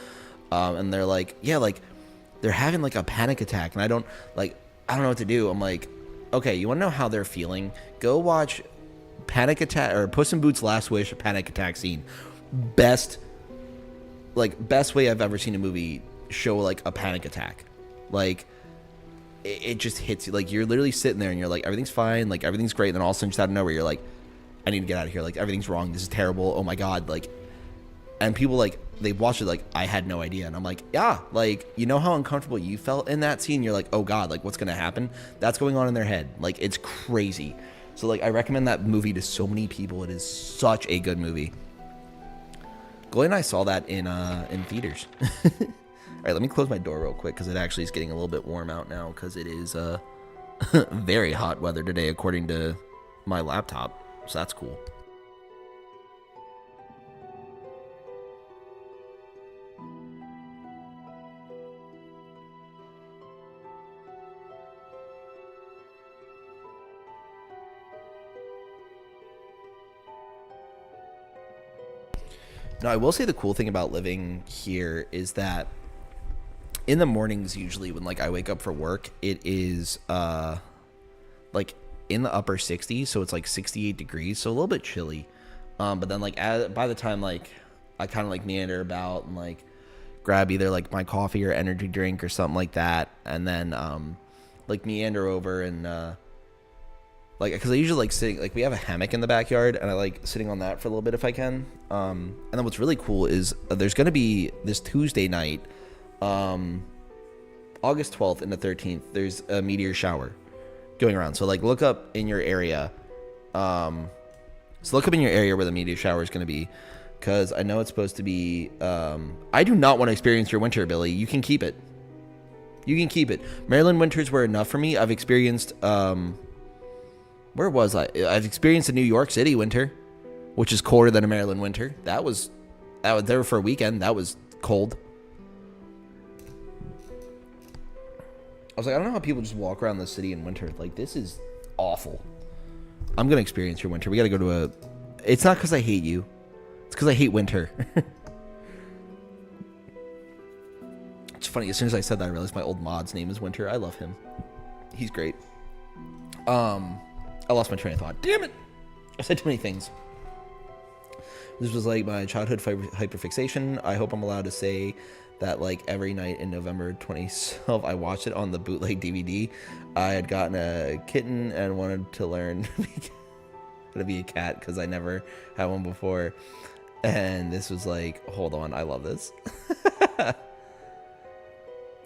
and they're like, yeah, like they're having like a panic attack, and I don't know what to do. I'm like, okay, you want to know how they're feeling? Go watch Panic Attack or Puss in Boots Last Wish panic attack scene. Best way I've ever seen a movie show like a panic attack. Like it just hits you. Like you're literally sitting there and you're like, everything's fine, like everything's great, and then all of a sudden just out of nowhere you're like, I need to get out of here, like everything's wrong, this is terrible, oh my god, like, and people like they watch it like I had no idea, and I'm like, yeah, like you know how uncomfortable you felt in that scene, you're like, oh god, like what's gonna happen? That's going on in their head. Like it's crazy. So like I recommend that movie to so many people. It is such a good movie. Glory and I saw that in theaters. All right, let me close my door real quick because it actually is getting a little bit warm out now because it is very hot weather today according to my laptop. So that's cool. Now, I will say the cool thing about living here is that in the mornings, usually when like I wake up for work, it is like in the upper 60s, so it's like 68 degrees, so a little bit chilly. But then like by the time like I kind of like meander about and like grab either like my coffee or energy drink or something like that, and then like meander over and like because I usually like sitting, like we have a hammock in the backyard and I like sitting on that for a little bit if I can. And then what's really cool is there's gonna be this Tuesday night, August 12th and the 13th, there's a meteor shower going around. So like look up in your area. So look up in your area where the meteor shower is going to be, because I know it's supposed to be. I do not want to experience your winter, Billy. You can keep it. You can keep it. Maryland winters were enough for me. I've experienced. Where was I? I've experienced a New York City winter, which is colder than a Maryland winter. That was there for a weekend. That was cold. I was like, I don't know how people just walk around the city in winter. Like, this is awful. I'm going to experience your winter. We got to go to a... It's not because I hate you. It's because I hate winter. It's funny. As soon as I said that, I realized my old mod's name is Winter. I love him. He's great. I lost my train of thought. Damn it. I said too many things. This was like my childhood hyperfixation. I hope I'm allowed to say that like every night in November 2012 I watched it on the bootleg DVD. I had gotten a kitten and wanted to learn how to be a cat because I never had one before, and this was like, hold on, I love this.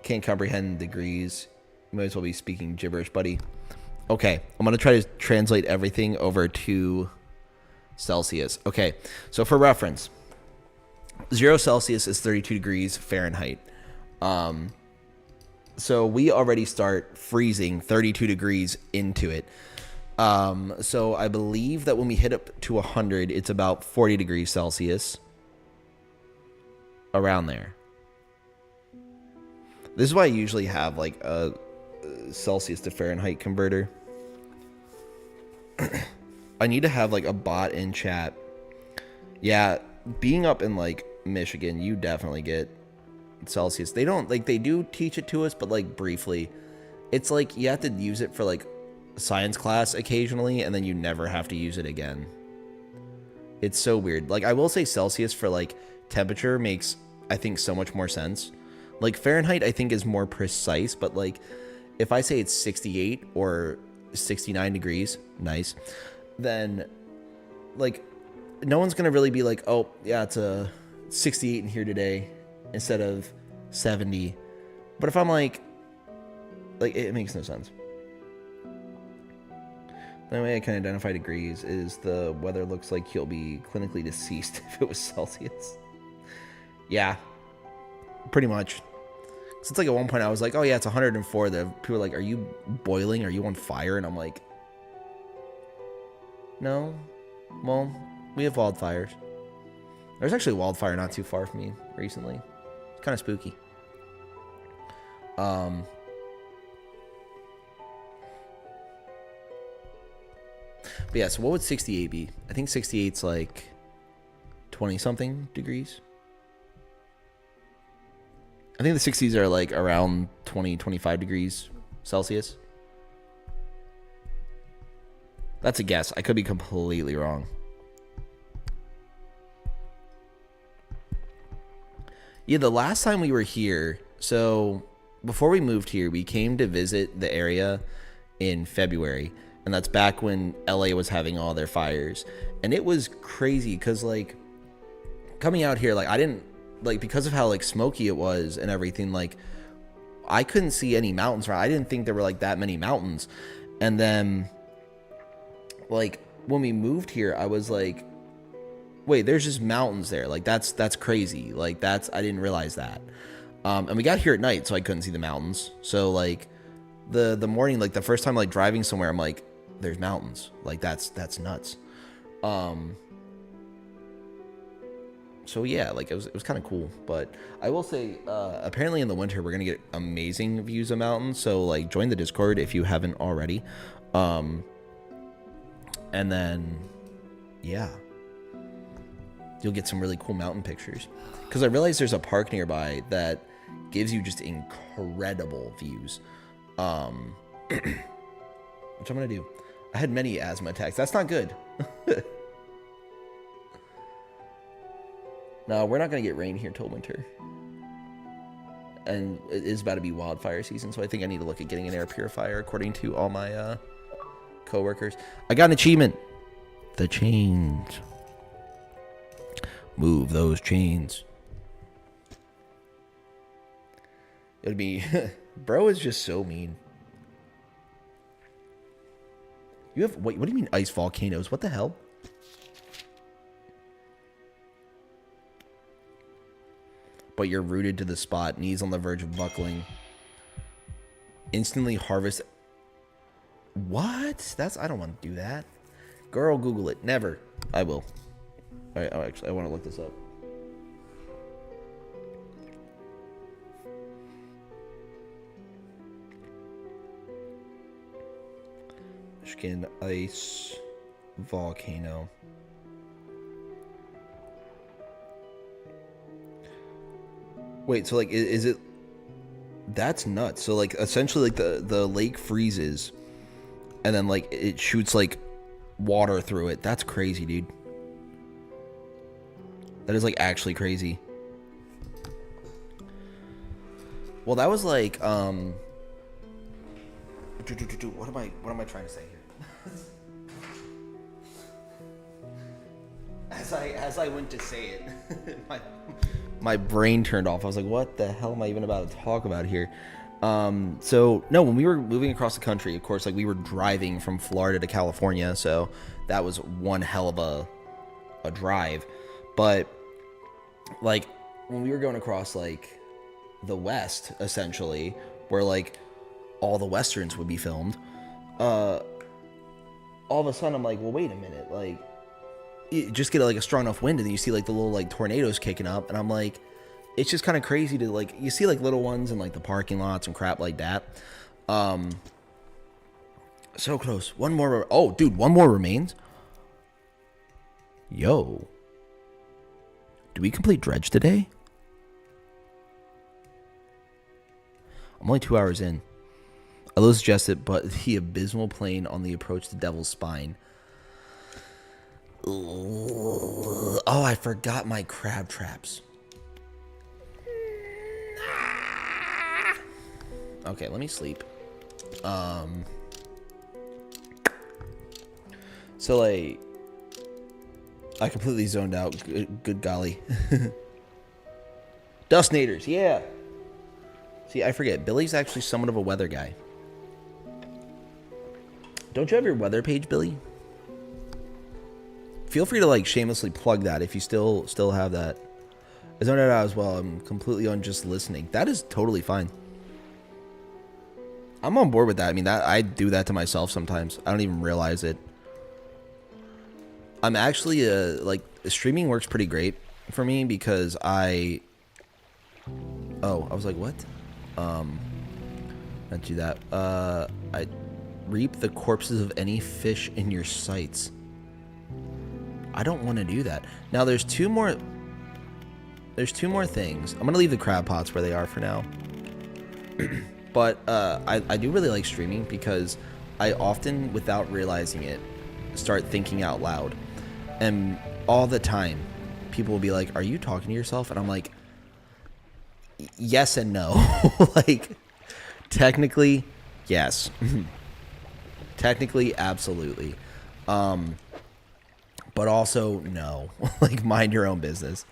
Can't comprehend degrees. You might as well be speaking gibberish, buddy. Okay, I'm gonna try to translate everything over to Celsius. Okay, so for reference, 0 Celsius is 32 degrees Fahrenheit. So we already start freezing 32 degrees into it. So I believe that when we hit up to 100, it's about 40 degrees Celsius. Around there. This is why I usually have like a Celsius to Fahrenheit converter. I need to have like a bot in chat. Yeah, being up in like Michigan, you definitely get Celsius. They don't like, they do teach it to us, but like briefly. It's like you have to use it for like science class occasionally, and then you never have to use it again. It's so weird. Like I will say Celsius for like temperature makes, I think, so much more sense. Like Fahrenheit I think is more precise, but like if I say it's 68 or 69 degrees, nice, then like no one's gonna really be like, oh yeah, it's a 68 in here today instead of 70. But if I'm like it makes no sense. The only way I can identify degrees is the weather looks like you'll be clinically deceased if it was Celsius. Yeah, pretty much. So it's like at one point I was like, oh yeah, it's 104. The people were like, are you boiling? Are you on fire? And I'm like, No? Well, we have wildfires. There's actually a wildfire not too far from me recently. It's kind of spooky. But yeah, so what would 68 be? I think 68's like 20-something degrees. I think the 60s are like around 20, 25 degrees Celsius. That's a guess. I could be completely wrong. Yeah, the last time we were here, so before we moved here, we came to visit the area in February. And that's back when LA was having all their fires. And it was crazy because, like, coming out here, like, I didn't, like, because of how, like, smoky it was and everything, like, I couldn't see any mountains, right? I didn't think there were, like, that many mountains. And then, like, when we moved here, I was like, wait, there's just mountains there. Like, that's crazy. Like, I didn't realize that. And we got here at night, so I couldn't see the mountains. So, like, the morning, like, the first time, like, driving somewhere, I'm like, there's mountains. Like, that's nuts. So yeah, like, it was kind of cool. But I will say, apparently in the winter we're gonna get amazing views of mountains. So, like, join the Discord if you haven't already. And then, yeah, you'll get some really cool mountain pictures. Because I realized there's a park nearby that gives you just incredible views. Which I'm gonna do. I had many asthma attacks. That's not good. No, we're not gonna get rain here till winter. And it is about to be wildfire season, so I think I need to look at getting an air purifier according to all my co-workers. I got an achievement. The chains. Move those chains. It'd be... Bro is just so mean. You have... Wait, what do you mean ice volcanoes? What the hell? But you're rooted to the spot. Knees on the verge of buckling. Instantly harvest... What? I don't want to do that. Girl, Google it. Never. I will. Alright, actually, I want to look this up. Michigan ice volcano. Wait, so, like, is it... That's nuts. So, like, essentially, like, the lake freezes, and then, like, it shoots, like, water through it. That's crazy, dude. That is, like, actually crazy. Well, that was, like, what am I trying to say here? As I went to say it, my brain turned off. I was like, what the hell am I even about to talk about here? So no, when we were moving across the country, of course, like, we were driving from Florida to California, so that was one hell of a drive. But, like, when we were going across, like, the West, essentially, where, like, all the Westerns would be filmed, all of a sudden I'm like, well, wait a minute, like, you just get, like, a strong enough wind, and then you see, like, the little, like, tornadoes kicking up, and I'm like, it's just kind of crazy to, like, you see, like, little ones in, like, the parking lots and crap like that. So close. One more. Oh, dude, one more remains. Yo. Do we complete Dredge today? I'm only 2 hours in. I will suggest it, but the abysmal plane on the approach to Devil's Spine. Oh, I forgot my crab traps. Okay, let me sleep. So, like, I completely zoned out. Good golly. Dustnators, yeah. See, I forget. Billy's actually somewhat of a weather guy. Don't you have your weather page, Billy? Feel free to, like, shamelessly plug that if you still have that. I zoned it out as well. I'm completely on just listening. That is totally fine. I'm on board with that. I mean, that I do that to myself sometimes. I don't even realize it. I'm actually like streaming works pretty great for me because I was like, what? Not do that. I reap the corpses of any fish in your sights. I don't want to do that. Now there's two more things. I'm gonna leave the crab pots where they are for now. But I do really like streaming because I often, without realizing it, start thinking out loud. And all the time, people will be like, "Are you talking to yourself?" And I'm like, yes and no. Like, technically, yes. Technically, absolutely. But also, no. Like, mind your own business.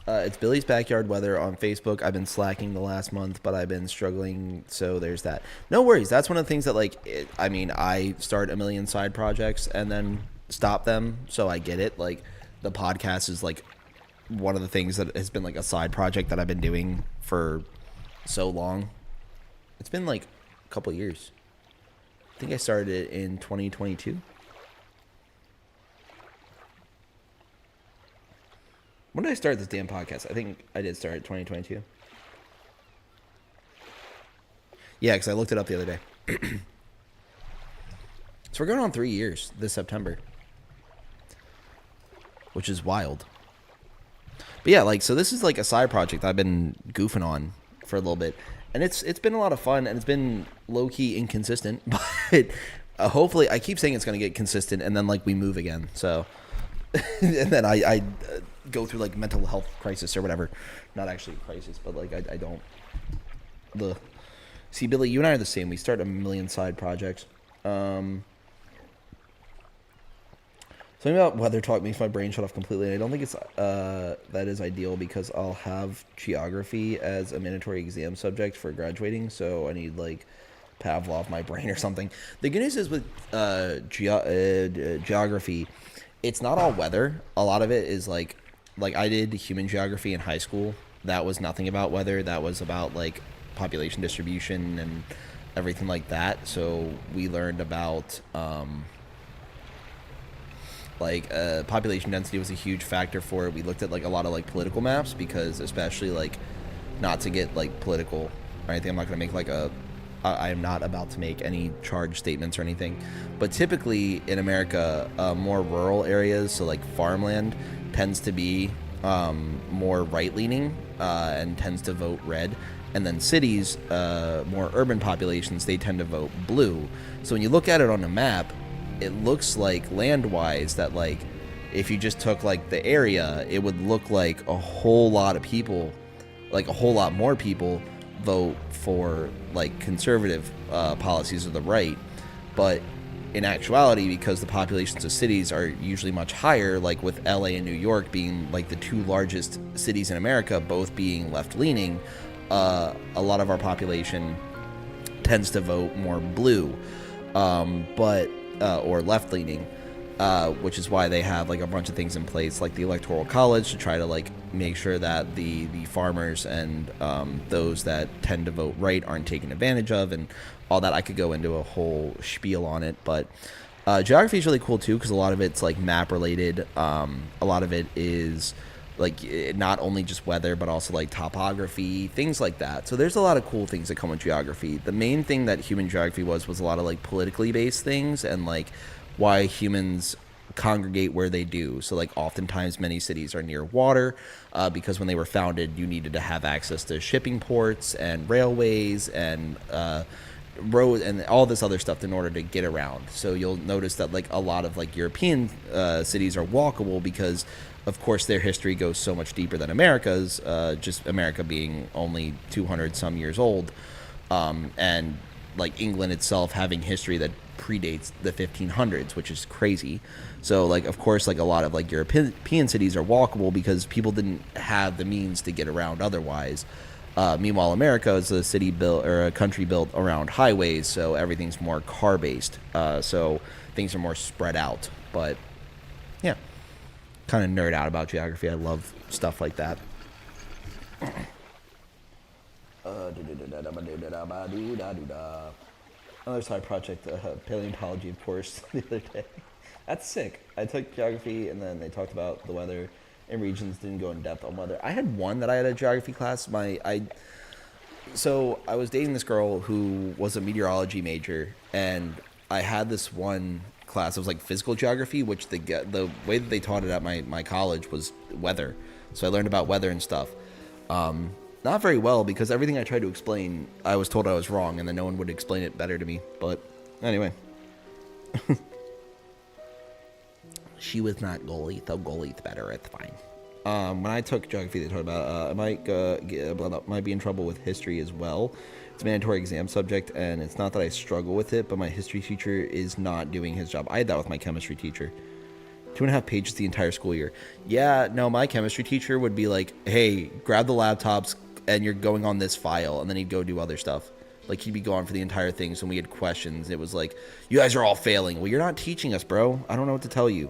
It's Billy's Backyard Weather on Facebook. I've been slacking the last month, but I've been struggling, so there's that. No worries. That's one of the things that, like, I start a million side projects and then stop them, so I get it. Like, the podcast is, like, one of the things that has been, like, a side project that I've been doing for so long. It's been, like, a couple years. I think I started it in 2022. When did I start this damn podcast? I think I did start it 2022. Yeah, because I looked it up the other day. So we're going on 3 years this September, which is wild. But yeah, like, so this is like a side project I've been goofing on for a little bit, and it's been a lot of fun, and it's been low key inconsistent, but hopefully, I keep saying it's gonna get consistent, and then like we move again. So, and then I go through like mental health crisis or whatever. Not actually a crisis, but like I don't. See, Billy, you and I are the same. We start a million side projects. Something about weather talk makes my brain shut off completely. I don't think it's that is ideal because I'll have geography as a mandatory exam subject for graduating, so I need like Pavlov my brain or something. The good news is with geography, it's not all weather. A lot of it is like I did human geography in high school. That was nothing about weather. That was about like population distribution and everything like that. So we learned about population density was a huge factor for it. We looked at like a lot of like political maps because, especially like, not to get like political or anything, I'm not going to make like I am not about to make any charge statements or anything, but typically in America, more rural areas, so like farmland, tends to be more right-leaning and tends to vote red, and then cities, more urban populations, they tend to vote blue. So when you look at it on a map, it looks like land-wise that like if you just took like the area, it would look like a whole lot of people, like a whole lot more people vote for like conservative policies of the right. But in actuality, because the populations of cities are usually much higher, like with LA and New York being like the two largest cities in America, both being left-leaning, a lot of our population tends to vote more blue, or left-leaning, which is why they have like a bunch of things in place, like the Electoral College, to try to like make sure that the farmers and those that tend to vote right aren't taken advantage of, and all that. I could go into a whole spiel on it, but geography is really cool too because a lot of it's like map related. A lot of it is like not only just weather, but also like topography, things like that. So there's a lot of cool things that come with geography. The main thing that human geography was a lot of like politically based things and like why humans congregate where they do. So like oftentimes many cities are near water because when they were founded, you needed to have access to shipping ports and railways and roads and all this other stuff in order to get around. So you'll notice that like a lot of like European cities are walkable because of course their history goes so much deeper than America's, just America being only 200 some years old, and like England itself having history that predates the 1500s, which is crazy. So like of course like a lot of like European cities are walkable because people didn't have the means to get around otherwise. Meanwhile, America is a city built or a country built around highways, so everything's more car based. So things are more spread out. But yeah, kind of nerd out about geography. I love stuff like that. another side project, paleontology, of course, the other day. That's sick. I took geography, and then they talked about the weather and regions. Didn't go in depth on weather. I had one that I had a geography class. So I was dating this girl who was a meteorology major, and I had this one class. It was like physical geography, which the way that they taught it at my college was weather. So I learned about weather and stuff. Not very well, because everything I tried to explain, I was told I was wrong, and then no one would explain it better to me. But anyway. She was not goalie, though goalie's better. It's fine. When I took geography, they talked about I might be in trouble with history as well. It's a mandatory exam subject, and it's not that I struggle with it, but my history teacher is not doing his job. I had that with my chemistry teacher. 2.5 pages the entire school year. Yeah, no, my chemistry teacher would be like, hey, grab the laptops, and you're going on this file, and then he'd go do other stuff. Like, he'd be gone for the entire thing, so when we had questions, it was like, you guys are all failing. Well, you're not teaching us, bro. I don't know what to tell you.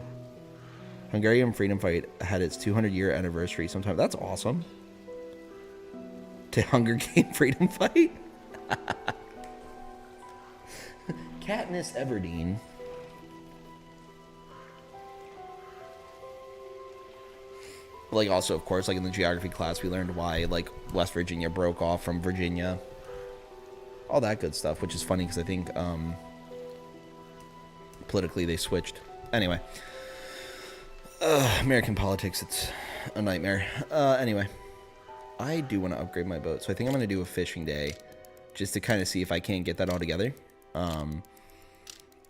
Hungarian freedom fight had its 200-year anniversary sometime. That's awesome. To Hunger Game freedom fight? Katniss Everdeen. Like, also, of course, like in the geography class, we learned why, like, West Virginia broke off from Virginia. All that good stuff, which is funny because I think politically they switched. Anyway. American politics, it's a nightmare. Anyway. I do want to upgrade my boat, so I think I'm going to do a fishing day just to kind of see if I can't get that all together. And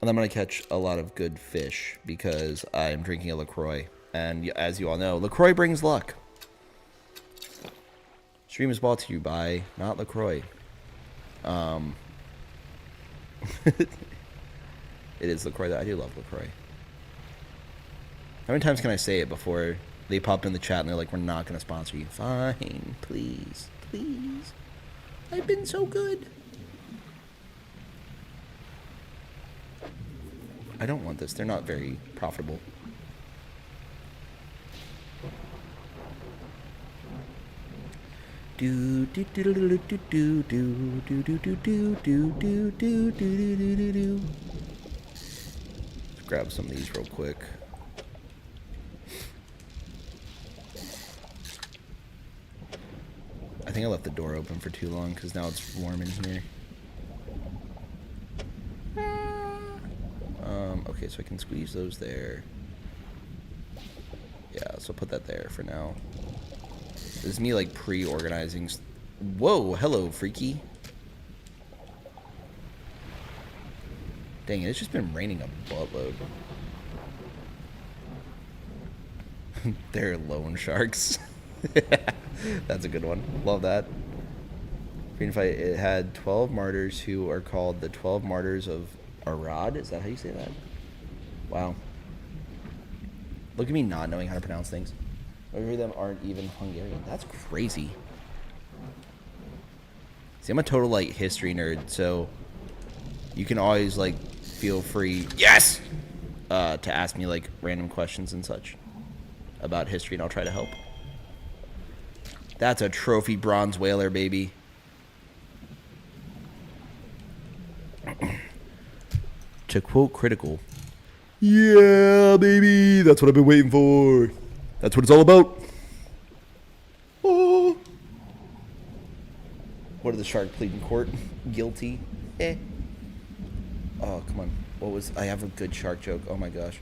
I'm going to catch a lot of good fish because I'm drinking a LaCroix. And as you all know, LaCroix brings luck. Stream is brought to you by not LaCroix. It is LaCroix. I do love LaCroix. How many times can I say it before they pop in the chat and they're like, we're not going to sponsor you? Fine. Please. Please. I've been so good. I don't want this. They're not very profitable. Do do do do do do do do do do do do do do do do. Let's grab some of these real quick. I think I left the door open for too long because now it's warm in here. Okay, so I can squeeze those there. Yeah, so I'll put that there for now. This is me, like, pre-organizing. Whoa, hello, freaky. Dang it, it's just been raining a buttload. They're loan sharks. That's a good one. Love that. Freedom fight, it had 12 martyrs who are called the 12 martyrs of Arad. Is that how you say that? Wow. Look at me not knowing how to pronounce things. Most of them aren't even Hungarian. That's crazy. See, I'm a total, like, history nerd, so you can always, like, feel free, yes, to ask me, like, random questions and such about history, and I'll try to help. That's a trophy bronze whaler, baby. To quote Critical, yeah, baby, that's what I've been waiting for. That's what it's all about. Oh. What did the shark plead in court? Guilty. Oh, come on. What was... I have a good shark joke. Oh, my gosh.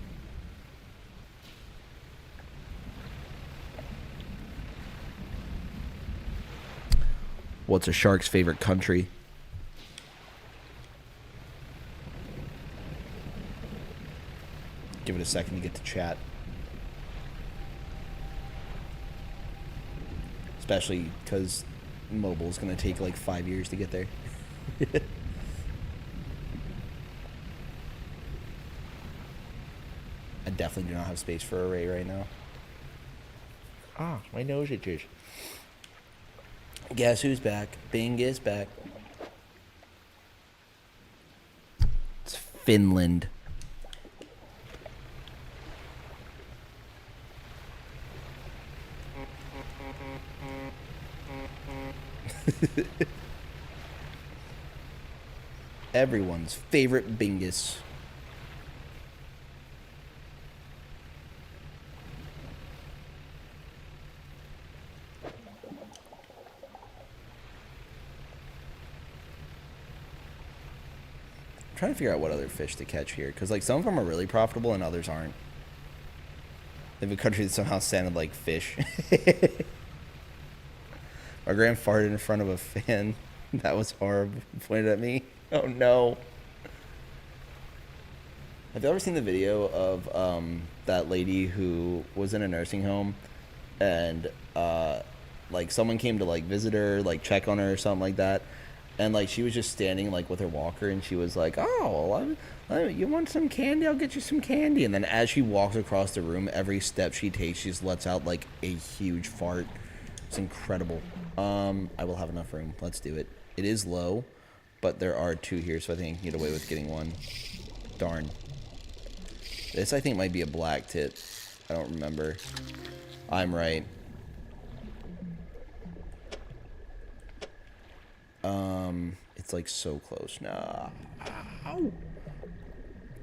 What's a shark's favorite country? Give it a second to get to chat. Especially because mobile is going to take like 5 years to get there. I definitely do not have space for array right now. Ah, my nose itches. Guess who's back? Bing is back. It's Finland. Everyone's favorite Bingus. I'm trying to figure out what other fish to catch here, because like some of them are really profitable and others aren't. They have a country that somehow sounded like fish. My grand farted in front of a fan. That was horrible. Pointed at me. Oh no. Have you ever seen the video of that lady who was in a nursing home and like someone came to like visit her, like check on her or something like that, and like she was just standing like with her walker and she was like, "Oh, you want some candy? I'll get you some candy." And then as she walks across the room, every step she takes, she just lets out like a huge fart. It's incredible. I will have enough room. Let's do it. It is low, but there are 2 here, so I think I can get away with getting 1. Darn. This, I think, might be a black tip. I don't remember. I'm right. It's like so close. Nah. Ow.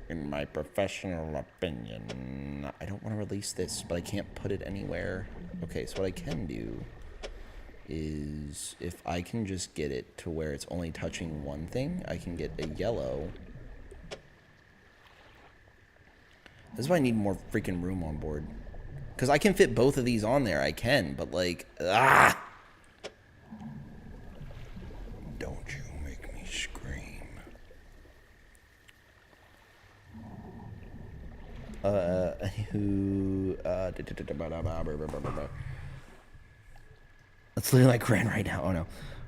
In my professional opinion, I don't want to release this, but I can't put it anywhere. Okay, so what I can do is if I can just get it to where it's only touching one thing, I can get a yellow. This is why I need more freaking room on board. Because I can fit both of these on there. I can, but like, Don't you make me scream. That's literally like Gran right now. Oh no.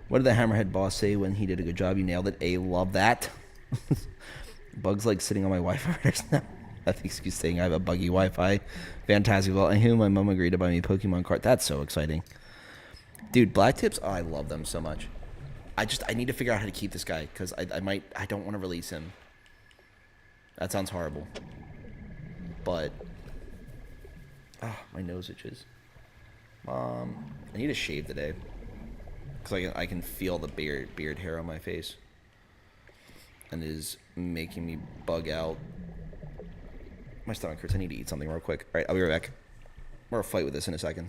What did the Hammerhead boss say when he did a good job? You nailed it. A love that. Bugs like sitting on my Wi-Fi right now. That's the excuse saying I have a buggy Wi-Fi. Fantastic. Well, and who my mom agreed to buy me a Pokemon card. That's so exciting. Dude, black tips, oh, I love them so much. I need to figure out how to keep this guy, because I don't want to release him. That sounds horrible. But, my nose itches. I need to shave today. Because I can feel the beard hair on my face. And it is making me bug out. My stomach hurts. I need to eat something real quick. Alright, I'll be right back. We're gonna fight with this in a second.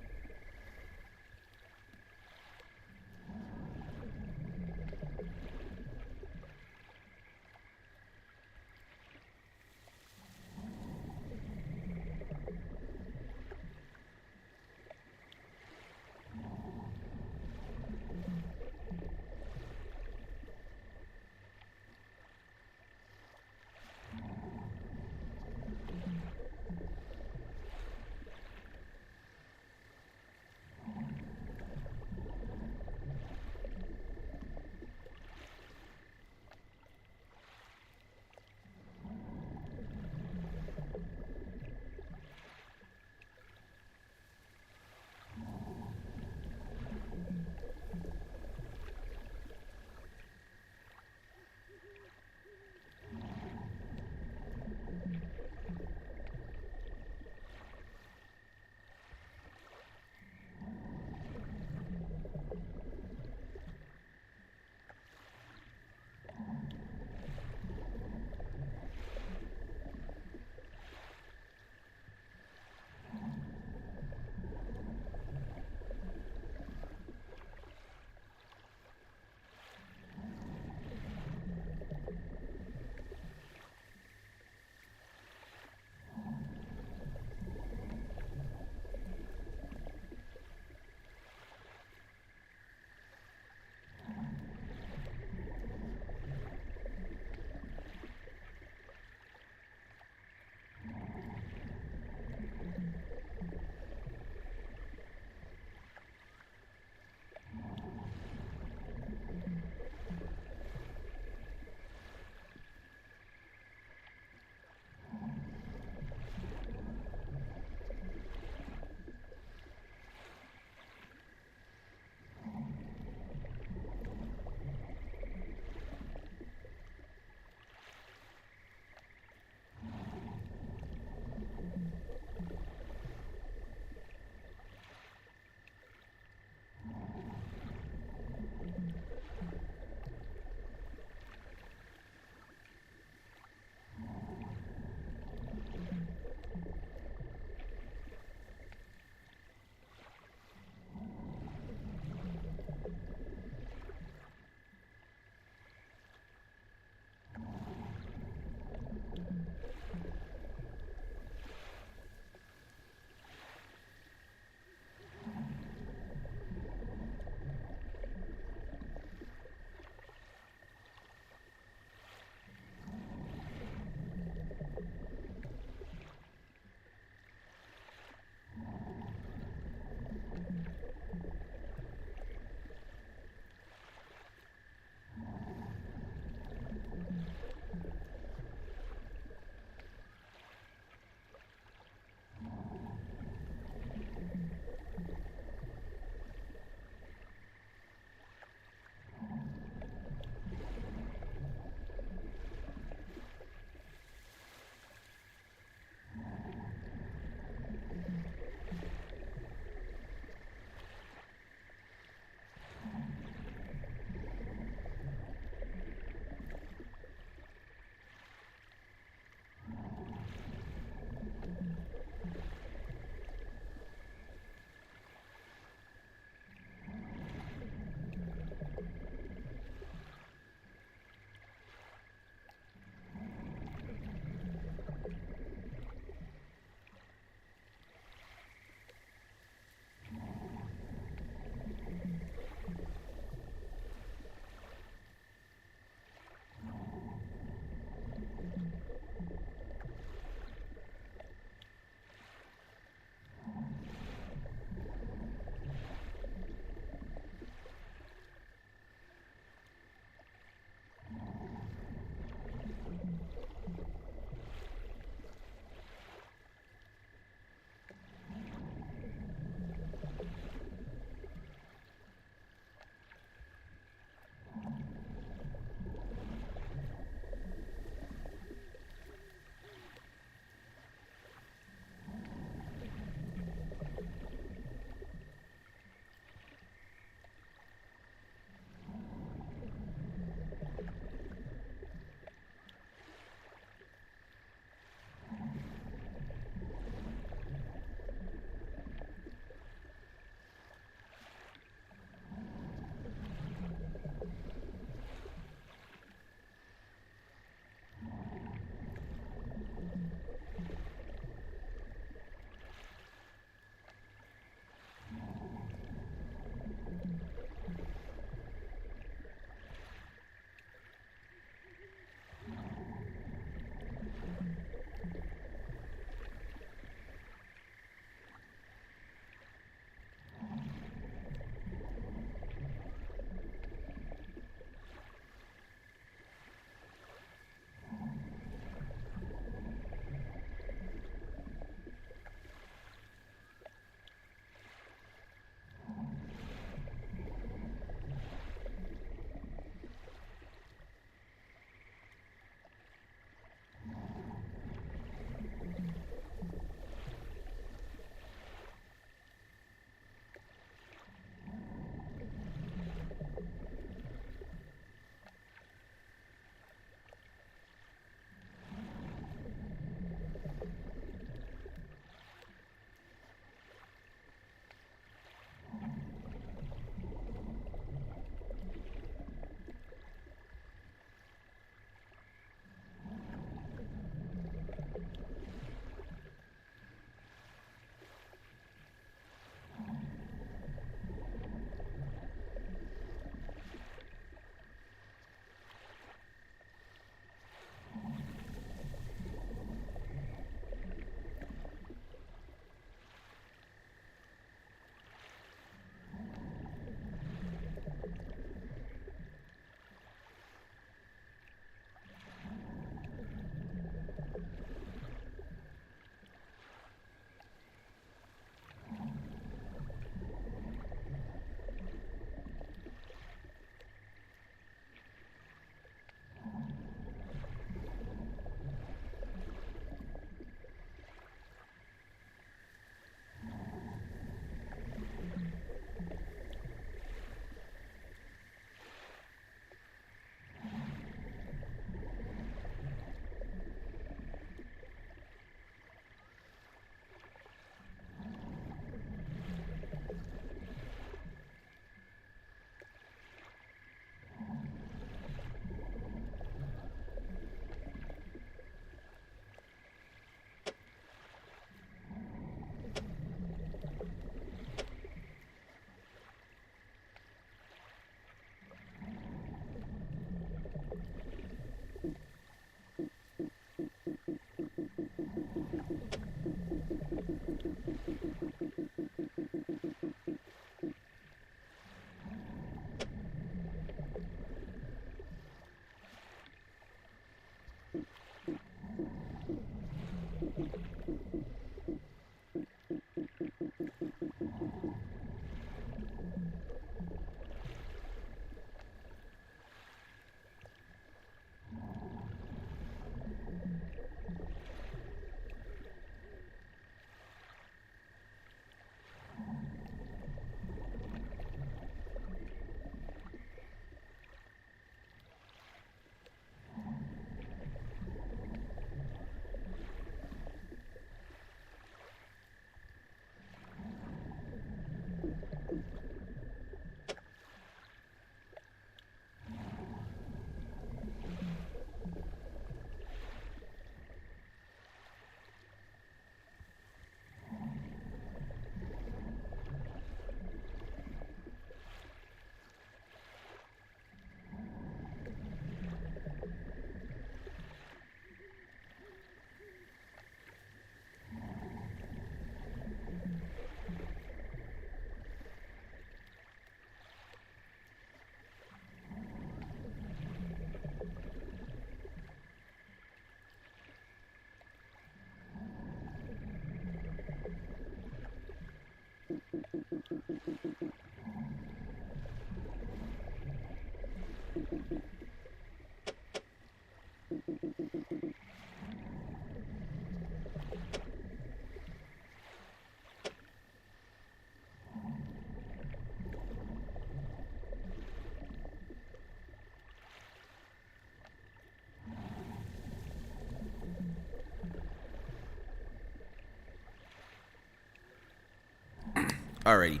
Alrighty.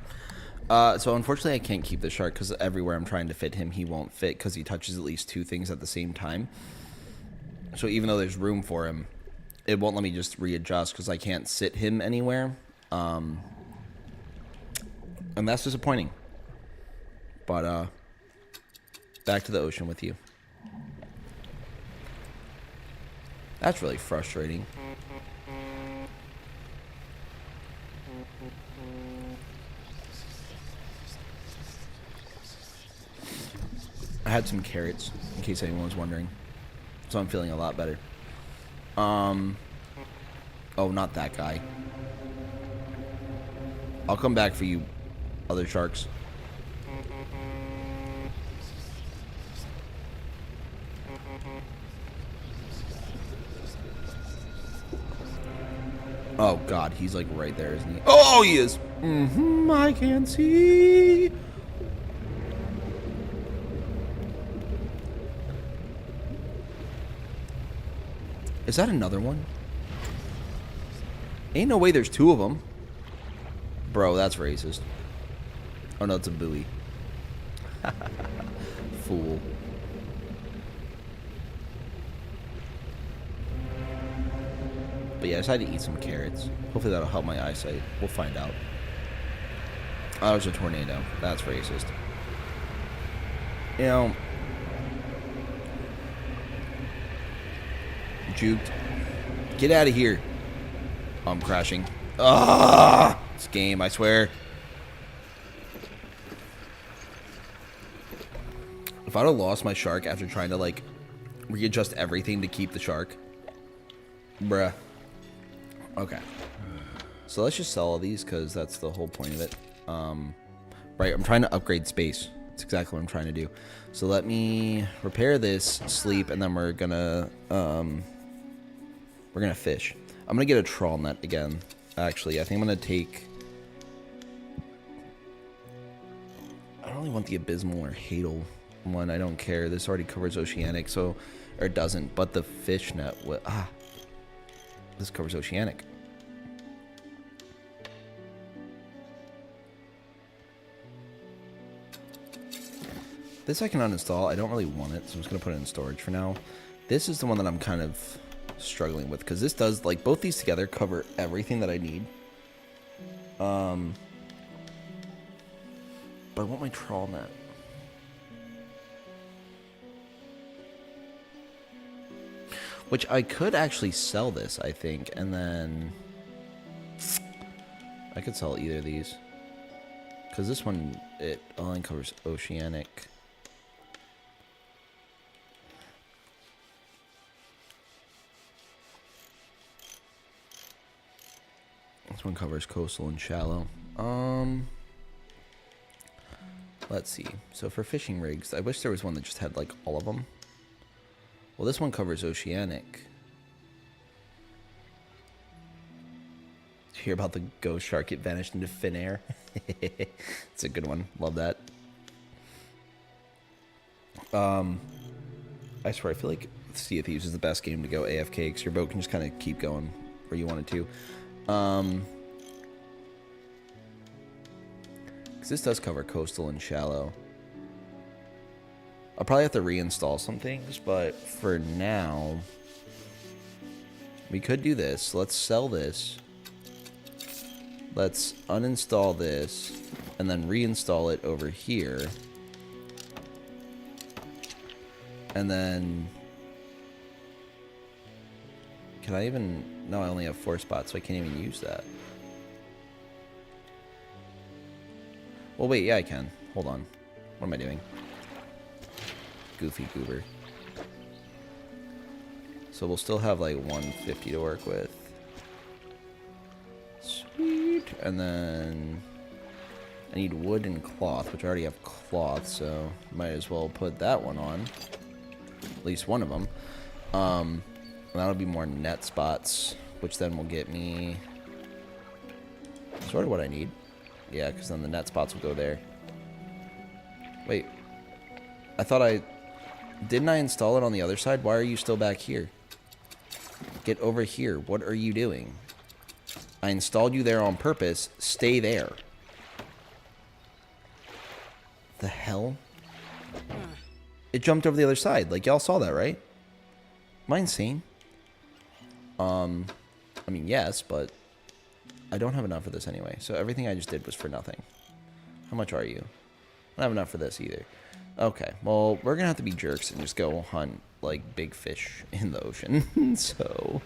So unfortunately I can't keep the shark because everywhere I'm trying to fit him, he won't fit because he touches at least 2 things at the same time. So even though there's room for him, it won't let me just readjust because I can't sit him anywhere. And that's disappointing. But, back to the ocean with you. That's really frustrating. I had some carrots, in case anyone was wondering. So I'm feeling a lot better. Oh, not that guy. I'll come back for you, other sharks. Oh, God, he's like right there, isn't he? Oh, he is. I can't see. Is that another one? Ain't no way there's 2 of them. Bro, that's racist. Oh, no, it's a buoy. Fool. But yeah, I decided to eat some carrots. Hopefully that'll help my eyesight. We'll find out. Oh, there's a tornado. That's racist. You know... Juked. Get out of here. Oh, I'm crashing. Ah! This game, I swear. If I'd have lost my shark after trying to, like, readjust everything to keep the shark. Bruh. Okay. So let's just sell all these, because that's the whole point of it. Right, I'm trying to upgrade space. That's exactly what I'm trying to do. So let me repair this, sleep, and then we're gonna fish. I'm gonna get a trawl net again. Actually, I think I'm gonna take... I don't really want the abysmal or hadal one. I don't care. This already covers oceanic, so... Or it doesn't, but the fish net... This covers oceanic. This I can uninstall. I don't really want it, so I'm just gonna put it in storage for now. This is the one that I'm kind of struggling with, because this does, like, both these together cover everything that I need. But I want my trawl net. Which I could actually sell this, I think, and then I could sell either of these. Because this one, it only covers oceanic. This one covers coastal and shallow. Let's see. So for fishing rigs, I wish there was one that just had, like, all of them. Well, this one covers oceanic. Did you hear about the ghost shark? It vanished into thin air. It's a good one. Love that. I swear, I feel like Sea of Thieves is the best game to go AFK, because your boat can just kind of keep going where you want it to. Because this does cover coastal and shallow. I'll probably have to reinstall some things, but for now, we could do this. Let's sell this. Let's uninstall this, and then reinstall it over here. And then... Can I even... No, I only have 4 spots, so I can't even use that. Well, wait, yeah, I can. Hold on. What am I doing? Goofy goober. So we'll still have like 150 to work with. Sweet. And then I need wood and cloth, which I already have cloth, so might as well put that one on. At least one of them. And that'll be more net spots, which then will get me sort of what I need. Yeah, because then the net spots will go there. Wait. I thought I... Didn't I install it on the other side? Why are you still back here? Get over here. What are you doing? I installed you there on purpose. Stay there. The hell? It jumped over the other side. Like, y'all saw that, right? Am I insane? I mean, yes, but I don't have enough for this anyway. So everything I just did was for nothing. How much are you? I don't have enough for this either. Okay, well, we're gonna have to be jerks and just go hunt, like, big fish in the ocean. So...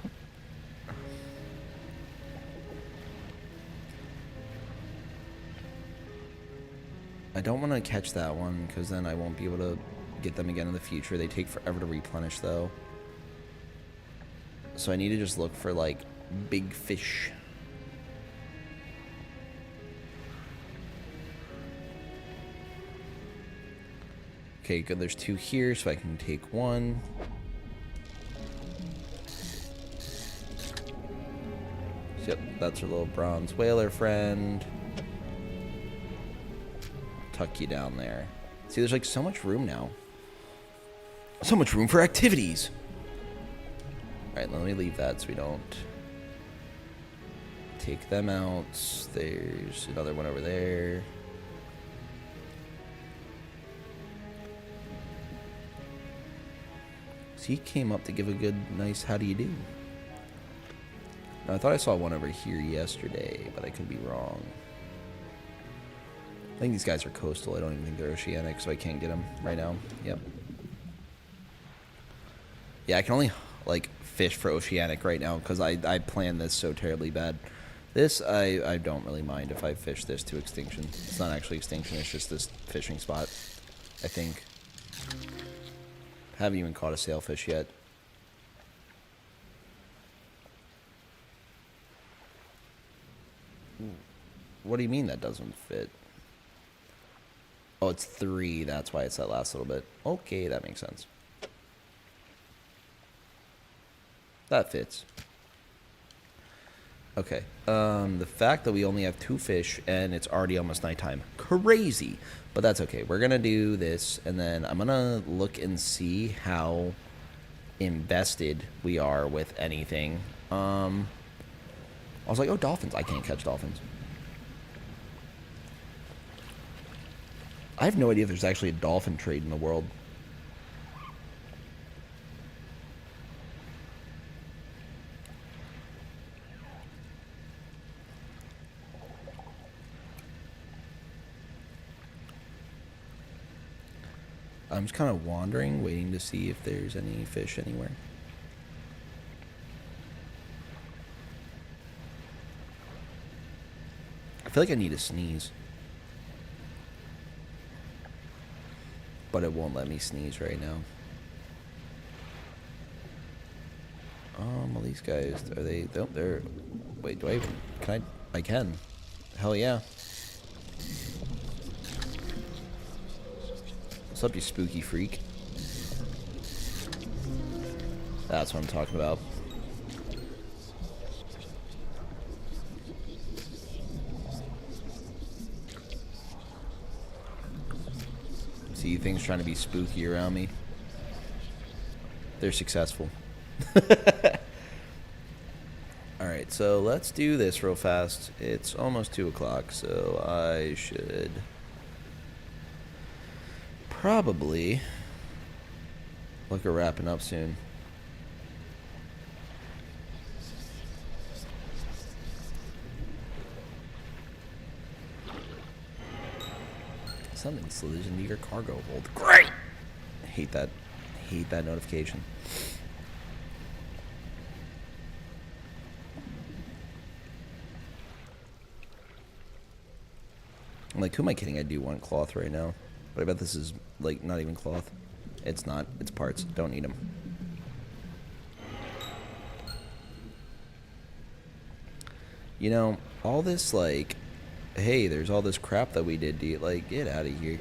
I don't want to catch that one, because then I won't be able to get them again in the future. They take forever to replenish, though. So I need to just look for, like, big fish. Okay, good. There's 2 here, so I can take 1. Yep, that's our little bronze whaler friend. Tuck you down there. See, there's like so much room now. So much room for activities. Alright, let me leave that so we don't take them out. There's another one over there. So he came up to give a good, nice how do you do. Now, I thought I saw one over here yesterday, but I could be wrong. I think these guys are coastal. I don't even think they're oceanic, so I can't get them right now. Yep. Yeah, I can only, like, fish for oceanic right now because I planned this so terribly bad. This, I don't really mind if I fish this to extinction. It's not actually extinction, it's just this fishing spot, I think. Haven't even caught a sailfish yet. What do you mean that doesn't fit? Oh, it's 3. That's why it's that last little bit. Okay, that makes sense. That fits. Okay. The fact that we only have 2 fish and it's already almost nighttime. Crazy. But that's okay. We're going to do this and then I'm going to look and see how invested we are with anything. I was like, oh, dolphins. I can't catch dolphins. I have no idea if there's actually a dolphin trade in the world. I'm just kind of wandering, waiting to see if there's any fish anywhere. I feel like I need to sneeze. But it won't let me sneeze right now. Well, these guys, are they, oh, they're, wait, do I even, can I can. Hell yeah. What's up, you spooky freak? That's what I'm talking about. See things trying to be spooky around me. They're successful. Alright, so let's do this real fast. It's almost 2 o'clock, so I should probably look at wrapping up soon. Something slid into your cargo hold. Great! I hate that. I hate that notification. I'm like, who am I kidding? I do want cloth right now. But I bet this is, like, not even cloth. It's not. It's parts. Don't need them. You know, all this, like, hey, there's all this crap that we did. Like, get out of here.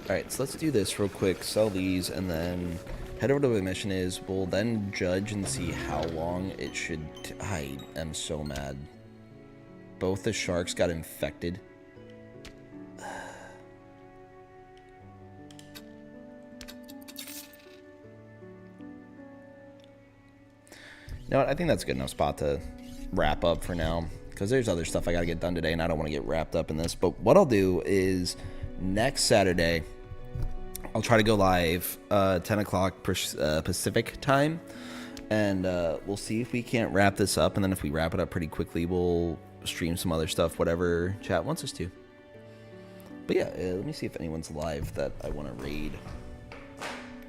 Alright, so let's do this real quick. Sell these, and then head over to where the mission is. We'll then judge and see how long it should... I am so mad. Both the sharks got infected. You know what? I think that's a good enough spot to wrap up for now, because there's other stuff I got to get done today, and I don't want to get wrapped up in this. But what I'll do is next Saturday, I'll try to go live 10 o'clock Pacific time, and we'll see if we can't wrap this up. And then if we wrap it up pretty quickly, we'll stream some other stuff, whatever chat wants us to. But yeah, let me see if anyone's live that I want to raid.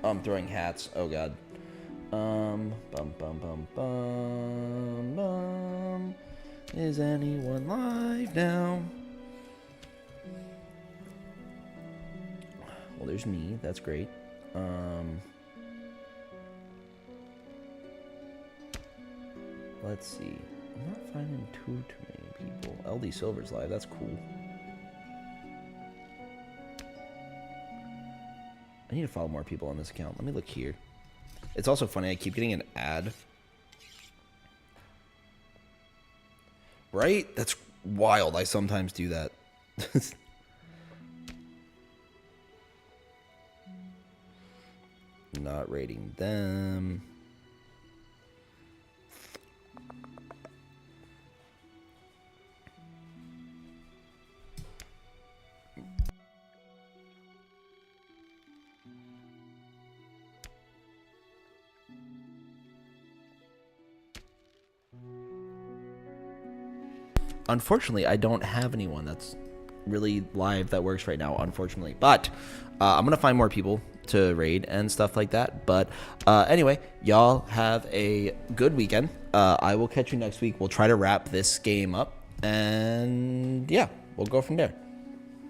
Oh, I'm throwing hats. Oh, God. Bum, bum, bum, bum. Is anyone live now? Well, there's me. That's great. Let's see. I'm not finding too many people. LD Silver's live. That's cool. I need to follow more people on this account. Let me look here. It's also funny. I keep getting an ad. Right? That's wild. I sometimes do that. Not rating them. Unfortunately, I don't have anyone that's really live that works right now, unfortunately. But I'm going to find more people to raid and stuff like that. But anyway, y'all have a good weekend. I will catch you next week. We'll try to wrap this game up. And yeah, we'll go from there.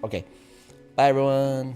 Okay. Bye, everyone.